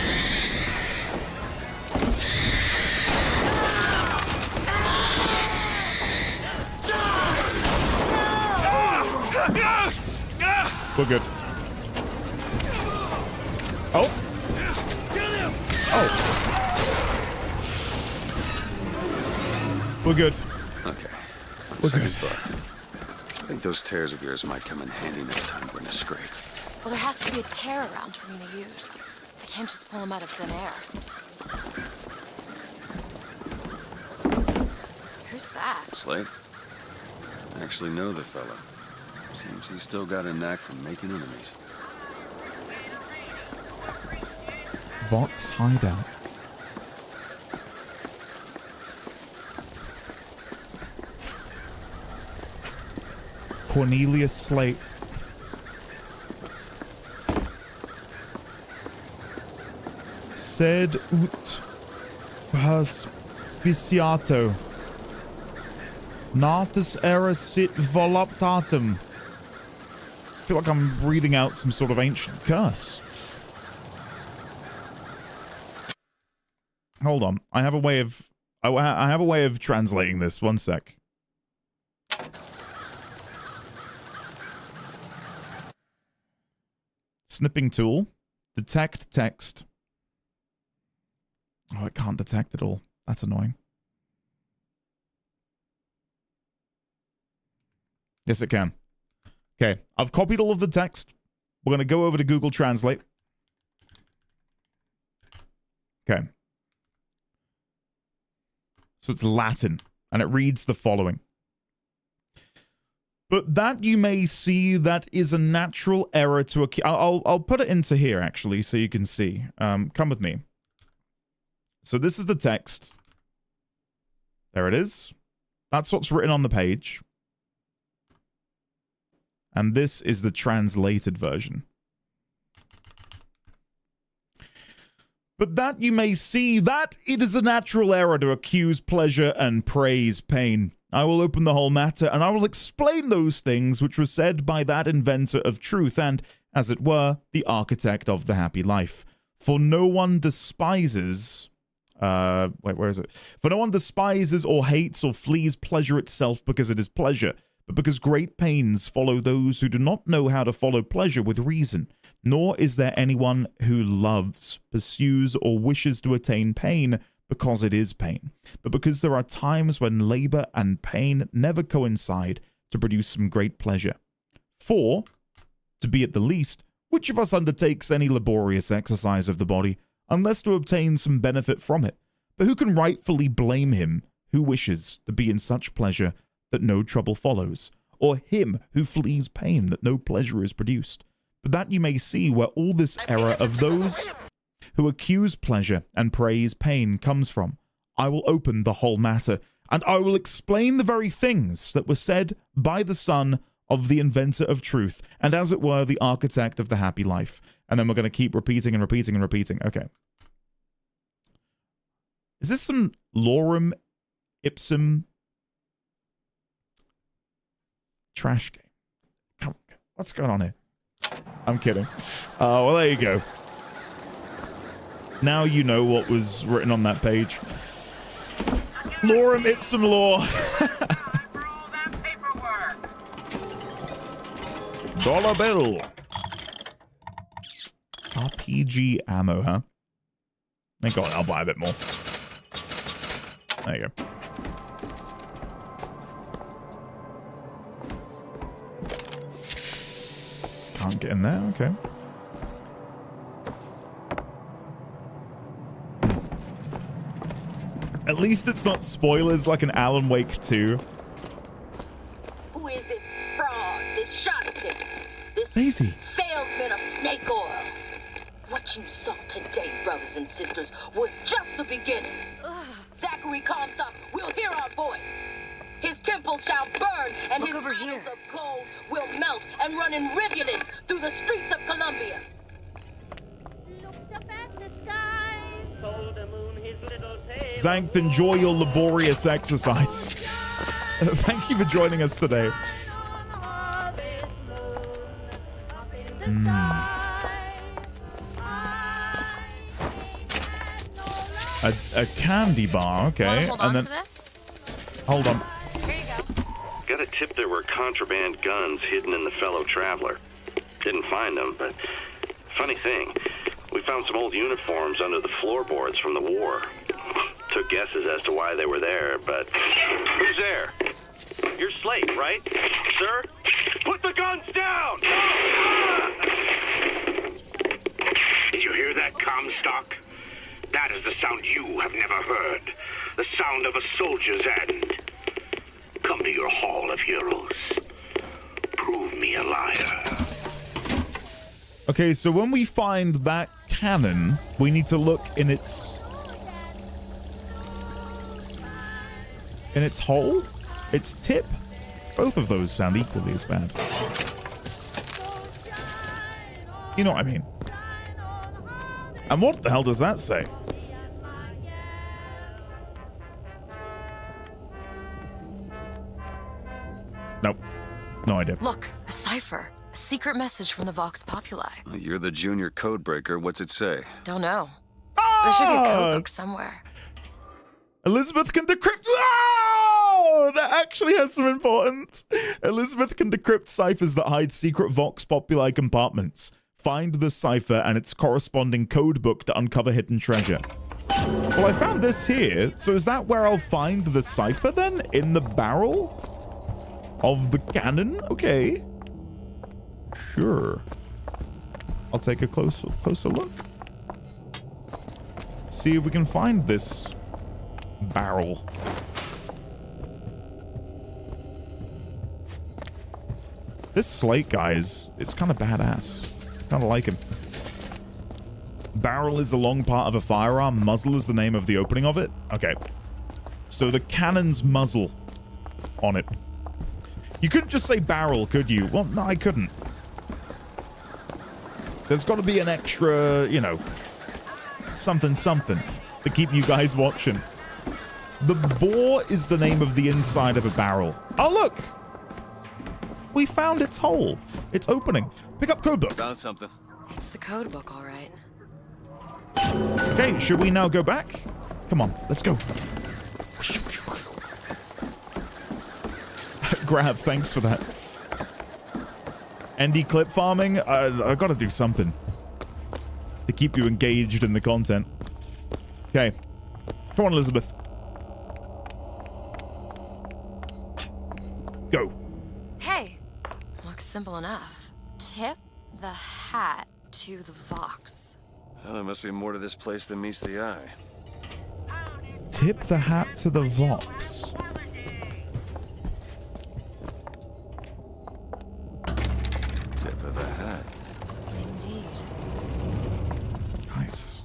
B: We're good. Oh. Oh. We're good.
E: Okay.
B: We're
E: Second
B: good.
E: thought. I think those tears of yours might come in handy next time we're in a scrape.
K: Well, there has to be a tear around for me to use. I can't just pull them out of thin air. Who's that?
E: Slade? I actually know the fella. Seems he's still got a knack for making enemies.
B: Vox hideout. Cornelius Slate. Sed ut hospiciato. Natus era sit voluptatum. I feel like I'm reading out some sort of ancient curse. Hold on. I have a way of translating this. One sec. Snipping tool. Detect text. Oh, it can't detect it all. That's annoying. Yes, it can. Okay, I've copied all of the text. We're going to go over to Google Translate. Okay. So it's Latin, and it reads the following. But that you may see that is a natural error to a... I'll put it into here, actually, so you can see. Come with me. So this is the text. There it is. That's what's written on the page. And this is the translated version. But that you may see that it is a natural error to accuse pleasure and praise pain. I will open the whole matter, and I will explain those things which were said by that inventor of truth, and, as it were, the architect of the happy life. For no one despises... where is it? For no one despises or hates or flees pleasure itself because it is pleasure, but because great pains follow those who do not know how to follow pleasure with reason. Nor is there anyone who loves, pursues, or wishes to attain pain because it is pain, but because there are times when labor and pain never coincide to produce some great pleasure. For, to be at the least, which of us undertakes any laborious exercise of the body, unless to obtain some benefit from it? But who can rightfully blame him who wishes to be in such pleasure that no trouble follows, or him who flees pain that no pleasure is produced? But that you may see where all this error of those who accuse pleasure and praise pain comes from, I will open the whole matter, and I will explain the very things that were said by the son of the inventor of truth, and as it were, the architect of the happy life. And then we're going to keep repeating and repeating and repeating. Okay. Is this some lorem ipsum trash game? Come on, what's going on here? I'm kidding. Well, there you go. Now you know what was written on that page. Lorem ipsum law. Dollar bill. RPG ammo, huh? Thank God, I'll buy a bit more. There you go. Can't get in there, okay. At least it's not spoilers like an Alan Wake 2.
Q: Who is this fraud, this charlatan, this
B: Daisy.
Q: salesman of snake oil? What you saw today, brothers and sisters, was just the beginning. Zachary Comstock will hear our voice. His temple shall burn, and his idols of gold will melt, and
H: and running rivulets through the streets of Columbia.
B: Xanth, enjoy your laborious exercise. Thank you for joining us today. A candy bar, okay.
K: Hold on to this?
B: Hold on.
K: Here you go.
U: Got a tip there were contraband guns hidden in the fellow traveler. Didn't find them, but funny thing, we found some old uniforms under the floorboards from the war. Took guesses as to why they were there, but who's there? You're Slate, right? Sir? Put the guns down!
W: Did you hear that, Comstock? That is the sound you have never heard. The sound of a soldier's end. Come to your Hall of Heroes. Prove me a liar.
B: Okay, so when we find that cannon, we need to look in its hole, its tip. Both of those sound equally as bad. You know what I mean? And what the hell does that say? Nope. No idea.
K: Look, a cipher. A secret message from the Vox Populi.
E: You're the junior codebreaker. What's it say?
K: Don't know. There should be a code book somewhere.
B: Elizabeth can decrypt. Oh, that actually has some importance. Elizabeth can decrypt ciphers that hide secret Vox Populi compartments. Find the cipher and its corresponding code book to uncover hidden treasure. Well, I found this here. So is that where I'll find the cipher then? In the barrel of the cannon? Okay. Sure. I'll take a closer look. See if we can find this barrel. This Slate guy is kind of badass. Kind of like him. Barrel is a long part of a firearm. Muzzle is the name of the opening of it. Okay. So the cannon's muzzle on it. You couldn't just say barrel, could you? Well, no, I couldn't. There's got to be an extra, you know, something to keep you guys watching. The bore is the name of the inside of a barrel. Oh, look. We found its hole. It's opening. Pick up codebook.
E: Found something.
K: It's the code book, all right.
B: Okay, should we now go back? Come on, let's go. Grab, thanks for that. ND clip farming? I gotta do something to keep you engaged in the content. Okay. Come on, Elizabeth. Go.
K: Hey, looks simple enough. Tip the hat to the Vox.
E: Well, there must be more to this place than meets the eye.
B: Tip the hat to the Vox.
E: Tip of the hat.
K: Indeed.
B: Nice.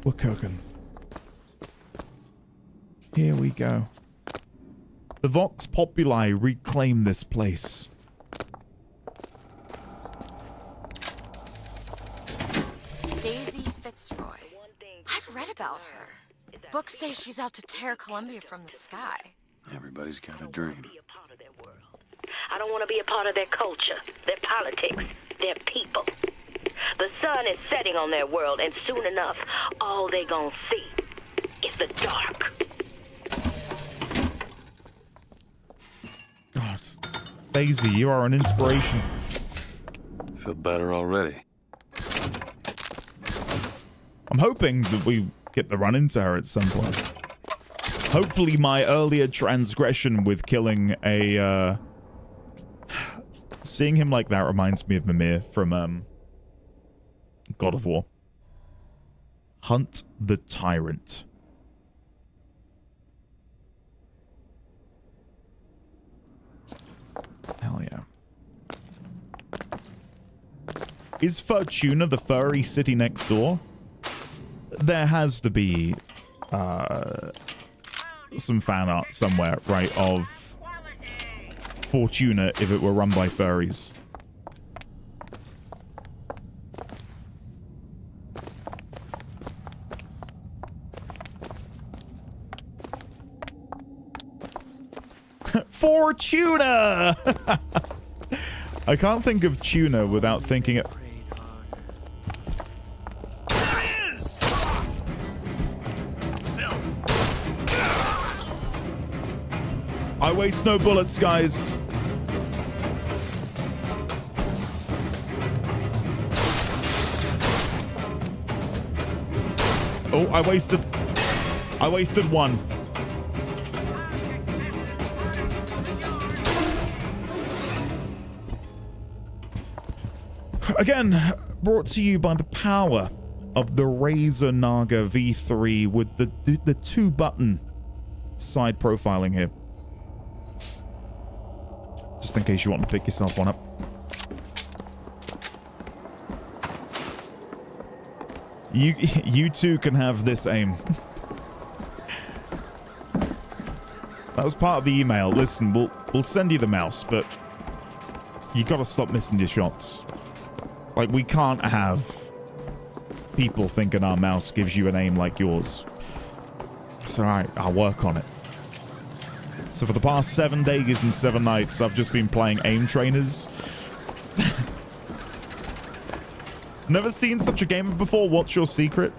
B: We're cooking. Here we go. The Vox Populi reclaim this place.
K: Daisy Fitzroy. I've read about her. Books say she's out to tear Columbia from the sky.
E: Everybody's got a dream.
Q: I don't want to be a part of their culture, their politics, their people. The sun is setting on their world, and soon enough, all they gonna see is the dark.
B: God. Daisy, you are an inspiration.
E: Feel better already.
B: I'm hoping that we get the run into her at some point. Hopefully my earlier transgression with killing a, seeing him like that reminds me of Mimir from, God of War. Hunt the Tyrant. Hell yeah. Is Fortuna the furry city next door? There has to be some fan art somewhere, right, of Fortuna if it were run by furries. Fortuna! I can't think of tuna without thinking it. I waste no bullets, guys. Oh, I wasted one. Again, brought to you by the power of the Razer Naga V3 with the 2-button side profiling here. Just in case you want to pick yourself one up. You too can have this aim. That was part of the email. Listen, we'll send you the mouse, but you gotta stop missing your shots. Like, we can't have people thinking our mouse gives you an aim like yours. It's alright, I'll work on it. So for the past 7 days and 7 nights, I've just been playing aim trainers. Never seen such a game before. What's your secret?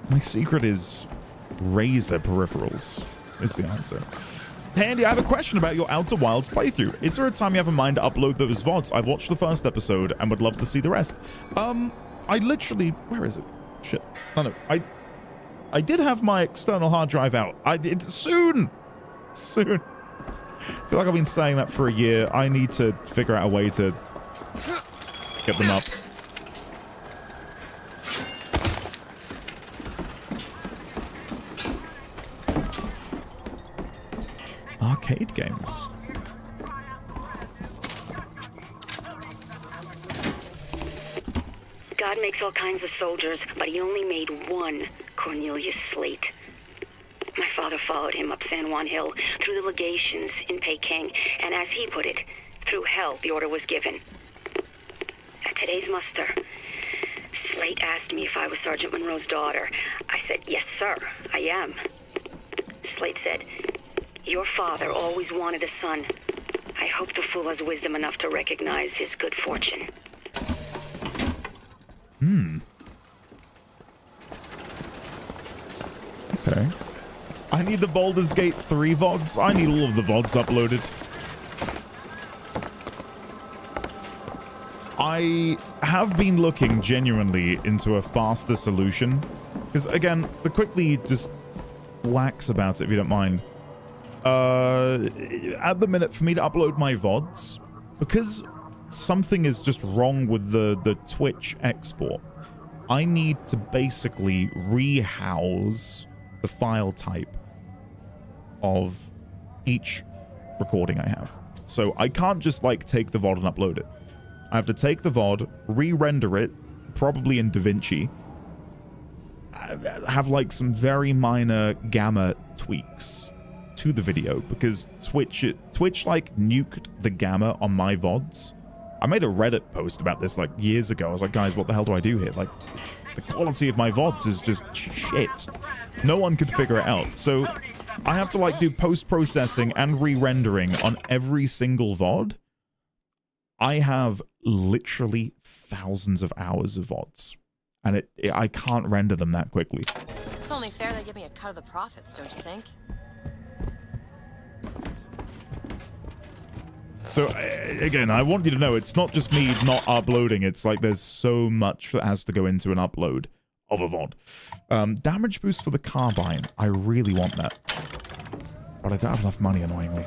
B: My secret is Razer peripherals, is the answer. Hey Andy, I have a question about your Outer Wilds playthrough. Is there a time you have in mind to upload those VODs? I've watched the first episode and would love to see the rest. I literally... Where is it? Shit. No. I did have my external hard drive out. I did soon. I feel like I've been saying that for a year. I need to figure out a way to get them up. Arcade games.
R: God makes all kinds of soldiers, but he only made one Cornelius Slate. My father followed him up San Juan Hill through the legations in Peking, and as he put it, through hell the order was given. At today's muster, Slate asked me if I was Sergeant Monroe's daughter. I said, yes, sir, I am. Slate said, your father always wanted a son. I hope the fool has wisdom enough to recognize his good fortune.
B: Okay. I need the Baldur's Gate 3 VODs. I need all of the VODs uploaded. I have been looking genuinely into a faster solution. Because, again, the quickly just lax about it, if you don't mind. At the minute, for me to upload my VODs, because something is just wrong with the Twitch export, I need to basically rehouse the file type of each recording I have. So I can't just, like, take the VOD and upload it. I have to take the VOD, re-render it, probably in DaVinci, have, like, some very minor gamma tweaks to the video, because Twitch, like, nuked the gamma on my VODs. I made a Reddit post about this, like, years ago. I was like, guys, what the hell do I do here? Like, the quality of my VODs is just shit. No one could figure it out. So I have to, like, do post-processing and re-rendering on every single VOD. I have literally thousands of hours of VODs, and I can't render them that quickly.
K: It's only fair they give me a cut of the profits, don't you think?
B: So, again, I want you to know, it's not just me not uploading. It's like there's so much that has to go into an upload of a VOD. Damage boost for the carbine. I really want that. But I don't have enough money, annoyingly.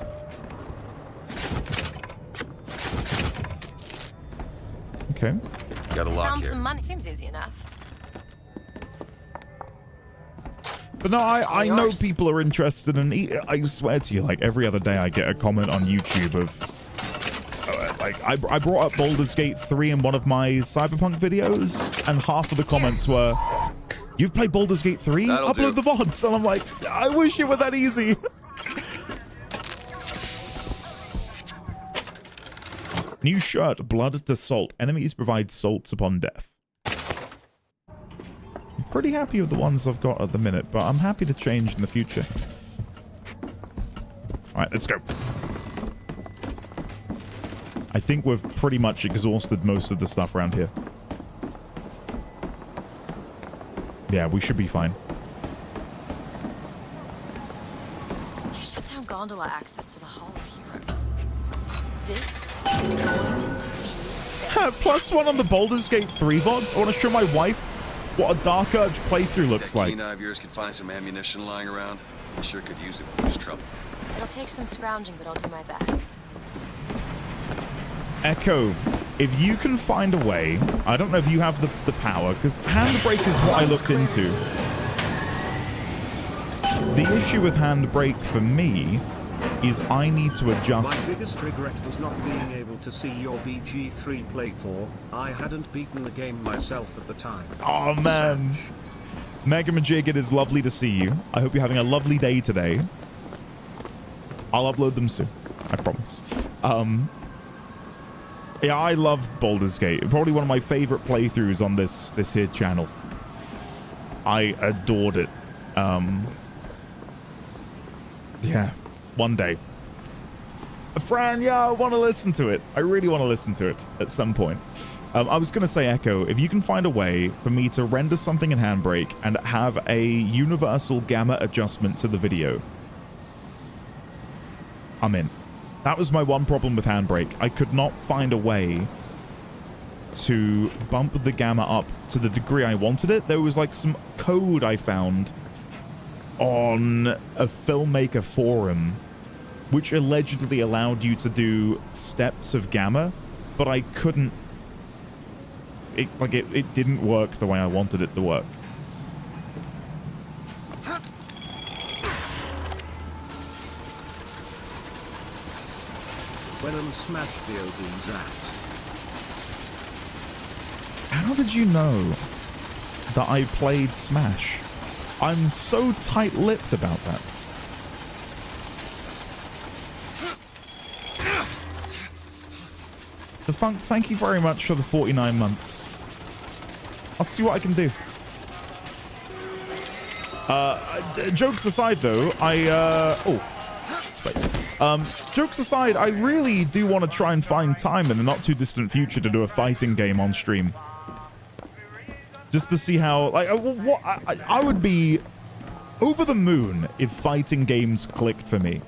B: Okay.
E: Got a lock
K: Found
E: here.
K: some money. Seems easy enough.
B: But no, I know people are interested in... I swear to you, like, every other day I get a comment on YouTube of... like, I brought up Baldur's Gate 3 in one of my Cyberpunk videos, and half of the comments were, you've played Baldur's Gate 3? Upload the VODs. And I'm like, I wish it were that easy. New shirt, blood to salt. Enemies provide salts upon death. I'm pretty happy with the ones I've got at the minute, but I'm happy to change in the future. Alright, let's go. I think we've pretty much exhausted most of the stuff around here. Yeah, we should be fine.
K: They shut down gondola access to the Hall of Heroes. This is going to be
B: +1 on the Baldur's Gate 3 VODs. I want to show my wife what a Dark Urge playthrough looks like.
E: Keen eye of yours could find some ammunition lying around. I sure could use it when there's trouble.
K: It'll take some scrounging, but I'll do my best.
B: Echo, if you can find a way, I don't know if you have the power, because Handbrake is what I looked into. The issue with Handbrake for me is I need to adjust.
A: My biggest regret was not being able to see your BG3 playthrough. I hadn't beaten the game myself at the time.
B: Oh man. Mega Majig, it is lovely to see you. I hope you're having a lovely day today. I'll upload them soon. I promise. Yeah, I loved Baldur's Gate. Probably one of my favorite playthroughs on this here channel. I adored it. Yeah, one day. Fran, yeah, I want to listen to it. I really want to listen to it at some point. I was going to say, Echo, if you can find a way for me to render something in Handbrake and have a universal gamma adjustment to the video, I'm in. That was my one problem with Handbrake. I could not find a way to bump the gamma up to the degree I wanted it. There was like some code I found on a filmmaker forum which allegedly allowed you to do steps of gamma, but I couldn't. It didn't work the way I wanted it to work.
A: Venom Smash VOD's at.
B: How did you know that I played Smash? I'm so tight-lipped about that. Defunct, thank you very much for the 49 months. I'll see what I can do. Jokes aside, though, jokes aside, I really do want to try and find time in the not-too-distant future to do a fighting game on stream. Just to see how... I would be over the moon if fighting games clicked for me.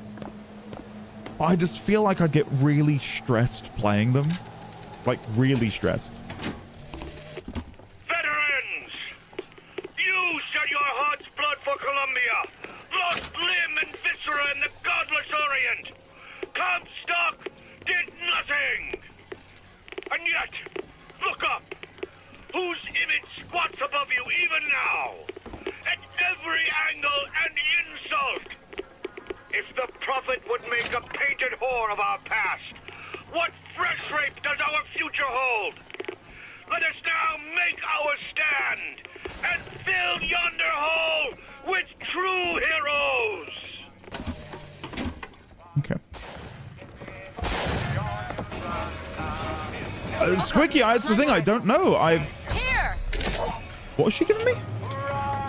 B: I just feel like I'd get really stressed playing them. Like, really stressed.
W: Veterans! You shed your heart's blood for Columbia! Lost limb and viscera in the godless Orient! Comstock did nothing! And yet, look up! Whose image squats above you even now? At every angle and insult! If the prophet would make a painted whore of our past, what fresh rape does our future hold? Let us now make our stand and fill yonder hole with true heroes!
B: Okay. Squeaky, that's the thing, I don't know.
K: Here!
B: What was she giving me?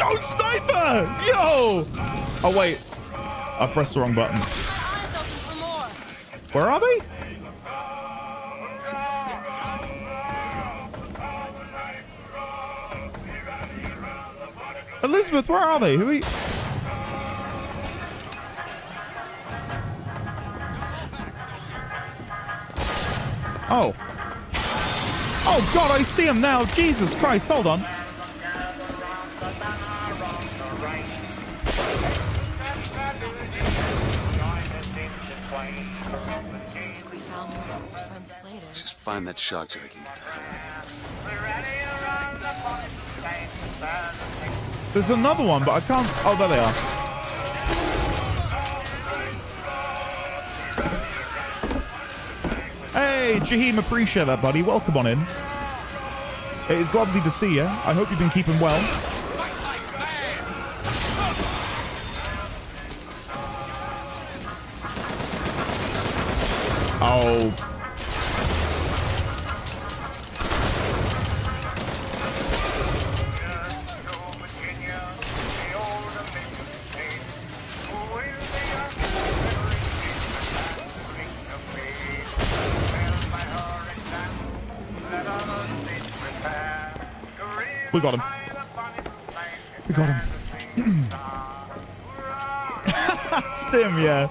B: Oh, sniper! Yo! Oh, wait. I pressed the wrong button. Where are they? Elizabeth, where are they? Who are you? Oh. Oh, God, I see him now. Jesus Christ, hold on.
K: Looks like we found one of our friend Slater's.
E: Just find that shock so I can get that.
B: There's another one, but I can't... Oh, there they are. Hey, Jaheim, appreciate that, buddy. Welcome on in. It is lovely to see you. I hope you've been keeping well. Oh. We got him. We got him. Stim, yeah.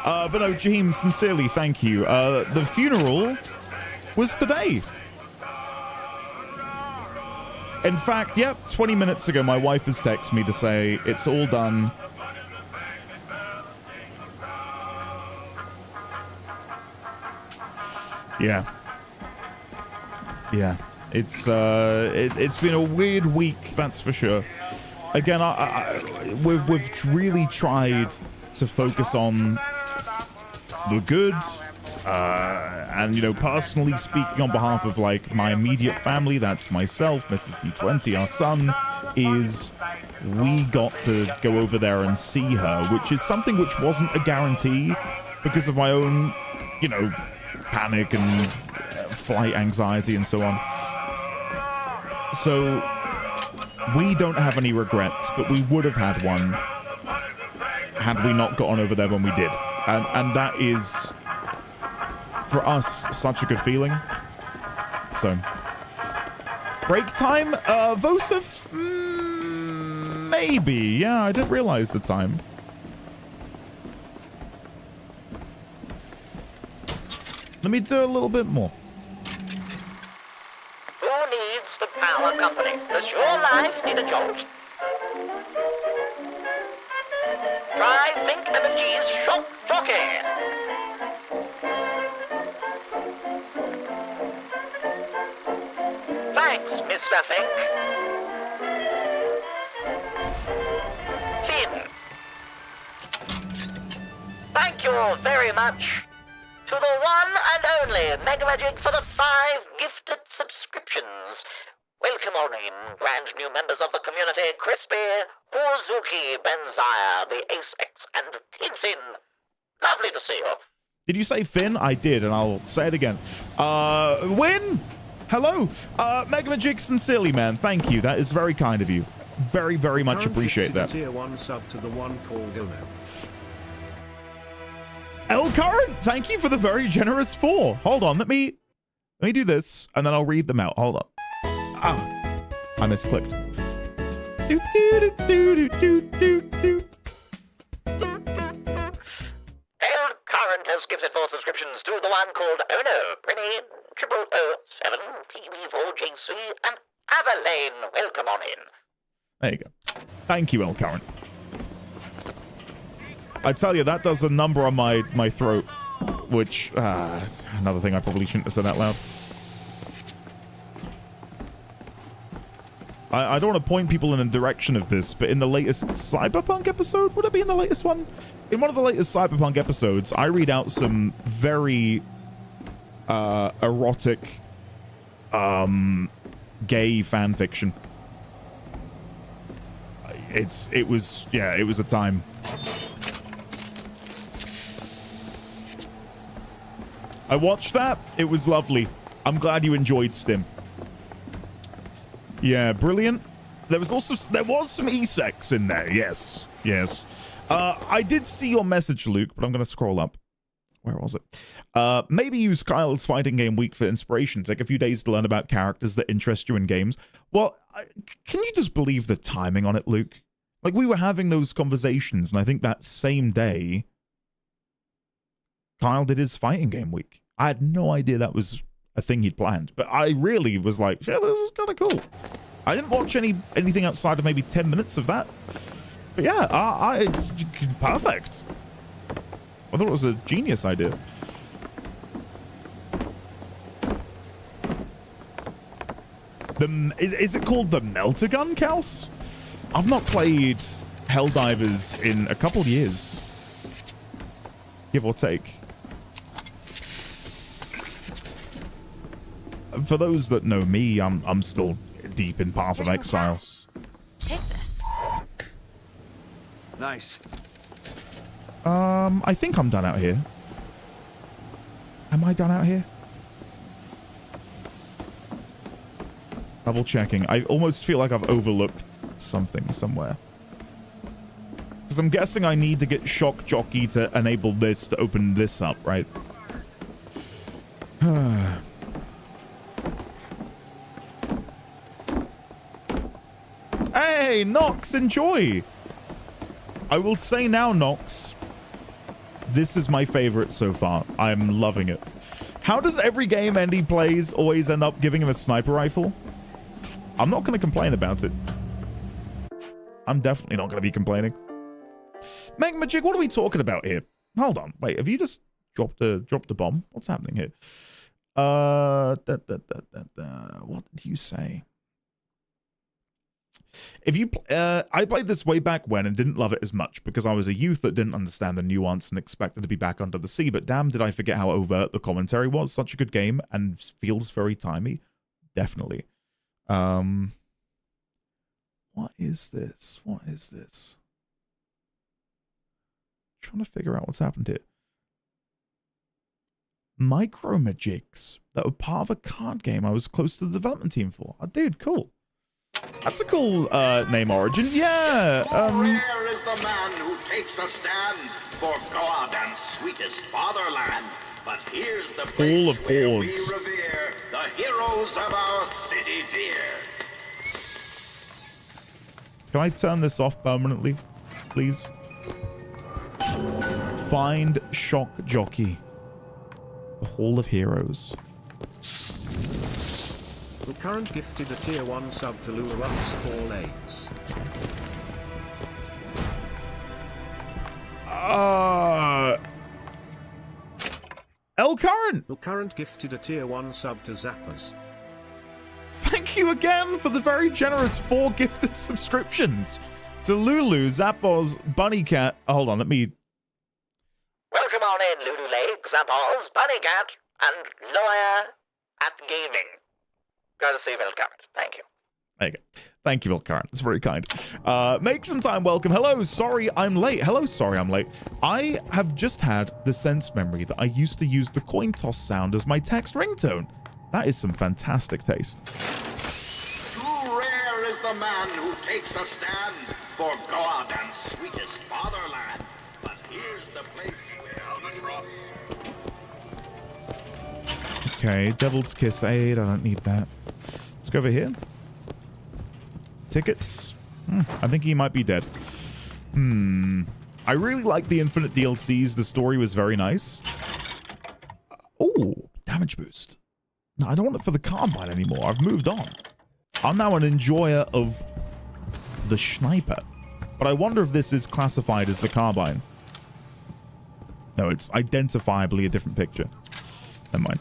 B: But no, James, sincerely, thank you. The funeral was today. In fact, yep, 20 minutes ago, my wife has texted me to say it's all done. Yeah. Yeah. It's been a weird week, that's for sure. Again, we've really tried to focus on the good, and, you know, personally speaking on behalf of, like, my immediate family, that's myself, Mrs. D20, our son, is we got to go over there and see her, which is something which wasn't a guarantee because of my own, you know, panic and flight anxiety and so on. So we don't have any regrets, but we would have had one had we not gotten over there when we did. And that is, for us, such a good feeling. So, break time? Vosif? Maybe. Yeah, I didn't realize the time. Let me do a little bit more.
O: Who needs the power company? Does your life need a jolt? Try Think MFG's Shock Jockey. Thanks, Mr. Think. Finn. Thank you very much. To the one and only Megamagic for the 5 gifted subscriptions. Welcome on in, brand new members of the community, Crispy, Kozuki, Benzire, the Ace X, and Tinsin. Lovely to see you.
B: Did you say Finn? I did, and I'll say it again. Win! Hello! Megamagic, sincerely, man. Thank you. That is very kind of you. Very, very much appreciate that.
A: Tier 1 sub to the one called Ono.
B: El Current, thank you for the very generous 4. Hold on, let me do this, and then I'll read them out. Hold on. Ah, I misclicked. Do, do, do, do, do, do, do.
O: El Current has gifted 4 subscriptions to the one called Ono, Brenny, 0007, PB4JC, and Avalane. Welcome on in.
B: There you go. Thank you, El Current. I tell you, that does a number on my throat, which, another thing I probably shouldn't have said out loud. I don't want to point people in the direction of this, but in the latest Cyberpunk episode, would it be in the latest one? In one of the latest Cyberpunk episodes, I read out some very erotic, gay fan fiction. It was a time. I watched that. It was lovely. I'm glad you enjoyed Stim. Yeah, brilliant. There was some e-sex in there. Yes. I did see your message, Luke, but I'm going to scroll up. Where was it? Maybe use Kyle's fighting game week for inspiration. Take a few days to learn about characters that interest you in games. Well, can you just believe the timing on it, Luke? Like, we were having those conversations, and I think that same day, Kyle did his fighting game week. I had no idea that was a thing he'd planned, but I really was like, yeah, this is kind of cool. I didn't watch anything outside of maybe 10 minutes of that. But yeah, perfect. I thought it was a genius idea. Is it called the Melter Gun, Kels? I've not played Helldivers in a couple years. Give or take. For those that know me, I'm still deep in Path of Exile.
K: Take this.
L: Nice.
B: I think I'm done out here. Am I done out here? Double checking. I almost feel like I've overlooked something somewhere. Because I'm guessing I need to get Shock Jockey to enable this to open this up, right? Hey, Nox, enjoy. I will say now, Nox, this is my favorite so far. I'm loving it. How does every game Andy plays always end up giving him a sniper rifle? I'm not going to complain about it. I'm definitely not going to be complaining. Megmajig, what are we talking about here? Hold on. Wait, have you just dropped a bomb? What's happening here? What did you say? If you, I played this way back when and didn't love it as much because I was a youth that didn't understand the nuance and expected to be back under the sea. But damn, did I forget how overt the commentary was? Such a good game and feels very timey. Definitely. What is this? What is this? I'm trying to figure out what's happened here. Micromagics that were part of a card game I was close to the development team for. Oh, dude, cool. That's a cool name origin. Yeah.
T: Rare is the man who takes a stand for God and sweetest fatherland. But here's the place where we revere the heroes of our city dear.
B: Can I turn this off permanently, please? Find Shock Jockey. The Hall of Heroes.
A: The current gifted a tier 1 sub to Lurux 48s.
B: El Current!
A: The current gifted a tier 1 sub to Zappers.
B: Thank you again for the very generous 4 gifted subscriptions. To Lulu, Zappos, Bunny Cat. Hold on, let me...
O: Welcome on in, Lulu Lake, Zappos, Bunny Cat, and Lawyer at Gaming. Courtesy of El Current. Thank you.
B: There you go. Thank you, El Current. It's very kind. Make some time. Welcome. Hello. Sorry I'm late. Hello. Sorry I'm late. I have just had the sense memory that I used to use the coin toss sound as my text ringtone. That is some fantastic taste.
T: Too rare is the man who takes a stand for God and sweetest fatherland. But here's the place where Albatross.
B: Okay, Devil's Kiss Aid. I don't need that. Let's go over here. Tickets. I think he might be dead. I really like the Infinite DLCs. The story was very nice. Oh, damage boost. No, I don't want it for the Carbine anymore. I've moved on. I'm now an enjoyer of the Sniper. But I wonder if this is classified as the Carbine. No, it's identifiably a different picture. Never mind.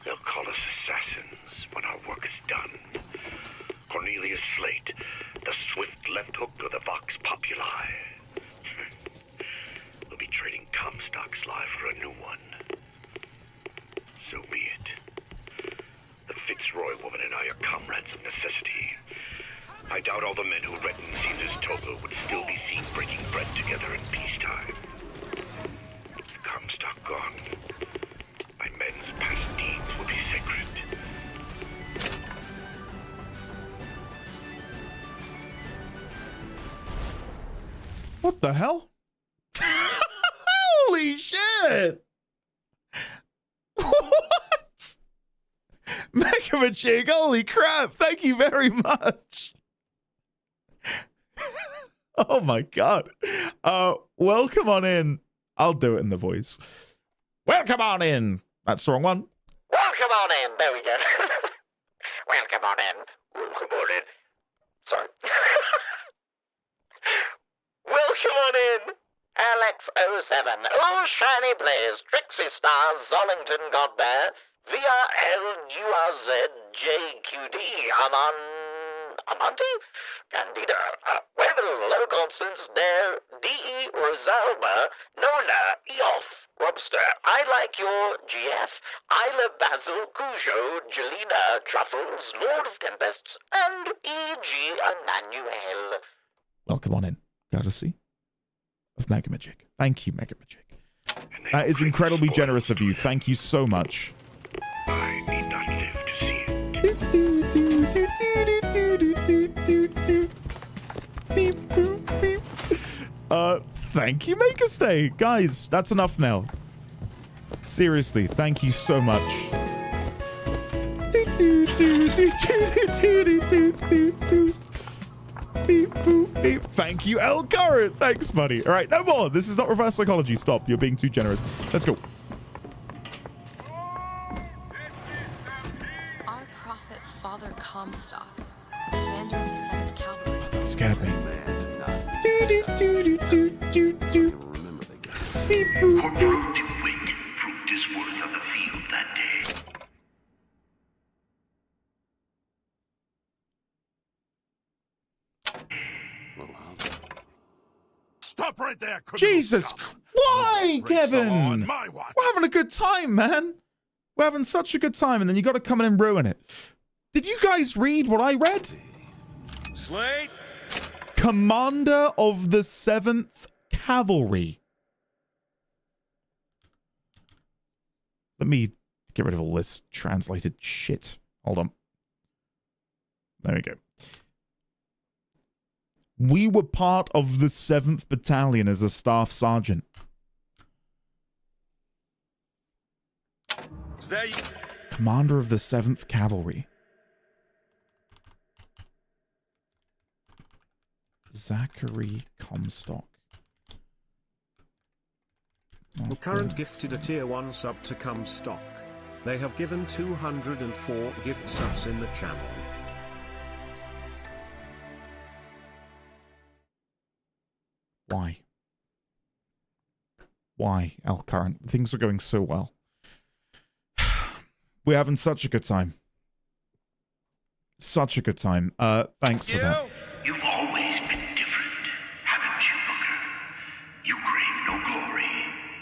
W: They'll call us assassins when our work is done. Cornelius Slate, the swift left hook of the Vox Populi. We'll be trading Comstock's life for a new one. So be it. The Fitzroy woman and I are comrades of necessity. I doubt all the men who reddened Caesar's toga would still be seen breaking bread together in peacetime. With Comstock gone, my men's past deeds will be sacred.
B: What the hell? Holy shit! What? Megamachig, holy crap! Thank you very much. Oh my god. Welcome on in. I'll do it in the voice. Welcome on in. That's the wrong one.
O: Welcome on in. There we go. Welcome on in. Welcome on in. Sorry. Welcome on in. Alex07. Oh, Shiny Blaze. Trixie Stars. Zollington Godbear. VRLURZ. JQD. Amante? Candida. Weather. Low Constance. Dare. DE. Rosalba. Nona. Eof. Robster. I like your GF. Isla Basil. Cujo. Jelena. Truffles. Lord of Tempests. And E.G. Emmanuel.
B: Welcome on in. Courtesy of Megamagic. Thank you, Megamagic. That is incredibly generous of you. Thank you so much.
W: I need not live to see
B: it. Thank you, Maker Stay. Guys, that's enough now. Seriously, thank you so much. Thank you, El Current. Thanks, buddy. All right, no more. This is not reverse psychology. Stop. You're being too generous. Let's go.
K: Our prophet, Father Comstock, commander of the 7th Cavalry.
B: Scared me.
W: Corporal DeWitt proved his worth on the field that day.
F: Stop right there,
B: Jesus, why, Kevin? We're having a good time, man. We're having such a good time, and then you got to come in and ruin it. Did you guys read what I read?
E: Slate?
B: Commander of the 7th Cavalry. Let me get rid of all this translated shit. Hold on. There we go. We were part of the 7th Battalion as a staff sergeant.
E: Is that you?
B: Commander of the 7th Cavalry. Zachary Comstock.
A: The current gifted a tier 1 sub to Comstock. They have given 204 gift subs in the channel.
B: Why? Why, El Current? Things are going so well. We're having such a good time. Such a good time. Thanks for that.
W: You've always been different, haven't you, Booker? You crave no glory.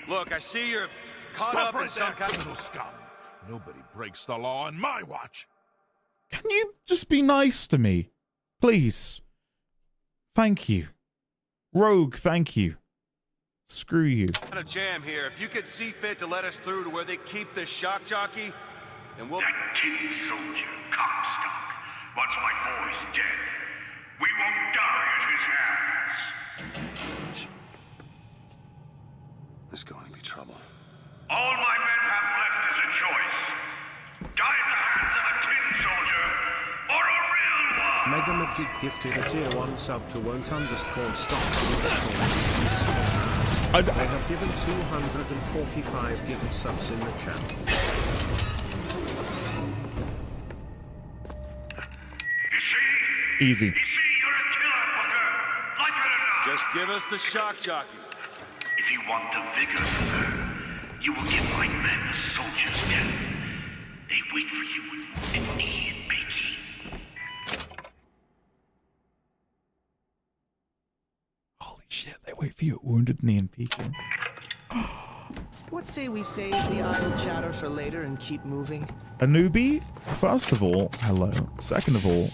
E: Look, I see you're caught
F: Stop
E: up
F: right
E: in some
F: there,
E: kind
F: criminal scum. Nobody breaks the law on my watch.
B: Can you just be nice to me? Please. Thank you. Rogue, thank you. Screw you.
E: Got a jam here. If you could see fit to let us through to where they keep the shock jockey, then we'll...
W: That tin soldier, Comstock, once my boy's dead. We won't die at his hands.
E: There's going to be trouble.
W: All my men have left is a choice. Die at the hands of a tin soldier, or a real one!
A: Mega Magic gifted a tier 1 sub to won't_stop. They have given 245 gift subs in the channel.
W: You see?
B: Easy.
W: You see, you're a killer, Booker. Like it or not.
E: Just give us the shock jockey.
W: If you want the vigor, Booker, you will give my men a soldier's death. They wait for you in Wounded Knee and Peking.
B: Holy shit, they wait for you at Wounded Knee and Peking.
M: What say we save the idle chatter for later and keep moving?
B: A newbie? First of all, hello. Second of all,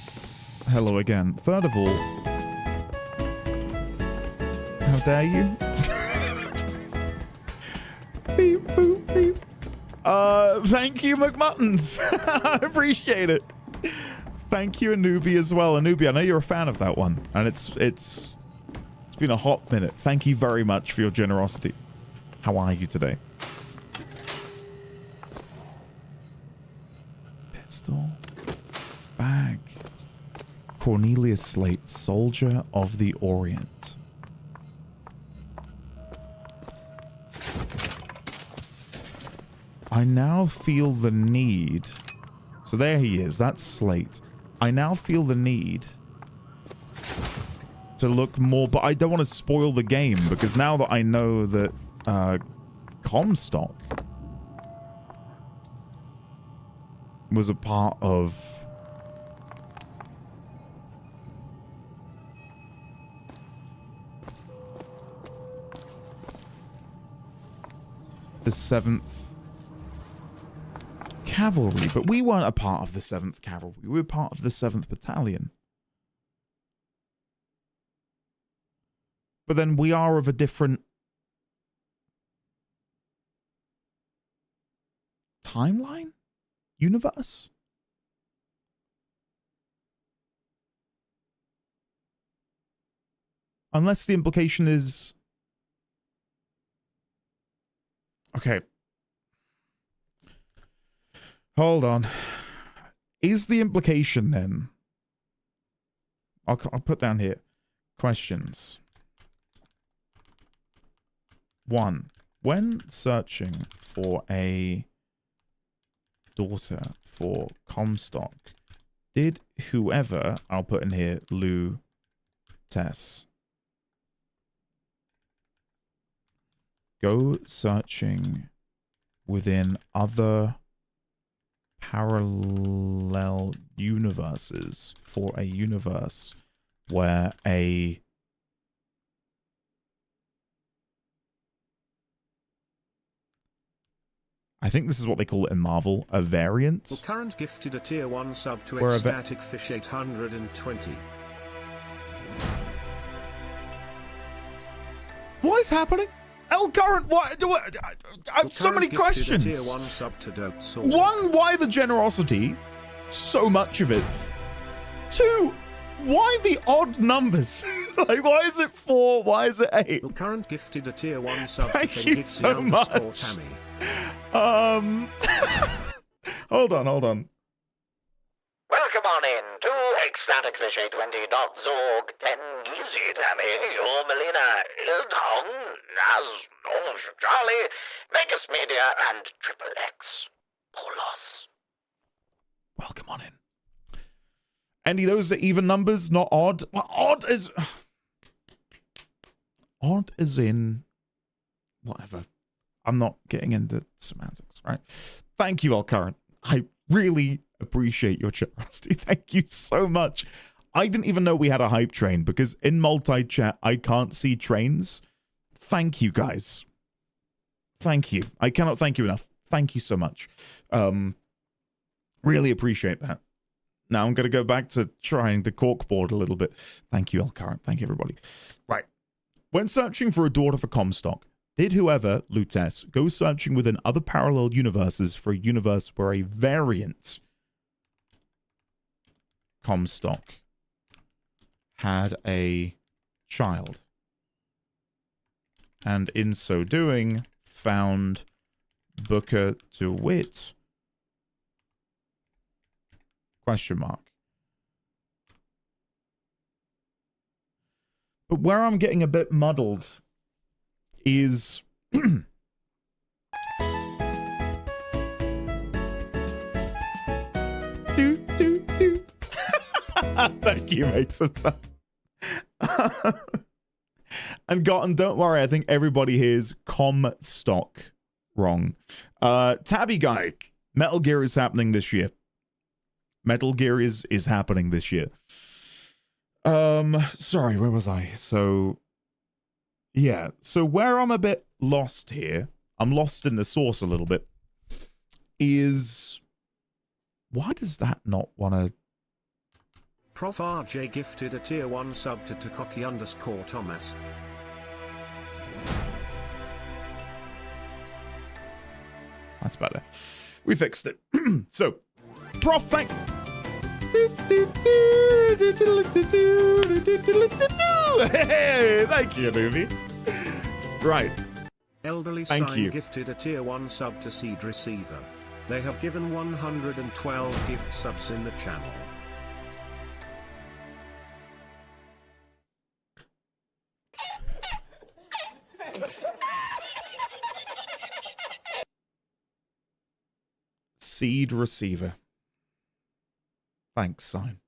B: hello again. Third of all, how dare you? Beep, boop, beep. Thank you, McMuttons. I appreciate it. Thank you, Anubi, as well. Anubi, I know you're a fan of that one, and it's been a hot minute. Thank you very much for your generosity. How are you today? Pistol. Bag. Cornelius Slate, Soldier of the Orient. I now feel the need... So there he is. That's Slate. I now feel the need to look more... But I don't want to spoil the game, because now that I know that Comstock was a part of... the 7th Cavalry, but we weren't a part of the 7th Cavalry. We were part of the 7th Battalion. But then we are of a different timeline? Universe? Unless the implication is... Okay. Hold on. is the implication then? I'll put down here questions. 1. When searching for a daughter for Comstock, did whoever, I'll put in here, Lou Tess, go searching within other parallel universes for a universe where a I think this is what they call it in Marvel, a variant.
A: Well, current gifted a tier 1 sub to
B: Where
A: Ecstatic Fish 820.
B: What is happening? El Current, what? I have so many questions.
A: Tier 1 sub to Dope Sword.
B: 1, why the generosity? So much of it. 2, why the odd numbers? Like, why is it 4? Why is it 8?
A: Well, current gifted a tier 1 sub
B: Thank
A: to
B: you so much.
A: Tammy.
B: Hold on.
O: Welcome on in to ecstaticfish820.zorg. 10 easy, Tammy. You're Melina, Ildong, Naz, Orange Charlie, Megas Media, and Triple X. Polos.
B: Welcome on in. Andy, those are even numbers, not odd. Well, odd is in whatever. I'm not getting into semantics, right? Thank you, El Current. I really appreciate your generosity. Thank you so much. I didn't even know we had a hype train because in multi-chat, I can't see trains. Thank you, guys. Thank you. I cannot thank you enough. Thank you so much. Really appreciate that. Now I'm going to go back to trying to corkboard a little bit. Thank you, El Current. Thank you, everybody. Right. When searching for a daughter for Comstock, did whoever, Lutess, go searching within other parallel universes for a universe where a variant Comstock had a child, and in so doing found Booker DeWitt? Question mark. But where I'm getting a bit muddled is Thank you, mate. Sometimes. And Gotten, don't worry, I think everybody hears Comstock wrong. Tabby Guy, Metal Gear is happening this year. Metal Gear is happening this year. Sorry, where was I? So yeah, so where I'm a bit lost here, I'm lost in the source a little bit, is why does that not want to...
A: Prof RJ gifted a tier 1 sub to Takoki_Thomas.
B: That's better. We fixed it. So, Prof, thank... Hey, thank you, Newbie. Right.
A: Elderly
B: Thank
A: Sign
B: you.
A: gifted a tier 1 sub to Seed Receiver. They have given 112 gift subs in the channel.
B: Seed Receiver. Thanks, Sign.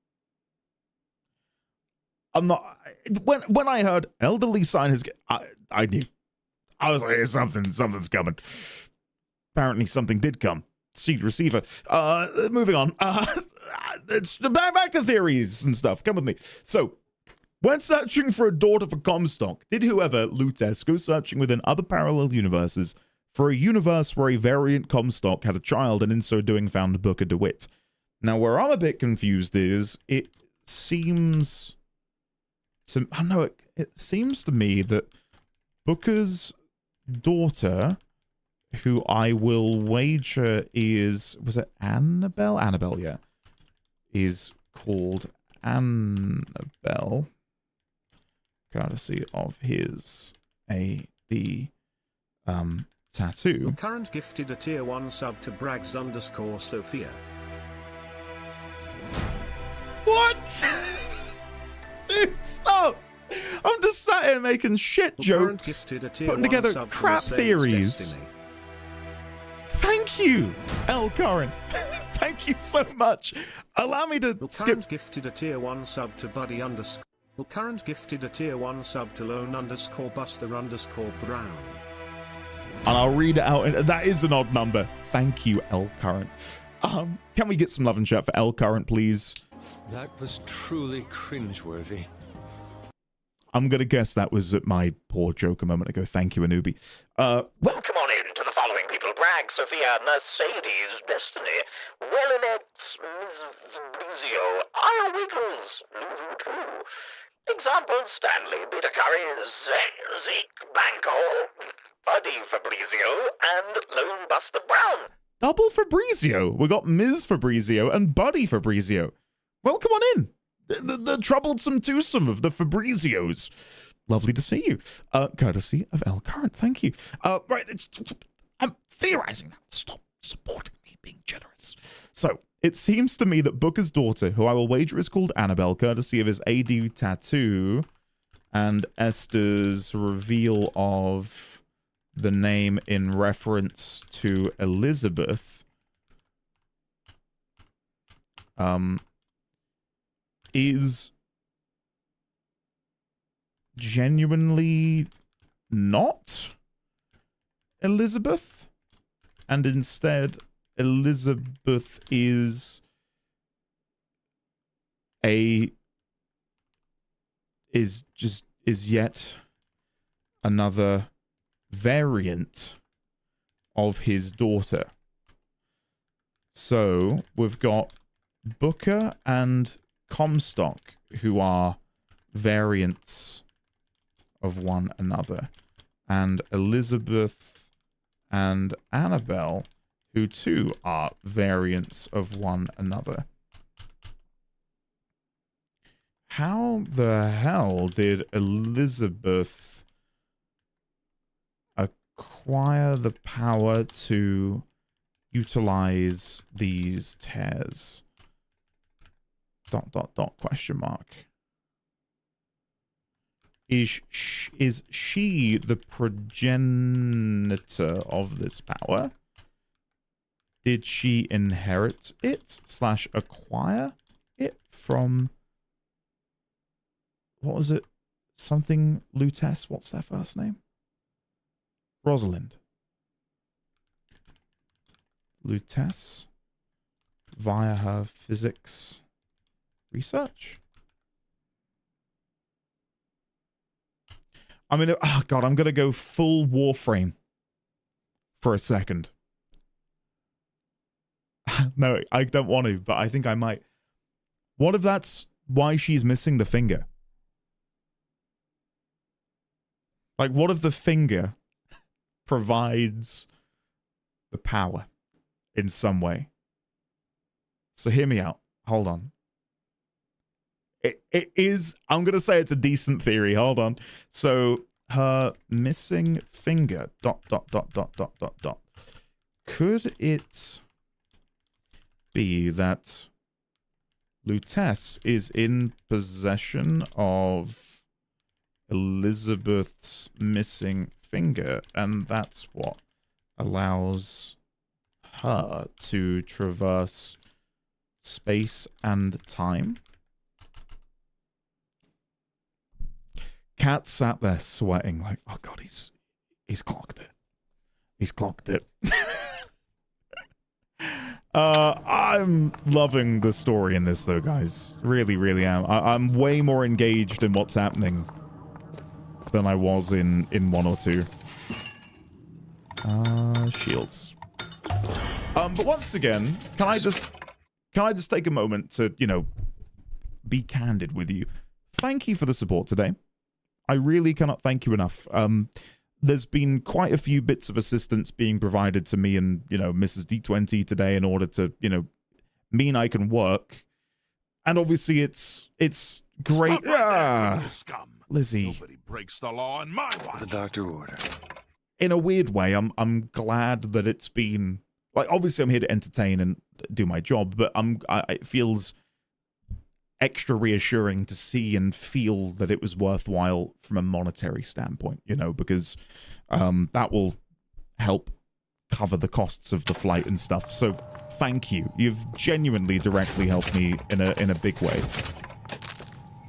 B: I'm not... When I heard Elderly Sign has... I knew. I was like, hey, something's coming. Apparently something did come. Seed Receiver. Moving on. It's back to theories and stuff. Come with me. So, when searching for a daughter for Comstock, did whoever, Lutess, go searching within other parallel universes for a universe where a variant Comstock had a child and in so doing found Booker DeWitt? Now, where I'm a bit confused is, it seems to... I don't know, it seems to me that Booker's daughter, who I will wager is... Was it Annabelle? Annabelle, yeah. Is called Annabelle. Courtesy of his... the tattoo.
A: Current gifted a tier 1 sub to Braggs_Sophia.
B: just sat here making shit jokes, putting together crap theories. Thank you, El Current. Thank you so much. Allow me to skip.
A: Gifted a tier 1 sub to Buddy underscore. Current gifted a tier 1 sub to Lone underscore Buster underscore Brown.
B: And I'll read it out. That is an odd number. Thank you, El Current. Can we get some love and chat for El Current, please?
J: That was truly cringeworthy.
B: I'm going to guess that was at my poor joke a moment ago. Thank you, Anubi.
O: Welcome on in to the following people. Bragg, Sophia, Mercedes, Destiny, Wellinet, Ms. Fabrizio, Io Wiggles, Lulu 2. Example, Stanley, Peter Curry, Zeke, Banko, Buddy Fabrizio, and Lone Buster Brown.
B: Double Fabrizio. We got Ms. Fabrizio and Buddy Fabrizio. Welcome on in. The troublesome twosome of the Fabrizios. Lovely to see you. Courtesy of El Current. Thank you. Right, I'm theorizing now. Stop supporting me being generous. So, it seems to me that Booker's daughter, who I will wager is called Annabelle, courtesy of his AD tattoo, and Esther's reveal of the name in reference to Elizabeth, is genuinely not Elizabeth, and instead Elizabeth is yet another variant of his daughter. So we've got Booker and Comstock, who are variants of one another, and Elizabeth and Annabelle, who too are variants of one another. How the hell did Elizabeth acquire the power to utilize these tears? ... question mark. Is she the progenitor of this power? Did she inherit it / acquire it from... What was it? Something Lutece? What's their first name? Rosalind. Lutece? Via her physics research? I mean, oh god, I'm going to go full Warframe for a second. No, I don't want to, but I think I might. What if that's why she's missing the finger? Like, what if the finger provides the power in some way? So hear me out. Hold on. It is, I'm going to say it's a decent theory. Hold on. So her missing finger, ... Could it be that Lutece is in possession of Elizabeth's missing finger, and that's what allows her to traverse space and time? Cat sat there sweating like, oh god, he's clocked it. He's clocked it. I'm loving the story in this though, guys. Really, really am. I'm way more engaged in what's happening than I was in 1 or 2. Shields. But once again, can I just take a moment to, you know, be candid with you? Thank you for the support today. I really cannot thank you enough. There's been quite a few bits of assistance being provided to me and, you know, Mrs. D20 today in order to, you know, mean I can work. And obviously it's great.
F: Scum.
B: Lizzie.
F: Nobody breaks the law in my watch.
E: The doctor ordered.
B: In a weird way, I'm glad that it's been, like, obviously I'm here to entertain and do my job, but it feels extra reassuring to see and feel that it was worthwhile from a monetary standpoint, you know, because that will help cover the costs of the flight and stuff. So thank you. You've genuinely directly helped me in a big way.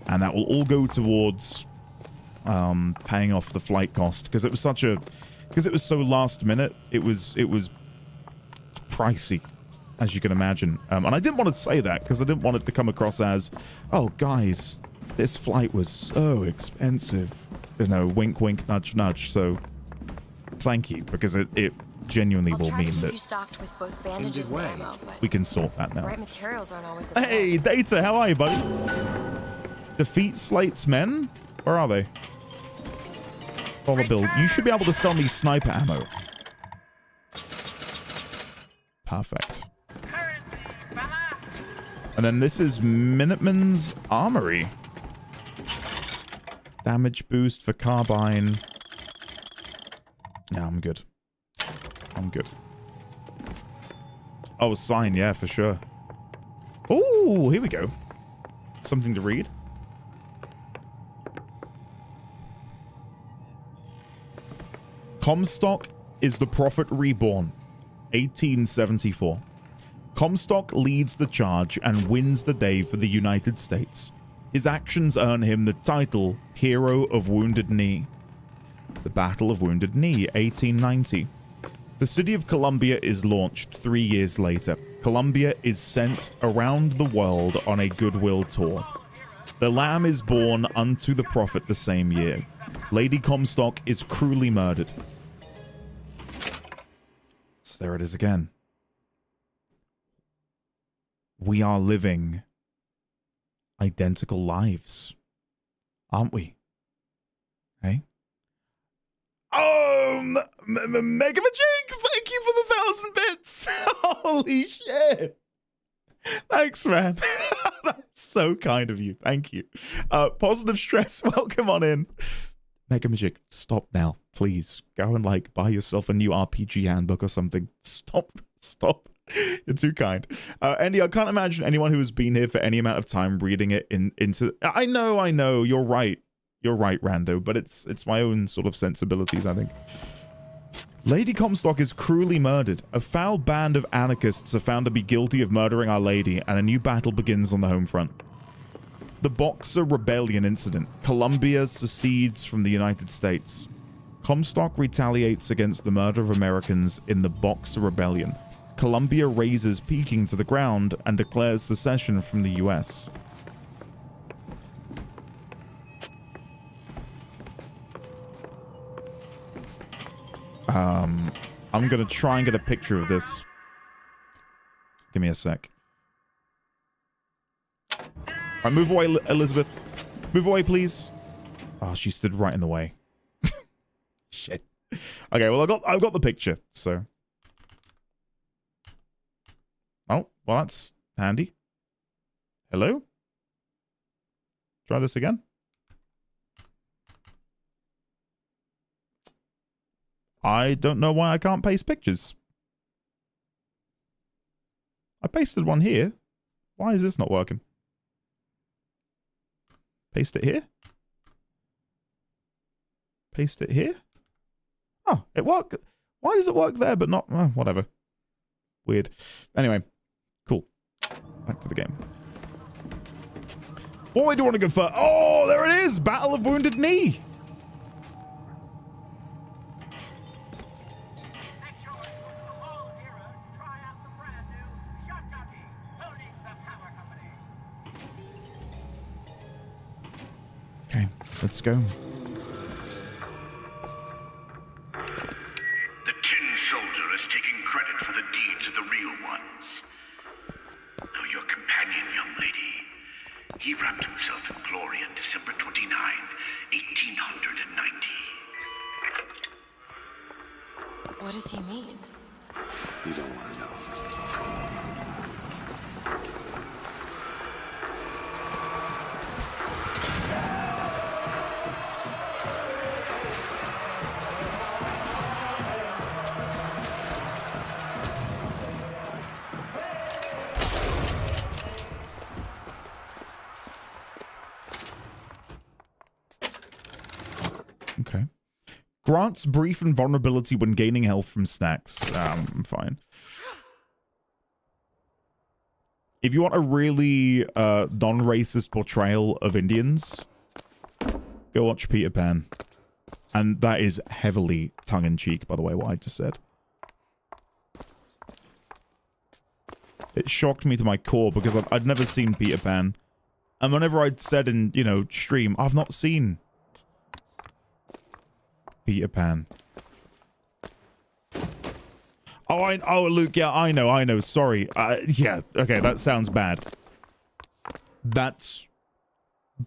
B: And that will all go towards paying off the flight cost, because it was so last minute. It was pricey, as you can imagine. And I didn't want to say that because I didn't want it to come across as, oh guys, this flight was so expensive, you know, wink wink, nudge nudge. So thank you, because it genuinely will mean that
K: you stocked with both bandages and ammo, but
B: we can sort that now.
K: the right materials aren't always
B: Hey, Data, how are you, buddy? Defeat Slate's men? Where are they? Follow build. You should be able to sell me sniper ammo. Perfect. And then this is Minuteman's Armory. Damage boost for carbine. Yeah, I'm good. I'm good. Oh, sign, yeah, for sure. Oh, here we go. Something to read. Comstock is the Prophet Reborn, 1874. Comstock leads the charge and wins the day for the United States. His actions earn him the title Hero of Wounded Knee. The Battle of Wounded Knee, 1890. The city of Columbia is launched 3 years later. Columbia is sent around the world on a goodwill tour. The lamb is born unto the prophet the same year. Lady Comstock is cruelly murdered. So there it is again. We are living identical lives, aren't we? Hey? Mega Majig, thank you for the 1,000 bits. Holy shit. Thanks, man. That's so kind of you. Thank you. Positive Stress, welcome on in. Mega Majig, stop now, please. Go and, like, buy yourself a new RPG handbook or something. Stop. You're too kind. Andy, I can't imagine anyone who has been here for any amount of time reading it into... I know. You're right. You're right, Rando, but it's my own sort of sensibilities, I think. Lady Comstock is cruelly murdered. A foul band of anarchists are found to be guilty of murdering Our Lady, and a new battle begins on the home front. The Boxer Rebellion incident. Columbia secedes from the United States. Comstock retaliates against the murder of Americans in the Boxer Rebellion. Columbia razes Peking to the ground and declares secession from the U.S. I'm gonna try and get a picture of this. Give me a sec. Alright, move away, Elizabeth. Move away, please. Oh, she stood right in the way. Shit. Okay, well, I've got the picture, so. Oh, well, that's handy. Hello? Try this again. I don't know why I can't paste pictures. I pasted one here. Why is this not working? Paste it here. Paste it here. Oh, it worked. Why does it work there but not... whatever. Weird. Anyway, cool. Back to the game. What way do you want to go first? Oh, there it is! Battle of Wounded Knee! Okay, let's go.
W: The Tin Soldier is taking credit for the deeds of the real ones. Now your companion, young lady, he wrapped himself in glory on December 29, 1890.
K: What does he mean?
E: You don't want to know.
B: Grants brief invulnerability when gaining health from snacks. I'm fine. If you want a really non-racist portrayal of Indians, go watch Peter Pan. And that is heavily tongue-in-cheek, by the way, what I just said. It shocked me to my core because I'd never seen Peter Pan. And whenever I'd said in, you know, stream, I've not seen Peter Pan. Oh, Luke, yeah, I know, sorry. Yeah, okay, that sounds bad. That's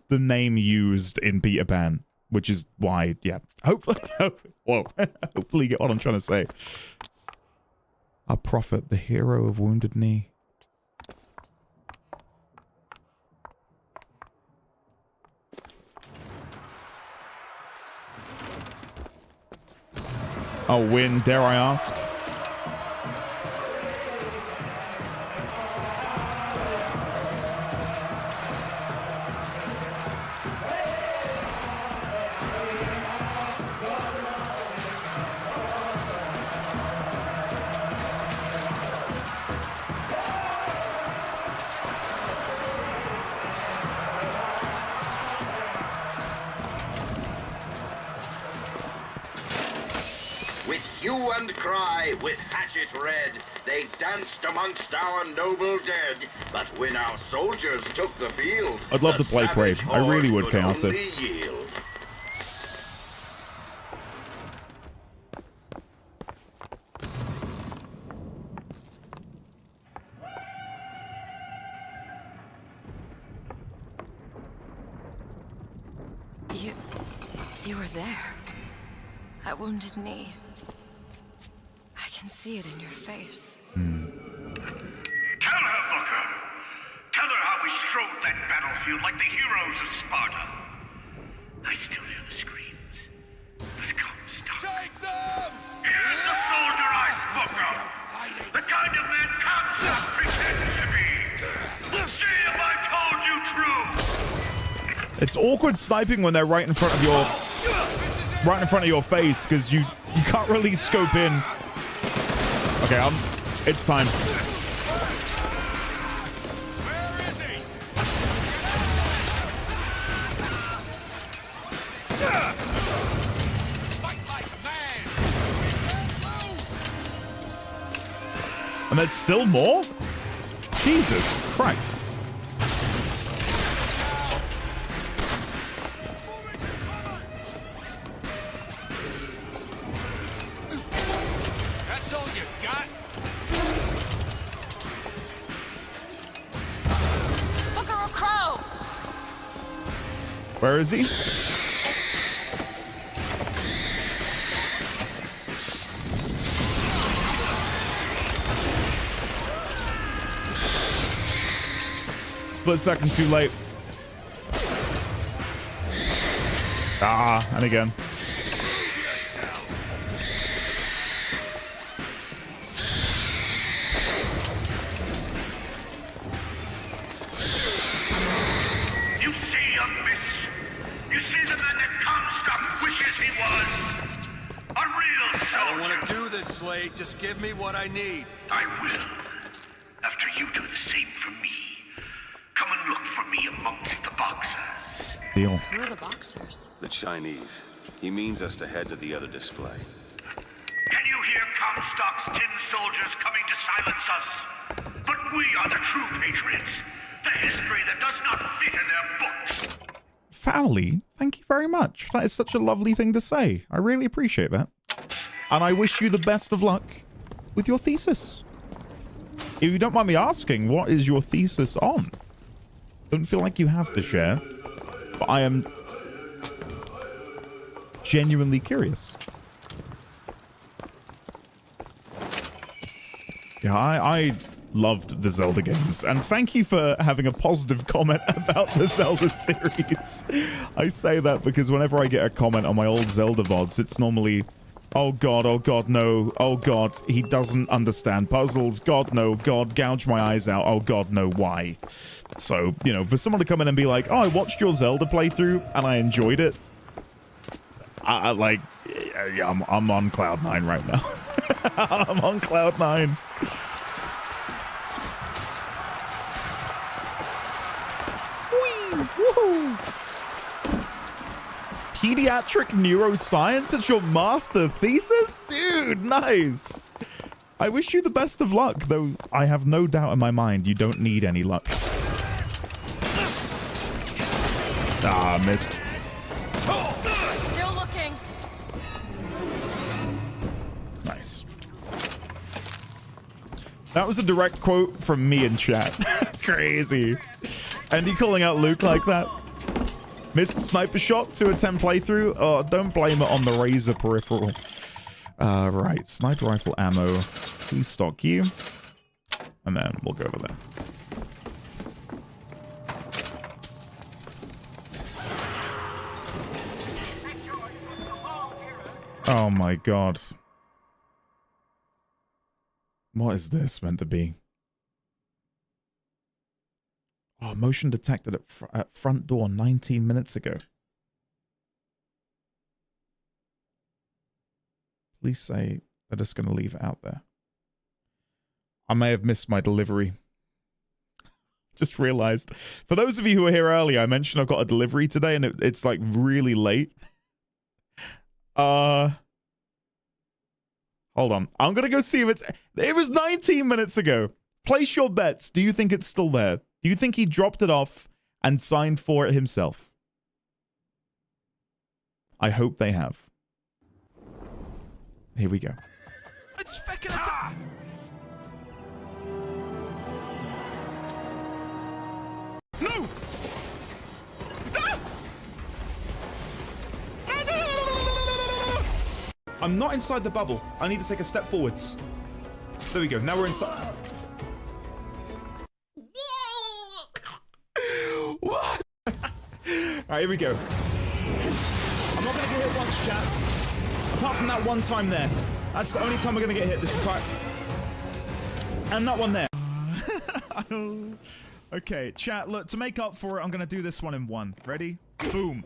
B: the name used in Peter Pan, which is why, yeah. Hopefully, hopefully you get what I'm trying to say. Our prophet, the hero of Wounded Knee. Oh, win, dare I ask?
T: With hatchet red, they danced amongst our noble dead. But when our soldiers took the field,
B: I'd love to play Prey. I really would, Chaotic.
K: You were there. At Wounded Knee. I can see it in your face.
P: Tell her, Booker. Tell her how we strode that battlefield like the heroes of Sparta. I still hear the screams. The Comstock. Take them! Here's the soldier I spoke of. The kind of man Comstock pretends to be. See if I told you true.
B: It's awkward sniping when they're right in front of your face, because you can't really scope in. Okay, it's time.
P: Where is he? Fight like a man.
B: And there's still more? Jesus Christ.
P: That's all you got?
K: Booker Crow!
B: Where is he? Split second too late. Ah, and again.
P: You see, young miss? You see the man that Comstock wishes he was? A real soldier.
S: I don't want to do this, Slade. Just give me what I need.
P: I will. After you do the same for me. Come and look for me amongst the boxers.
B: Deal.
K: Who are the boxers?
E: The Chinese. He means us to head to the other display.
P: Can you hear Comstock's tin soldiers coming to silence us? But we are the true patriots. The history that does not fit in their books.
B: Fowley, thank you very much. That is such a lovely thing to say. I really appreciate that. And I wish you the best of luck with your thesis. If you don't mind me asking, what is your thesis on? Don't feel like you have to share, but I am genuinely curious. Yeah, I loved the Zelda games, and thank you for having a positive comment about the Zelda series. I say that because whenever I get a comment on my old Zelda VODs, it's normally, oh god, no, oh god, he doesn't understand puzzles, god, no, god, gouge my eyes out, oh god, no, why? So, you know, for someone to come in and be like, oh, I watched your Zelda playthrough, and I enjoyed it, like, Yeah, I'm on cloud 9 right now. I'm on cloud 9. Woo! Pediatric neuroscience? It's your master thesis? Dude, nice. I wish you the best of luck, though I have no doubt in my mind you don't need any luck. Ah, missed.
K: Still looking.
B: Nice. That was a direct quote from me in chat. Crazy. Andy calling out Luke like that. Missed sniper shot to a 10 playthrough. Oh, don't blame it on the Razor peripheral. Right. Sniper rifle ammo. Please stock you. And then we'll go over there. Oh my god. What is this meant to be? Oh, motion detected at front door 19 minutes ago. Please say they're just going to leave it out there. I may have missed my delivery. Just realized. For those of you who were here earlier, I mentioned I've got a delivery today and it's like really late. Hold on. I'm going to go see if it was 19 minutes ago. Place your bets. Do you think it's still there? Do you think he dropped it off and signed for it himself? I hope they have. Here we go.
I: It's fucking attack! No!
B: I'm not inside the bubble. I need to take a step forwards. There we go. Now we're inside. What? Alright, here we go. I'm not going to get hit once, chat. Apart from that one time there. That's the only time we're going to get hit this entire... And that one there. Okay, chat, look, to make up for it, I'm going to do this one in one. Ready? Boom.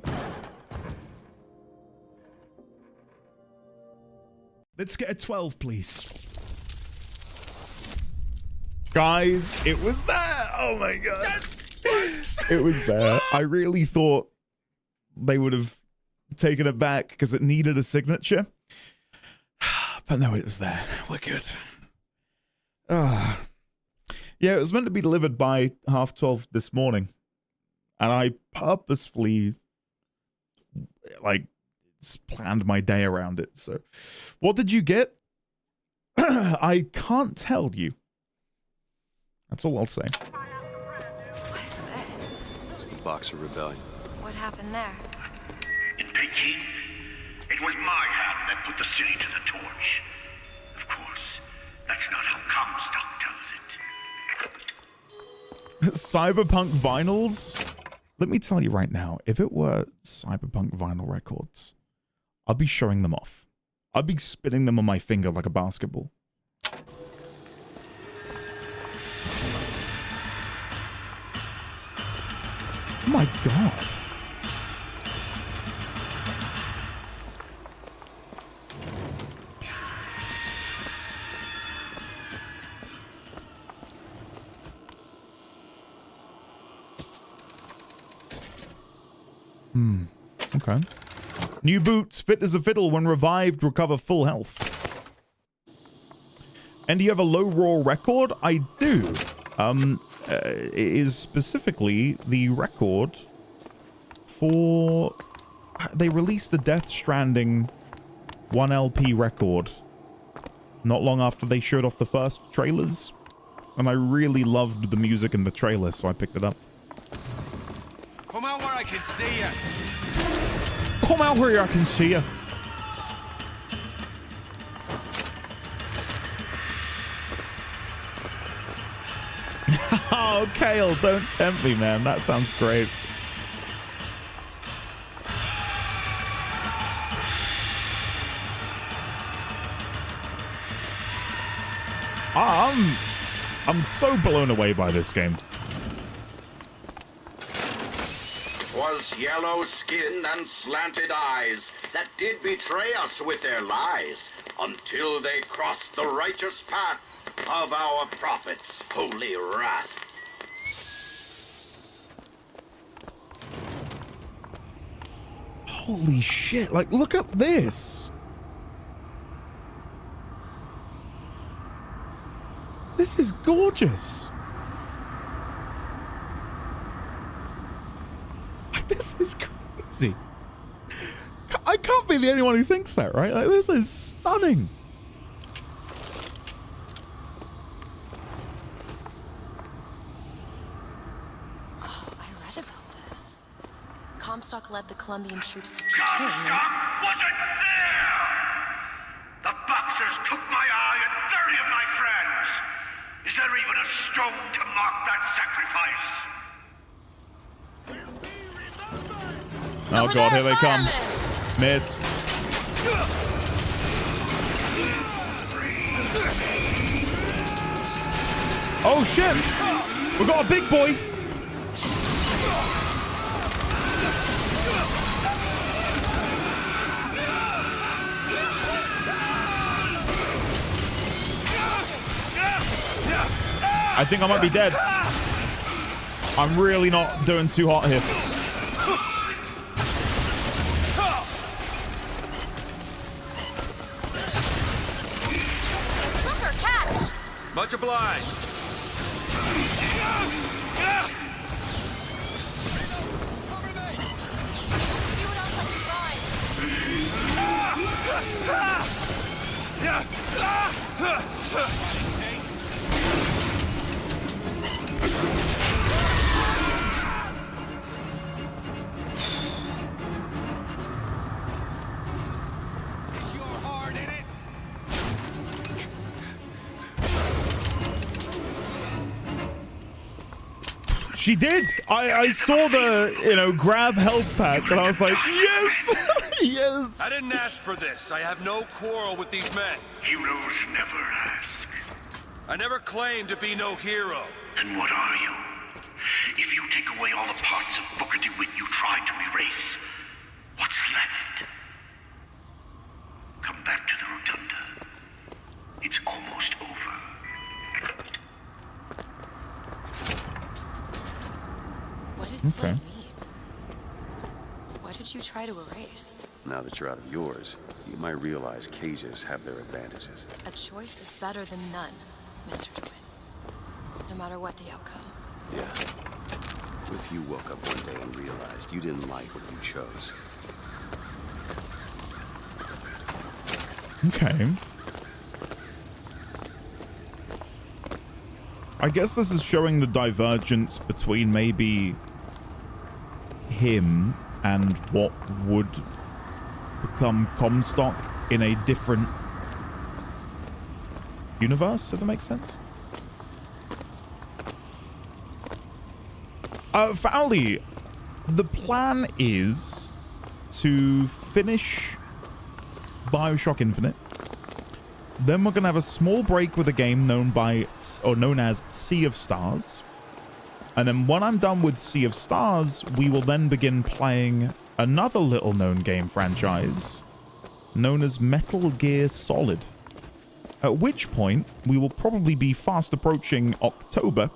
B: Let's get a 12, please. Guys, it was there. Oh my god. It was there. I really thought they would have taken it back because it needed a signature. But no, it was there. We're good. Yeah, it was meant to be delivered by 12:30 this morning. And I purposefully, like, planned my day around it. So, what did you get? I can't tell you. That's all I'll say.
K: What is this?
E: It's the Boxer Rebellion.
K: What happened there?
P: In Peking, it was my hand that put the city to the torch. Of course, that's not how Comstock tells it.
B: Cyberpunk vinyls? Let me tell you right now, if it were Cyberpunk vinyl records, I'd be showing them off. I'd be spinning them on my finger like a basketball. Oh my god. Okay. New boots, fit as a fiddle. When revived, recover full health. And do you have a low raw record? I do. It is specifically the record for... They released the Death Stranding 1LP record not long after they showed off the first trailers. And I really loved the music in the trailer, so I picked it up.
S: Come out where I can see you.
B: Come out where I can see you. Oh, Kale, don't tempt me, man. That sounds great. I'm so blown away by this game.
T: While monsters, yellow skin and slanted eyes that did betray us with their lies until they crossed the righteous path of our prophet's holy wrath.
B: Holy shit, like, look at this. This is gorgeous. Like, this is crazy. I can't be the only one who thinks that, right? Like, this is stunning.
K: Oh, I read about this. Comstock led the Colombian troops to
P: Comstock wasn't there! The Boxers took my eye and 30 of my friends! Is there even a stone to mark that sacrifice?
B: Oh god, here they come. Miss. Oh shit! We got a big boy! I think I might be dead. I'm really not doing too hot here.
S: Much obliged. Is your heart in it?
B: She did. I saw the, you know, grab health pack and I was like, yes, yes.
S: I didn't ask for this. I have no quarrel with these men.
P: Heroes never ask.
S: I never claimed to be no hero.
P: Then what are you? If you take away all the parts of Booker DeWitt you tried to erase, what's left? Come back to the Rotunda. It's almost over.
K: What did Slade mean? What did you try to erase?
E: Now that you're out of yours, you might realize cages have their advantages.
K: A choice is better than none, Mr. DeWitt. No matter what the outcome.
E: Yeah. If you woke up one day and realized you didn't like what you chose.
B: Okay. I guess this is showing the divergence between maybe him and what would become Comstock in a different universe, if that makes sense. Fowley, the plan is to finish BioShock Infinite. Then we're going to have a small break with a game known as Sea of Stars. And then when I'm done with Sea of Stars, we will then begin playing another little-known game franchise known as Metal Gear Solid. At which point, we will probably be fast approaching October.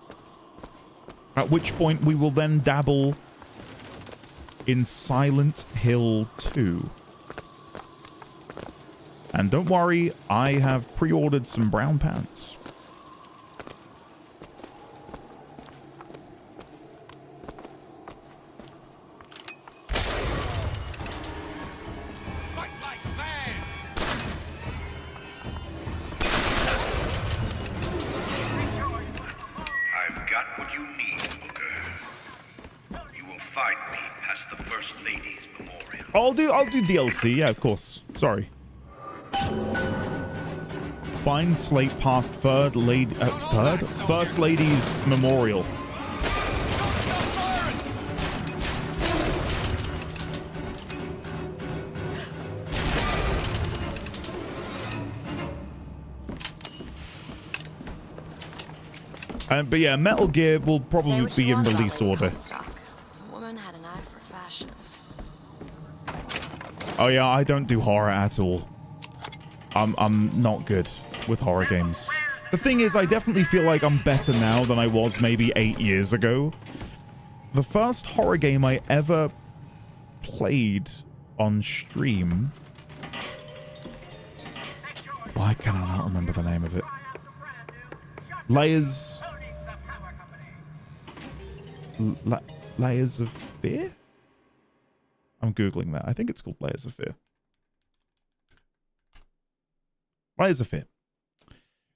B: At which point, we will then dabble in Silent Hill 2. And don't worry, I have pre-ordered some brown pants.
P: I've got what you need, Booker. You will find me past the First Lady's memorial.
B: I'll do DLC, yeah, of course. Sorry. Find Slate past First Lady's memorial. But yeah, Metal Gear will probably be in release order.
K: A woman had an eye for fashion.
B: Oh yeah, I don't do horror at all. I'm not good with horror games. The thing is, I definitely feel like I'm better now than I was maybe 8 years ago. The first horror game I ever played on stream... Why can I not remember the name of it? Layers of Fear? I'm Googling that. I think it's called Layers of Fear. Layers of Fear.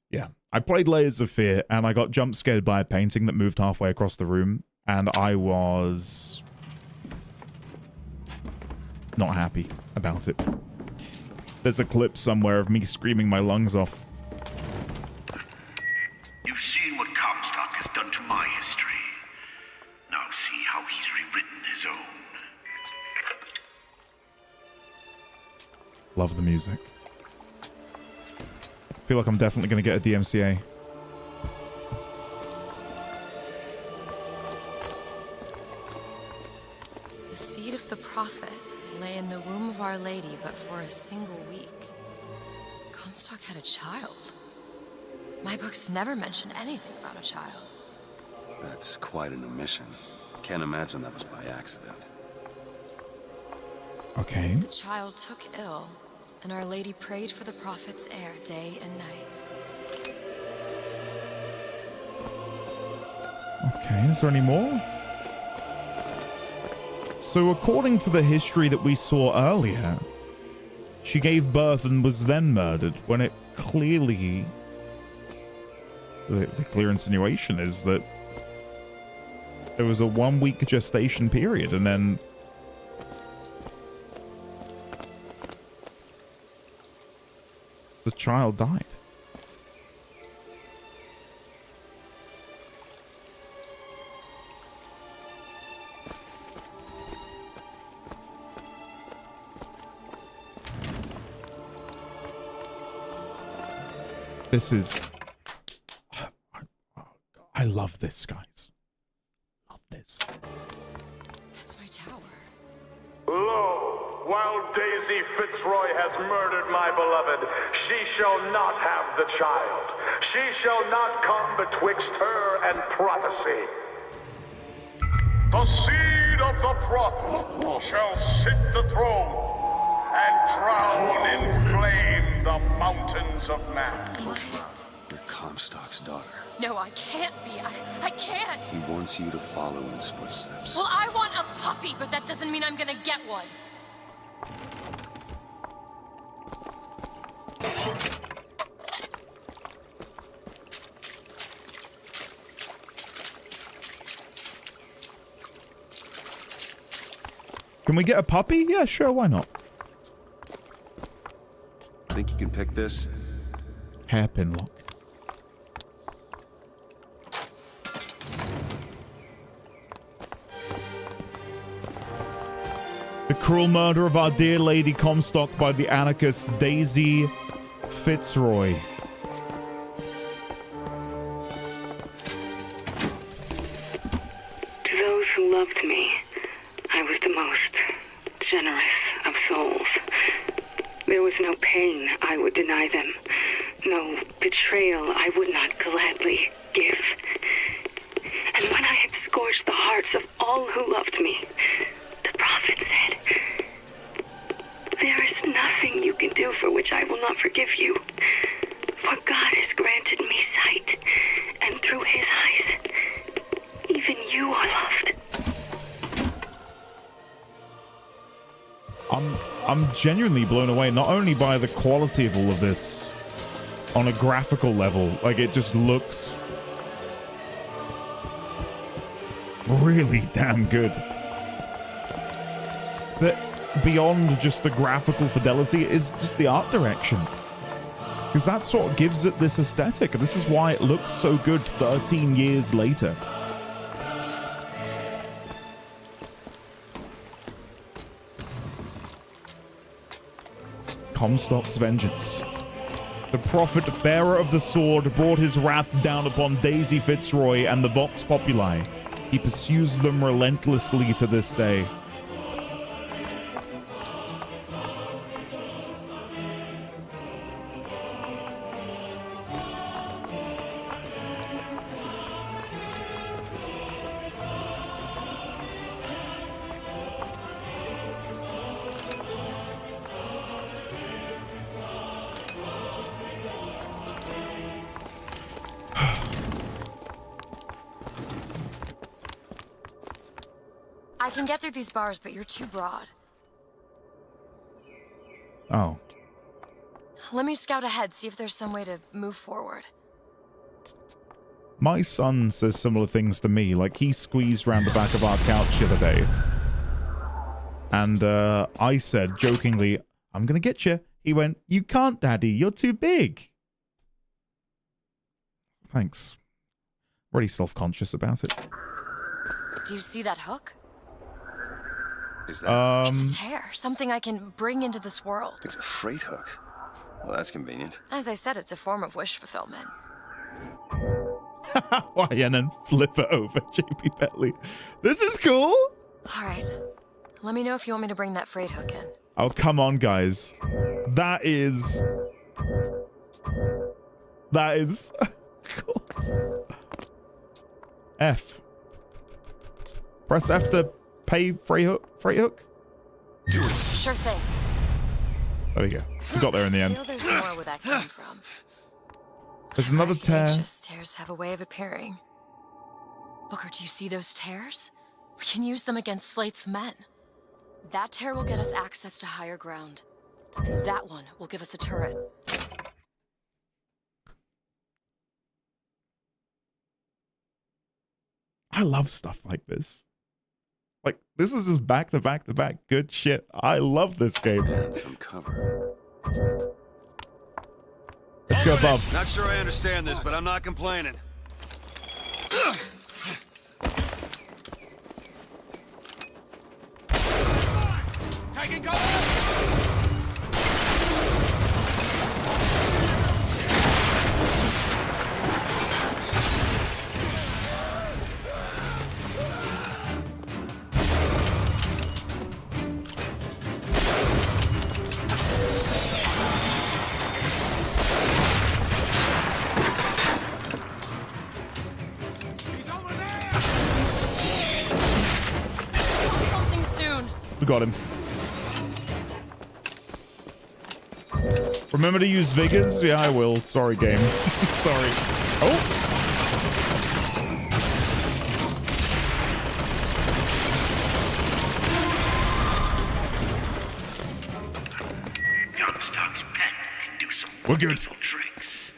B: Yeah, I played Layers of Fear, and I got jump scared by a painting that moved halfway across the room, and I was not happy about it. There's a clip somewhere of me screaming my lungs off.
P: You've seen what Comstock has done to my history. Now see how he's rewritten his own.
B: Love the music. I feel like I'm definitely going to get a DMCA.
K: The seed of the prophet lay in the womb of Our Lady, but for a single week. Comstock had a child. My books never mention anything about a child.
E: That's quite an omission. Can't imagine that was by accident.
B: Okay.
K: The child took ill, and Our Lady prayed for the prophet's heir day and night.
B: Okay, is there any more? So according to the history that we saw earlier, she gave birth and was then murdered, when it clearly... The clear insinuation is that there was a 1-week gestation period, and then... the child died. This is... I love this, guys. Love this.
K: That's my tower.
F: Lo, while Daisy Fitzroy has murdered my beloved, she shall not have the child. She shall not come betwixt her and prophecy. The seed of the prophet shall sit the throne and drown in flame the mountains of man.
E: You're Comstock's daughter.
K: No, I can't be. I can't.
E: He wants you to follow in his footsteps.
K: Well, I want a puppy, but that doesn't mean I'm gonna get one.
B: Can we get a puppy? Yeah, sure, why not?
E: Think you can pick this?
B: Hairpin lock. The cruel murder of our dear Lady Comstock by the anarchist Daisy Fitzroy.
R: To those who loved me, I was the most generous of souls. There was no pain I would deny them, no betrayal I would not gladly give. And when I had scorched the hearts of all who loved me, the prophet said, "There is nothing you can do for which I will not forgive you. For God has granted me sight, and through his eyes, even you are loved."
B: I'm genuinely blown away, not only by the quality of all of this on a graphical level, like it just looks really damn good. But beyond just the graphical fidelity is just the art direction. Because that's what gives it this aesthetic. This is why it looks so good 13 years later. Comstock's vengeance. The prophet bearer of the sword brought his wrath down upon Daisy Fitzroy and the Vox Populi. He pursues them relentlessly to this day.
K: I can get through these bars, but you're too broad.
B: Oh.
K: Let me scout ahead, see if there's some way to move forward.
B: My son says similar things to me. Like, he squeezed round the back of our couch the other day. And I said, jokingly, I'm going to get you. He went, you can't, Daddy. You're too big. Thanks. Really self-conscious about it.
K: Do you see that hook?
E: Is that...
K: It's a tear. Something I can bring into this world.
E: It's a freight hook. Well, that's convenient.
K: As I said, it's a form of wish fulfillment.
B: Why, and then flip it over, JP Bentley. This is cool.
K: All right. Let me know if you want me to bring that freight hook in.
B: Oh, come on, guys. That is cool. F. Press F to pay freight hook.
K: Sure thing.
B: There we go. We got there in the end.
K: I feel there's more where that came from.
B: There's another tear.
K: Anxious tears have a way of appearing. Booker, do you see those tears? We can use them against Slate's men. That tear will get us access to higher ground. And that one will give us a turret.
B: I love stuff like this. Like, this is just back to back to back good shit. I love this game.
E: And some cover.
B: Let's go above.
S: Not sure I understand this, but I'm not complaining.
I: Taking cover!
K: Something soon.
B: We got him. Remember to use Vigors? Yeah, I will. Sorry, game. Sorry. Oh!
P: Comstock's pet can do some
B: We're good.
P: wonderful tricks.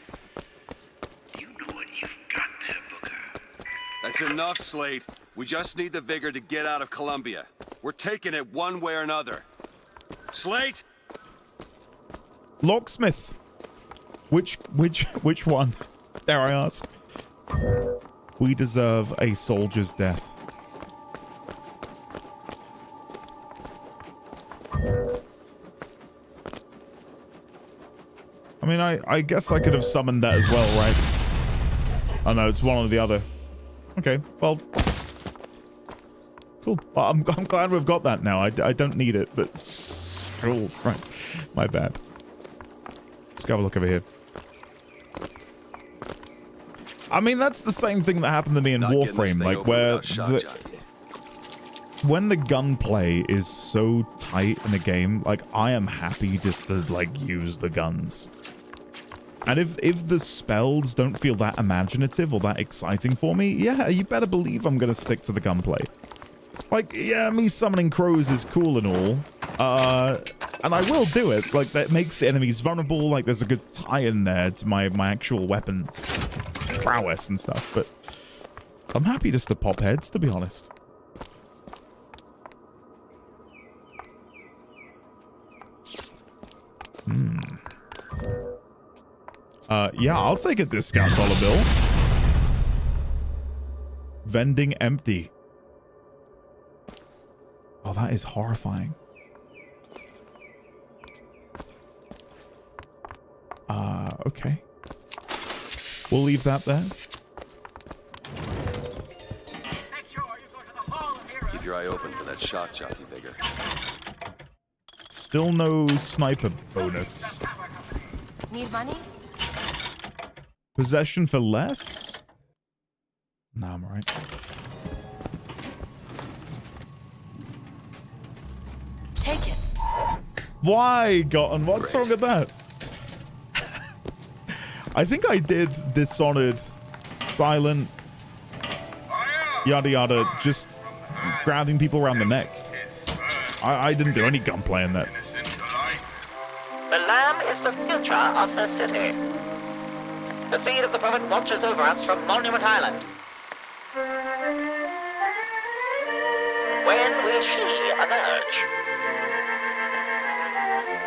P: You know what you've got there, Booker.
S: That's enough, Slate. We just need the vigor to get out of Columbia. We're taking it one way or another. Slate?
B: Locksmith. Which one? Dare I ask? We deserve a soldier's death. I mean, I guess I could have summoned that as well, right? Oh no, it's one or the other. Okay, well, cool. Well, I'm glad we've got that now. I don't need it, but cool. Right, my bad. Let's go have a look over here. I mean, that's the same thing that happened to me in Warframe, like where when the gunplay is so tight in the game, like I am happy just to like use the guns. And if the spells don't feel that imaginative or that exciting for me, yeah, you better believe I'm gonna stick to the gunplay. Like, yeah, me summoning crows is cool and all. And I will do it. Like, that makes enemies vulnerable. Like, there's a good tie-in there to my actual weapon prowess and stuff. But I'm happy just to pop heads, to be honest. Yeah, I'll take a discount dollar bill. Vending empty. Oh, that is horrifying. Okay. We'll leave that there.
E: Keep your eye open for that shock jockey, Vigor.
B: Still no sniper bonus.
K: Need money?
B: Possession for less? Nah, I'm alright.
K: Take it.
B: Why, Gotten? What's wrong with that? I think I did Dishonored, Silent, yada yada, just grabbing people around the neck. I didn't do any gunplay in that.
O: The Lamb is the future of the city. The seed of the Prophet watches over us from Monument Island. When will she emerge?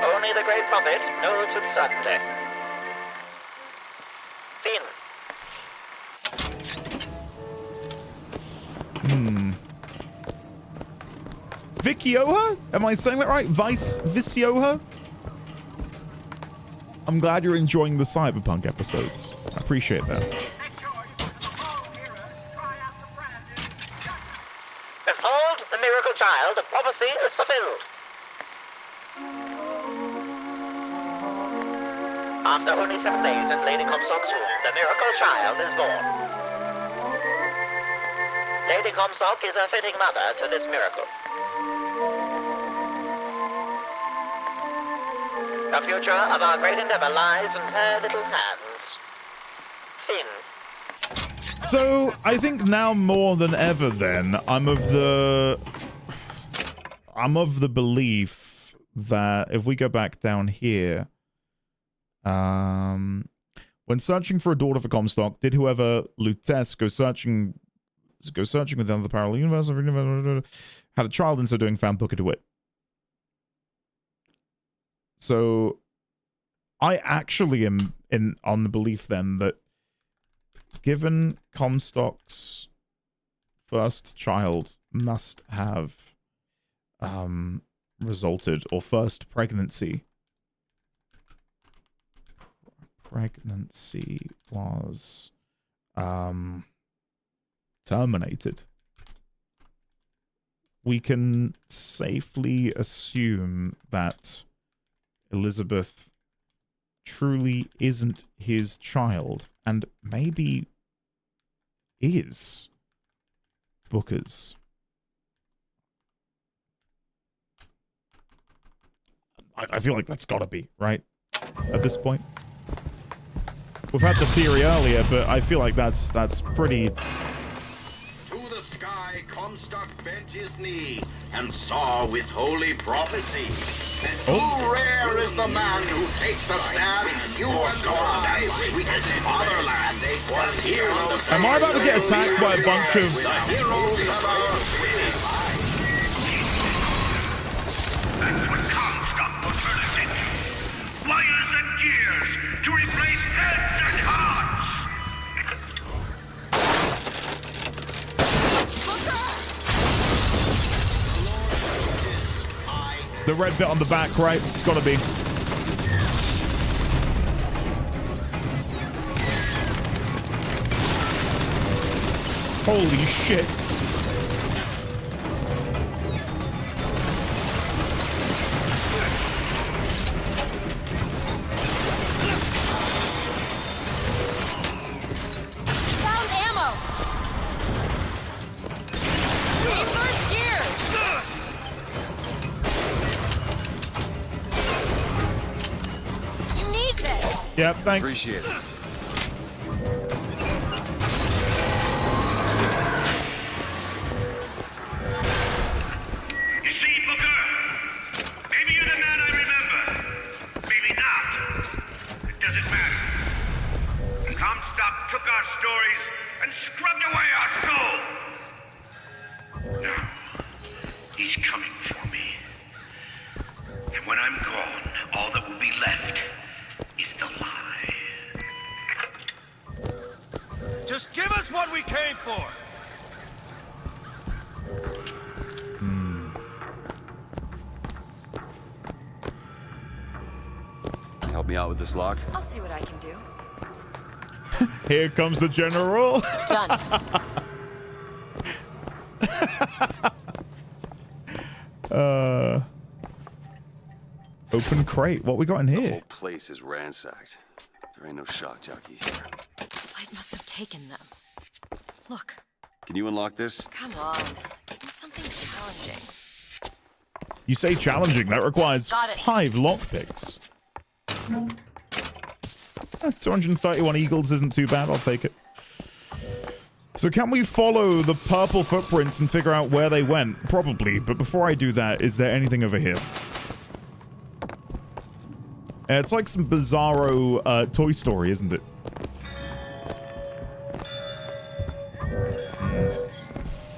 O: Only the Great Prophet knows with certainty. Finn.
B: Vicioha? Am I saying that right? Vicioha? I'm glad you're enjoying the Cyberpunk episodes. I appreciate that.
O: Behold the miracle child, the prophecy is fulfilled. After only 7 days in Lady Comstock's womb, the miracle child is born. Lady Comstock is a fitting mother to this miracle. The future of our great endeavor lies in her little hands. Finn.
B: So, I think now more than ever then, I'm of the belief that if we go back down here, when searching for a daughter for Comstock, did whoever Lutece go searching within the parallel universe, had a child and so doing found Booker DeWitt. So I actually am on the belief then that given Comstock's first child must have resulted, or first pregnancy was terminated, we can safely assume that Elizabeth truly isn't his child, and maybe is Booker's. I feel like that's gotta be, right? At this point. We've had the theory earlier, but I feel like that's pretty...
T: To the sky, Comstock bent his knee and saw with holy prophecy. And who rare is the man who takes a stand for God, sweetest fatherland.
B: Am I about to get attacked by a bunch of...
P: That's what Comstock will furnish it. Wires and gears to replace heads and hearts.
B: The red bit on the back, right? It's gotta be. Holy shit.
K: Found ammo! Reverse gears! You need this!
B: Yep, thanks.
S: Appreciate it.
P: You see, Booker? Maybe you're the man I remember. Maybe not. It doesn't matter. Comstock took our stories and scrubbed away our soul. Now, he's coming for me. And when I'm gone, all that will be left is the lie.
I: Just give us what we came for!
S: Can you help me out with this lock?
K: I'll see what I can do.
B: Here comes the general.
K: Done.
B: Open crate. What we got in
S: The
B: here?
S: whole place is ransacked. There ain't no shock jockey here.
K: Slate must have taken them. Look.
S: Can you unlock this?
K: Come on. Give me something challenging.
B: You say challenging. That requires
K: Got it.
B: 5 lockpicks. 231 eagles isn't too bad. I'll take it. So can we follow the purple footprints and figure out where they went? Probably, but before I do that, is there anything over here? It's like some bizarro Toy Story, isn't it?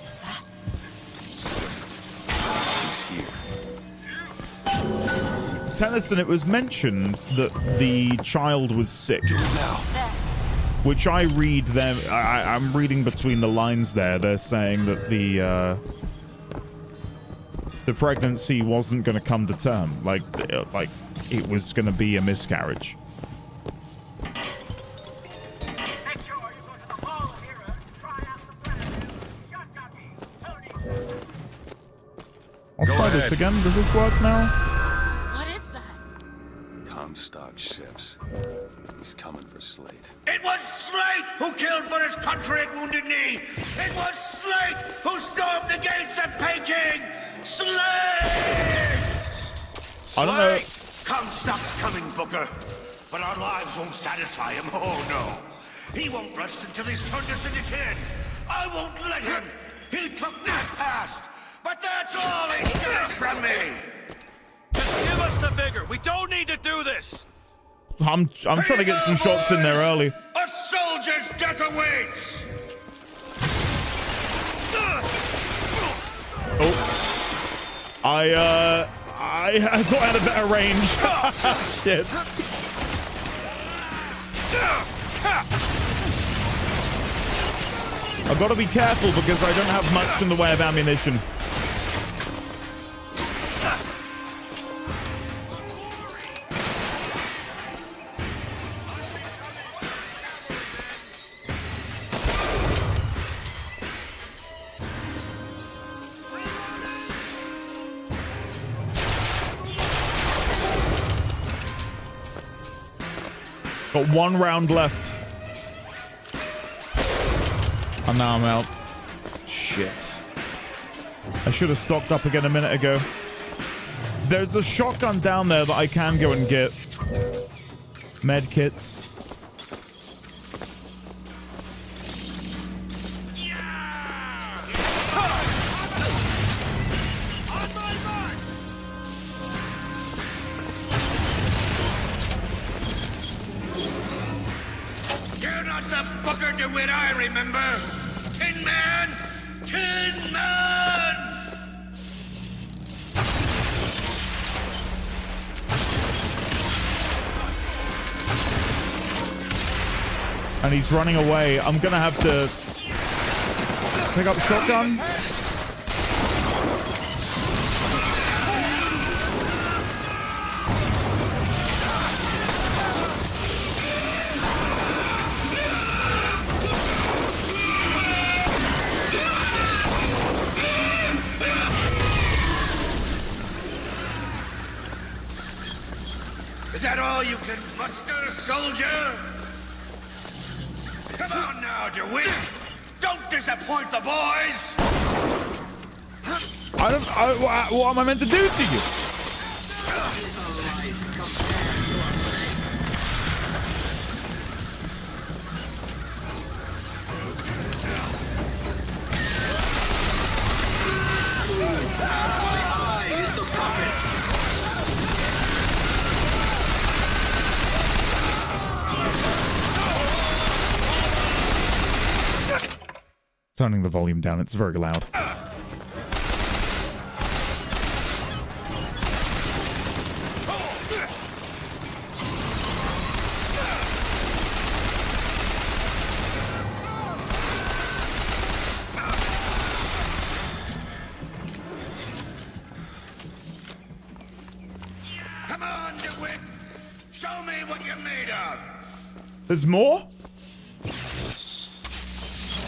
K: Is that?
E: He's here.
B: Tennyson, it was mentioned that the child was sick. Which I read them. I'm reading between the lines there. They're saying that the pregnancy wasn't going to come to term. Like it was going to be a miscarriage. I'll try this again. Does this work now?
K: What is that?
E: Comstock ships. He's coming for Slate.
I: It was Slate who killed for his country at Wounded Knee! It was Slate who stormed the gates of Peking! Slate!
B: I don't know.
I: Comstock's coming, Booker. But our lives won't satisfy him, oh no. He won't rest until he's turned us into tin. I won't let him. He took my past, but that's all he's getting from me. Just give us the vigor. We don't need to do this.
B: I'm trying to get some shots in there early.
I: A soldier's death awaits.
B: Oh. I thought I had a better range. Shit. I've got to be careful because I don't have much in the way of ammunition. Got 1 round left. And now I'm out. Shit. I should have stocked up again a minute ago. There's a shotgun down there that I can go and get. Med kits.
I: You're not the Booker DeWitt I remember. Tin Man! Tin Man!
B: And he's running away. I'm gonna have to pick up shotgun.
I: Is that all you can muster, soldier? Come on now, DeWitt! Don't disappoint the boys!
B: What am I meant to do to you? Turning the volume down, it's very loud.
I: Come on, DeWitt! Show me what you're made of!
B: There's more?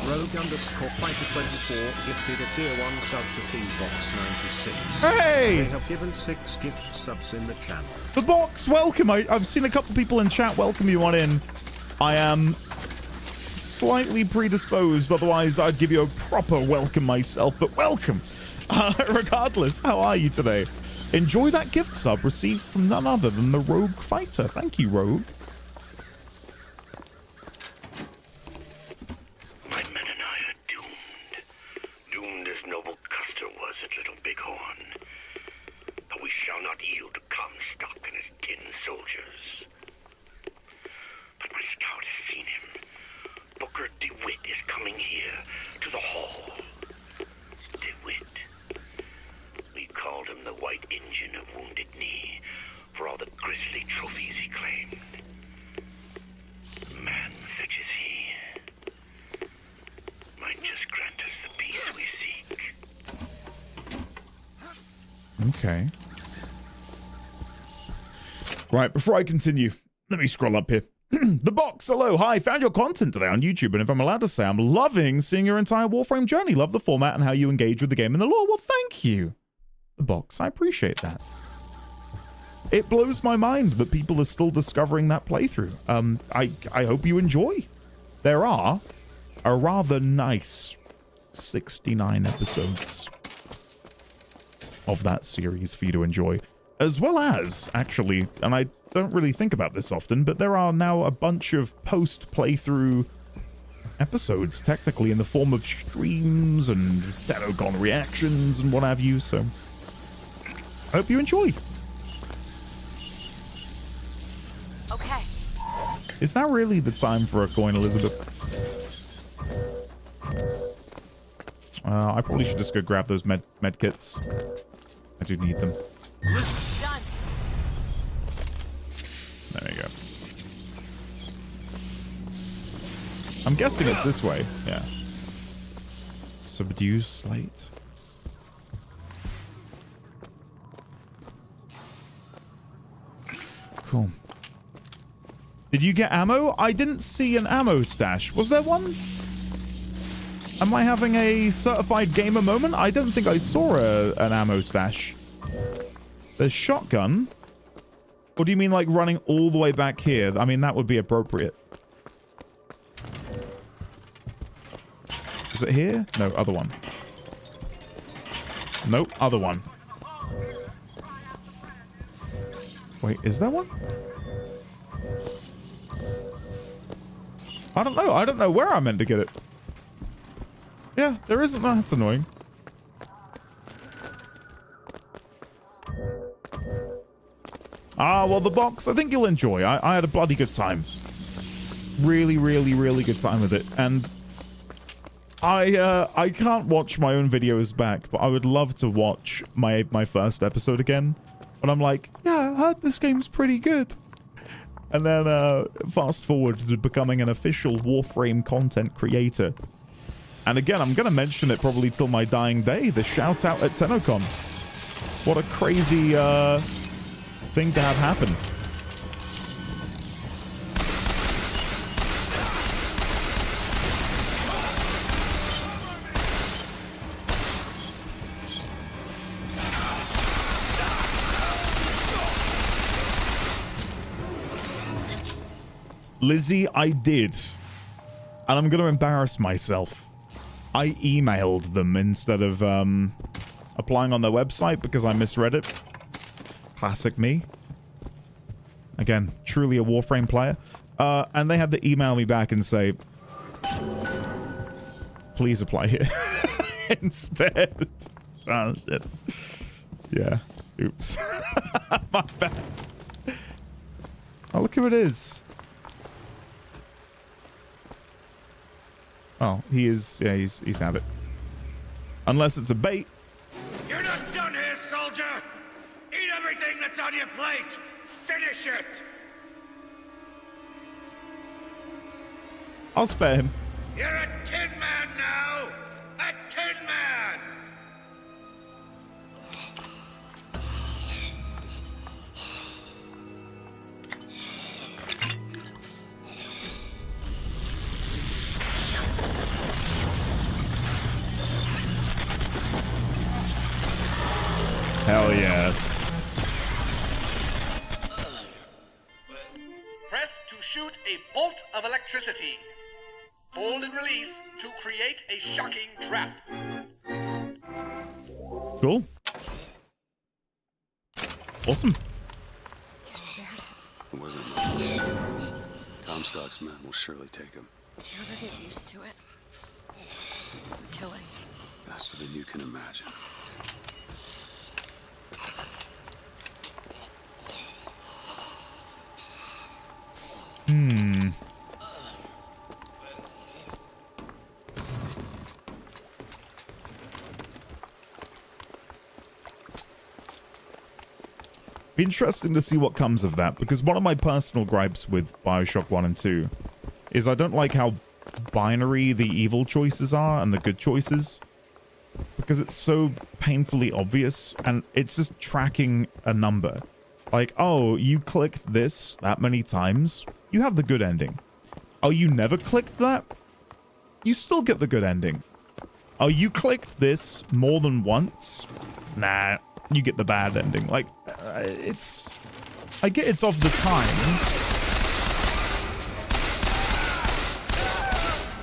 A: Rogue_Fighter24 gifted a tier 1 sub to T-Box96.
B: Hey!
A: They have given 6 gift subs in the channel.
B: The box, welcome. I've seen a couple people in chat welcome you on in. I am slightly predisposed, otherwise I'd give you a proper welcome myself, but welcome. Regardless, how are you today? Enjoy that gift sub received from none other than the Rogue Fighter. Thank you, Rogue.
W: My men and I are it, little bighorn. But we shall not yield to Comstock and his 10 soldiers. But my scout has seen him. Booker DeWitt is coming here to the hall. DeWitt. We called him the White Engine of Wounded Knee for all the grisly trophies he claimed. A man such as he might just grant us the peace we seek.
B: Okay. Right, before I continue, let me scroll up here. The Box, hello, hi, found your content today on YouTube, and if I'm allowed to say, I'm loving seeing your entire Warframe journey. Love the format and how you engage with the game and the lore. Well, thank you. The Box, I appreciate that. It blows my mind that people are still discovering that playthrough. I hope you enjoy. There are a rather nice 69 episodes of that series for you to enjoy, as well as, actually, and I don't really think about this often, but there are now a bunch of post-playthrough episodes, technically, in the form of streams and TennoCon reactions and what have you, so I hope you enjoy.
K: Okay.
B: Is that really the time for a coin, Elizabeth? I probably should just go grab those med kits. I do need them.
K: Done.
B: There you go. I'm guessing it's this way. Yeah. Subdue slate. Cool. Did you get ammo? I didn't see an ammo stash. Was there one? Am I having a certified gamer moment? I don't think I saw an ammo stash. There's shotgun. Or do you mean like running all the way back here? I mean, that would be appropriate. Is it here? No, other one. Nope, other one. Wait, is there one? I don't know. I don't know where I meant to get it. Yeah, there isn't. Oh, that's annoying. Ah, well, the box, I think you'll enjoy. I had a bloody good time. Really, really, really good time with it. And I can't watch my own videos back, but I would love to watch my first episode again. But I'm like, yeah, I heard this game's pretty good. And then fast forward to becoming an official Warframe content creator. And again, I'm going to mention it probably till my dying day, the shout out at TennoCon. What a crazy thing to have happen. Lizzie, I did. And I'm going to embarrass myself. I emailed them instead of applying on their website because I misread it. Classic me. Again, truly a Warframe player. And they had to email me back and say, please apply here instead. Oh, shit. Yeah. Oops. My bad. Oh, look who it is. Oh, he is. Yeah, he's had it. Unless it's a bait.
I: You're not done here, soldier! Eat everything that's on your plate! Finish it!
B: I'll spare him.
I: You're a tin man now! A tin man!
B: Hell yeah.
D: Press to shoot a bolt of electricity. Hold and release to create a shocking trap.
B: Cool. Awesome.
K: You're spared.
E: It wasn't my place. Comstock's men will surely take him.
K: Do you ever get used to it? Killing.
E: Faster than you can imagine.
B: Be interesting to see what comes of that, because one of my personal gripes with BioShock 1 and 2 is I don't like how binary the evil choices are and the good choices, because it's so painfully obvious, and it's just tracking a number. Like, oh, you clicked this that many times, you have the good ending. Oh, you never clicked that? You still get the good ending. Oh, you clicked this more than once? Nah, you get the bad ending. Like, I get it's of the times,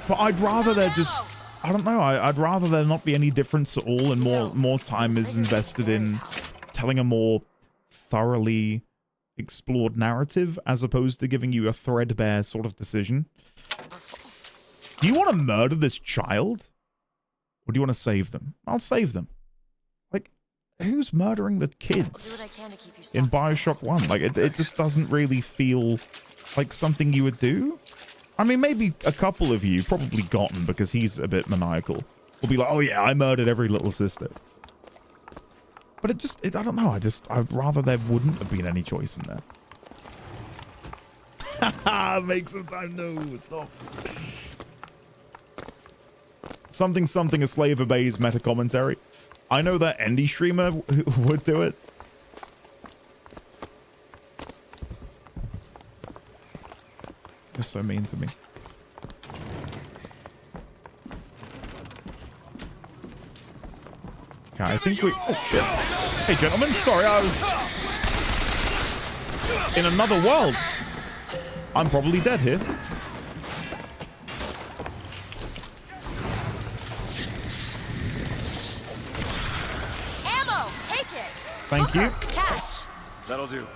B: but I'd rather there just, I don't know, I'd rather there not be any difference at all, and more time is invested in telling a more thoroughly explored narrative, as opposed to giving you a threadbare sort of decision. Do you want to murder this child? Or do you want to save them? I'll save them. Like, who's murdering the kids in BioShock 1? Like, it just doesn't really feel like something you would do. I mean, maybe a couple of you, probably Gotten, because he's a bit maniacal, will be like, oh yeah, I murdered every little sister. But I don't know, I'd rather there wouldn't have been any choice in there. Haha, make some time, no, stop. Something, a slave obeys meta commentary. I know that indie streamer would do it. You're so mean to me. Okay, I think we... Oh, shit. Hey, gentlemen. Sorry, I was in another world. I'm probably dead here.
K: Ammo! Take it!
B: Thank you.
K: Catch!
S: That'll do.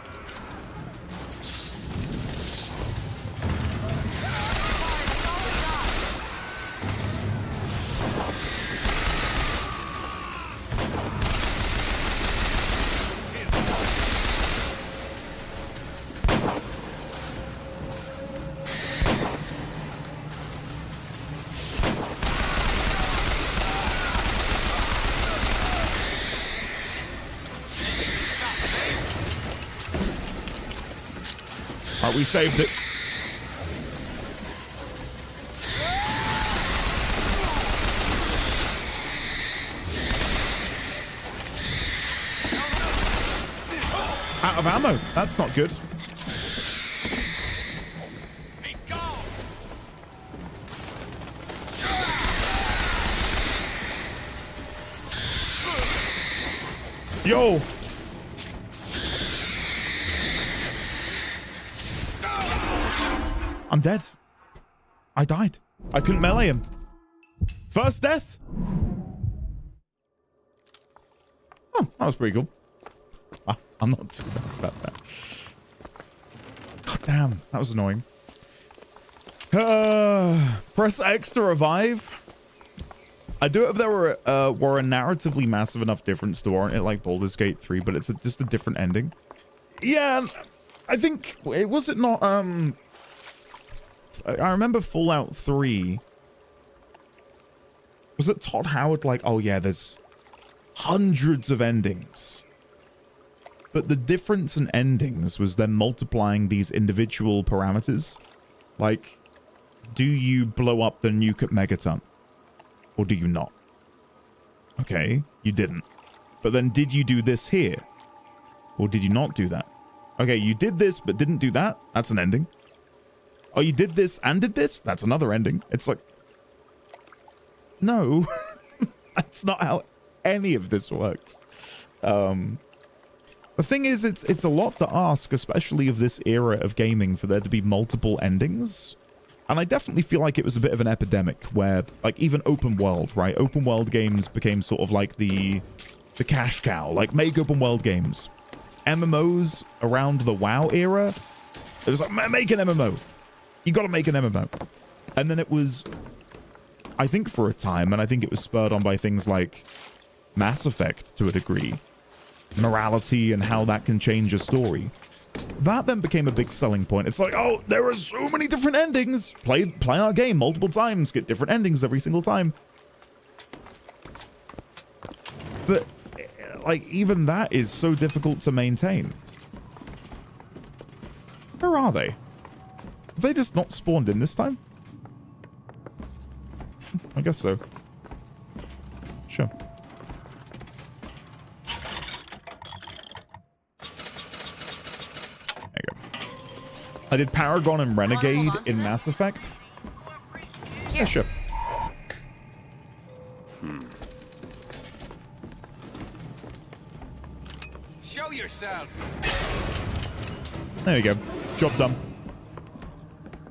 B: We saved it. Out of ammo. That's not good. Yo. I'm dead. I died. I couldn't melee him. First death. Oh, that was pretty cool. I'm not too bad about that. God damn, that was annoying. Press X to revive. I do it if there were a narratively massive enough difference to warrant it, like Baldur's Gate 3, but it's just a different ending. Yeah, I think, was it not, I remember Fallout 3. Was it Todd Howard like, oh yeah, there's hundreds of endings. But the difference in endings was them multiplying these individual parameters. Like, do you blow up the nuke at Megaton? Or do you not? Okay, you didn't. But then did you do this here? Or did you not do that? Okay, you did this but didn't do that? That's an ending. Oh, you did this and did this? That's another ending. It's like, no, that's not how any of this works. The thing is, it's a lot to ask, especially of this era of gaming, for there to be multiple endings. And I definitely feel like it was a bit of an epidemic where, like, even open world, right? Open world games became sort of like the cash cow, like, make open world games. MMOs around the WoW era, it was like, make an MMO. You gotta make an MMO. And then it was, I think for a time, and I think it was spurred on by things like Mass Effect to a degree, morality and how that can change a story. That then became a big selling point. It's like, oh, there are so many different endings. Play our game multiple times, get different endings every single time. But, like, even that is so difficult to maintain. are they? Have they just not spawned in this time? I guess so. Sure. There you go. I did Paragon and Renegade in Mass Effect. Yeah, sure.
L: Show yourself.
B: There you go. Job done.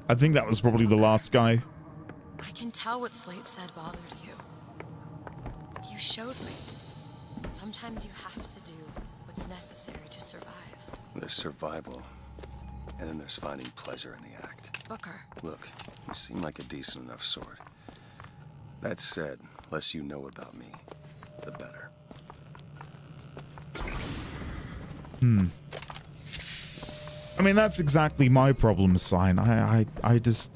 B: I think that was probably the last guy.
K: I can tell what Slate said bothered you. You showed me. Sometimes you have to do what's necessary to survive.
E: There's survival, and then there's finding pleasure in the act.
K: Booker.
E: Look, you seem like a decent enough sort. That said, less you know about me, the better.
B: I mean, that's exactly my problem, Sign. I just...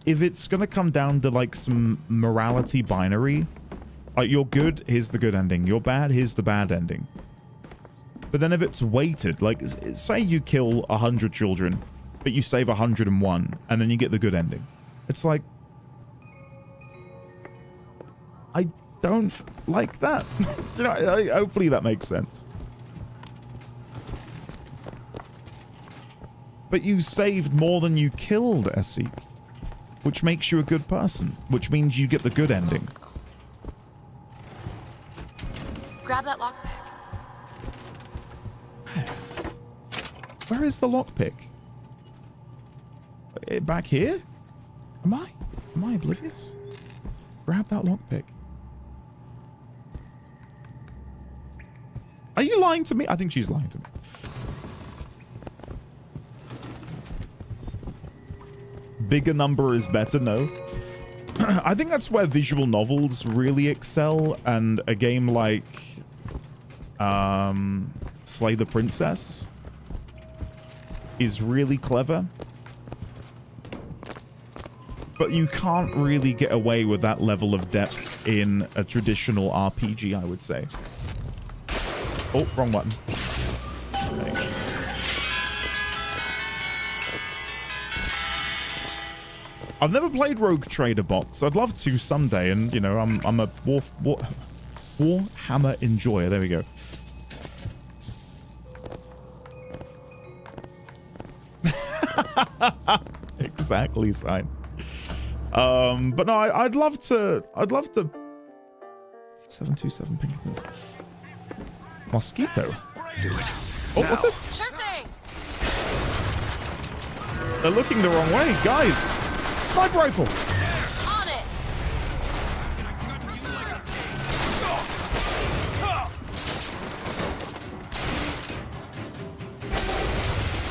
B: If it's gonna come down to, like, some morality binary, like, you're good, here's the good ending. You're bad, here's the bad ending. But then if it's weighted, like, say you kill 100 children, but you save 101, and then you get the good ending. It's like... I don't like that. You know, hopefully that makes sense. But you saved more than you killed, Esseek. Which makes you a good person. Which means you get the good ending.
K: Grab that lockpick.
B: Where is the lockpick? Back here? Am I oblivious? Grab that lockpick. Are you lying to me? I think she's lying to me. Bigger number is better, no. I think that's where visual novels really excel, and a game like Slay the Princess is really clever. But you can't really get away with that level of depth in a traditional RPG, I would say. Oh, wrong button. There you go. I've never played Rogue Trader bots. I'd love to someday, and you know, I'm a Warhammer enjoyer. There we go. Exactly, Sign. But no, I'd love to 727 Pinkertons. Mosquito.
E: Do it.
B: Oh, what's this?
K: Sure thing.
B: They're looking the wrong way, guys. Sniper rifle.
K: On it.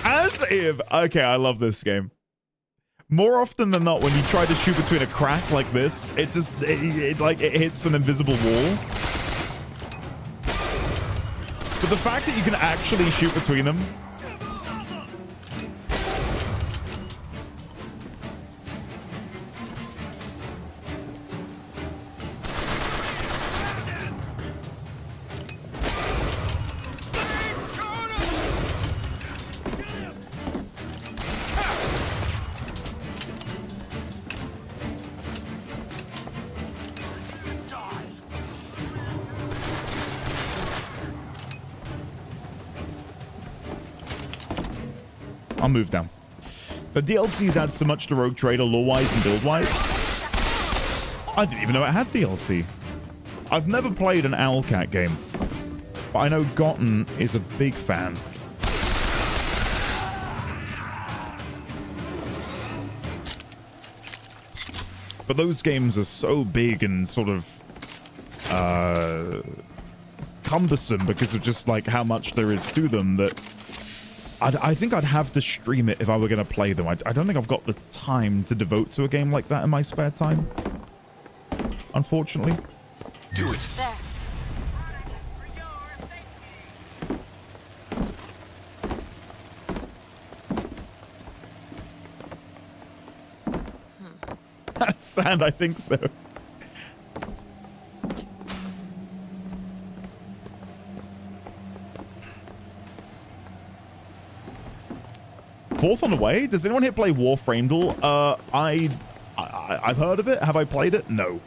B: As if. Okay, I love this game. More often than not, when you try to shoot between a crack like this, it just it hits an invisible wall. But the fact that you can actually shoot between them. I'll move down. The DLCs add so much to Rogue Trader lore-wise and build-wise. I didn't even know it had DLC. I've never played an Owlcat game, but I know Gotten is a big fan. But those games are so big and sort of cumbersome because of just like how much there is to them that I think I'd have to stream it if I were going to play them. I don't think I've got the time to devote to a game like that in my spare time. Unfortunately.
E: Do it.
K: There.
B: Sand, I think so. Fourth on the way. Does anyone here play Warframed? I've heard of it. Have I played it? No.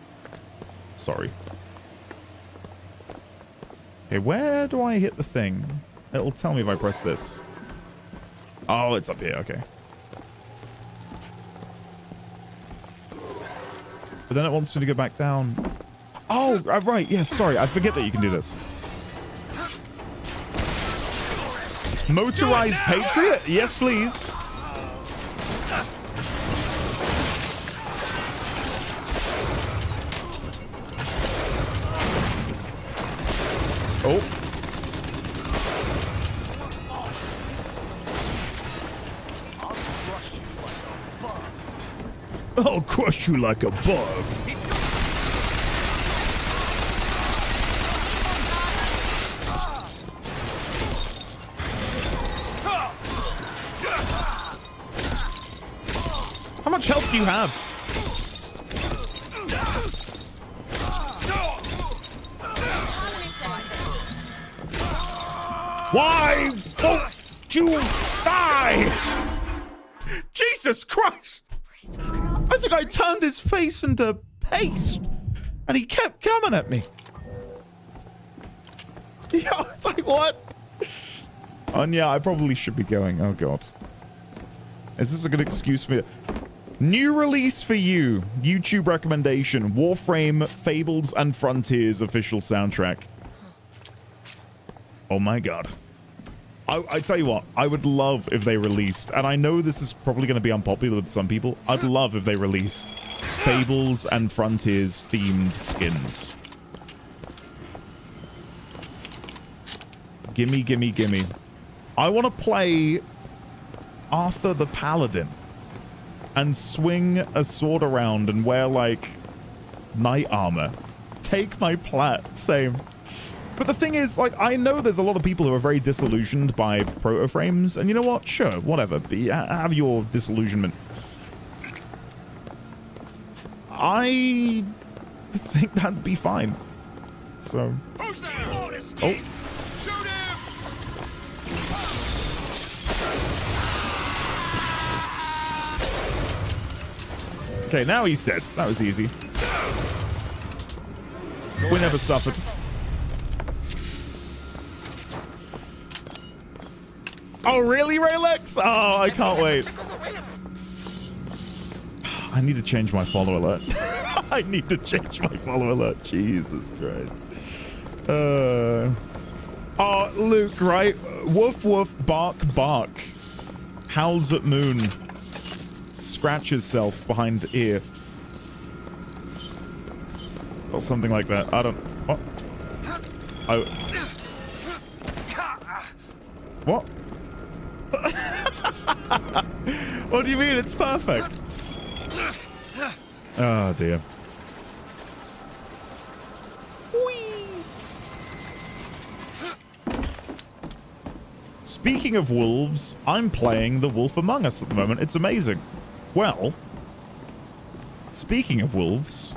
B: Sorry. Okay, where do I hit the thing? It'll tell me if I press this. Oh, it's up here. Okay. But then it wants me to go back down. Oh, right. Yes, sorry. I forget that you can do this. Motorized Patriot? Yes, please. Oh. I'll crush you like a bug. How much health do you have? Why won't you die? Jesus Christ! I think I turned his face into paste, and he kept coming at me. Yeah, like what? And yeah, I probably should be going. Oh god. Is this a good excuse for me? New release for you. YouTube recommendation. Warframe, Fables, and Frontiers official soundtrack. Oh my god. I tell you what, I would love if they released, and I know this is probably going to be unpopular with some people, I'd love if they released Fables and Frontiers themed skins. Gimme, gimme, gimme. I want to play Arthur the Paladin and swing a sword around and wear, like, knight armor. Take my plat, same. But the thing is, like, I know there's a lot of people who are very disillusioned by proto-frames, and you know what? Sure, whatever. Have your disillusionment. I think that'd be fine. So...
I: Who's there?
B: Oh.
I: Shoot him!
B: Okay, now he's dead. That was easy. We never suffered. Oh, really, Raylex? Oh, I can't wait. I need to change my follow alert. I need to change my follow alert. Jesus Christ. Oh, Luke, right? Woof, woof, bark, bark. Howls at moon. Scratches self behind ear. Or something like that. I don't... What? Oh. What? What do you mean? It's perfect. Oh, dear. Whee. Speaking of wolves, I'm playing The Wolf Among Us at the moment. It's amazing. Well, speaking of wolves,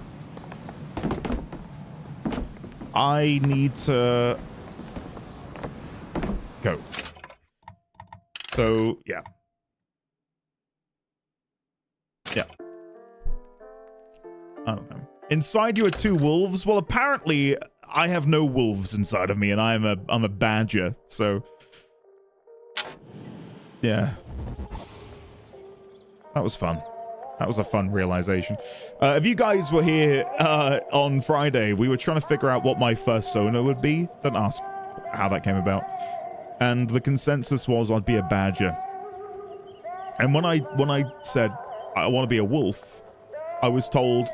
B: I need to go. So, yeah. Yeah. I don't know. Inside you are two wolves? Well, apparently I have no wolves inside of me, and I'm a badger, so... Yeah. That was fun. That was a fun realization. If you guys were here on Friday, we were trying to figure out what my first Sona would be. Don't ask how that came about. And the consensus was I'd be a badger. And when I said I want to be a wolf, I was told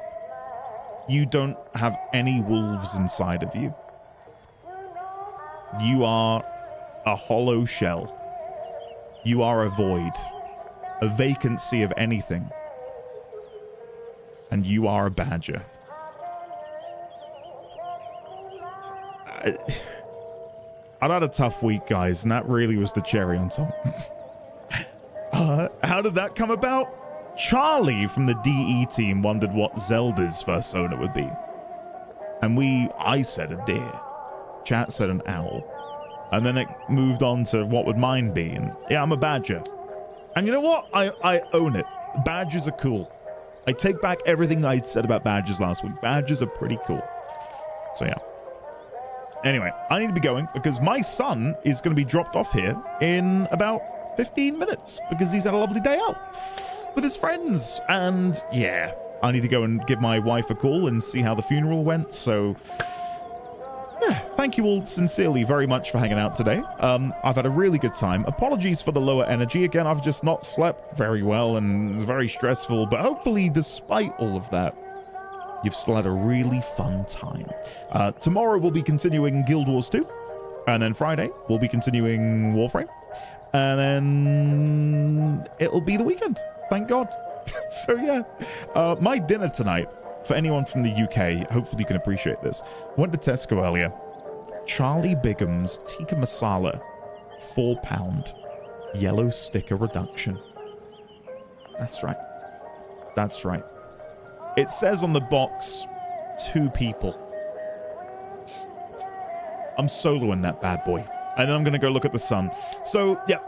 B: you don't have any wolves inside of you. You are a hollow shell. You are a void, a vacancy of anything. And you are a badger. I'd had a tough week, guys, and that really was the cherry on top. How did that come about? Charlie from the DE team wondered what Zelda's first Sona would be. And I said a deer. Chat said an owl. And then it moved on to what would mine be. And yeah, I'm a badger. And you know what? I own it. Badges are cool. I take back everything I said about badges last week. Badges are pretty cool. So yeah. Anyway, I need to be going because my son is going to be dropped off here in about 15 minutes because he's had a lovely day out with his friends. And yeah, I need to go and give my wife a call and see how the funeral went. So yeah, thank you all sincerely very much for hanging out today. I've had a really good time. Apologies for the lower energy. Again, I've just not slept very well and it's very stressful. But hopefully, despite all of that, you've still had a really fun time. Tomorrow we'll be continuing Guild Wars 2. And then Friday we'll be continuing Warframe. And then it'll be the weekend. Thank God. So yeah, my dinner tonight, for anyone from the UK, hopefully you can appreciate this. I went to Tesco earlier. Charlie Bigham's Tikka Masala, £4, yellow sticker reduction. That's right. That's right. It says on the box, 2 people. I'm soloing that bad boy. And then I'm going to go look at the sun. So, yeah,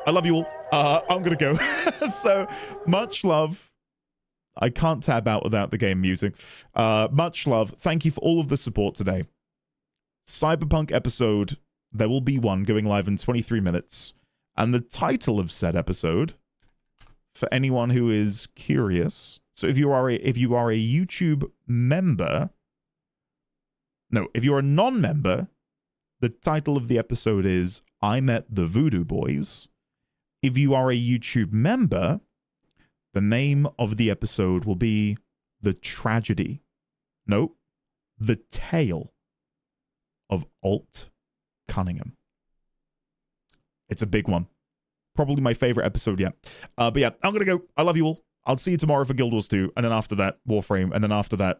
B: I love you all. I'm going to go. So, much love. I can't tab out without the game music. Much love. Thank you for all of the support today. Cyberpunk episode, there will be one going live in 23 minutes. And the title of said episode, for anyone who is curious... So if you are a YouTube member, no, if you're a non-member, the title of the episode is I Met the Voodoo Boys. If you are a YouTube member, the name of the episode will be The Tragedy. No, The Tale of Alt Cunningham. It's a big one. Probably my favorite episode yet. But yeah, I'm going to go. I love you all. I'll see you tomorrow for Guild Wars 2, and then after that, Warframe, and then after that,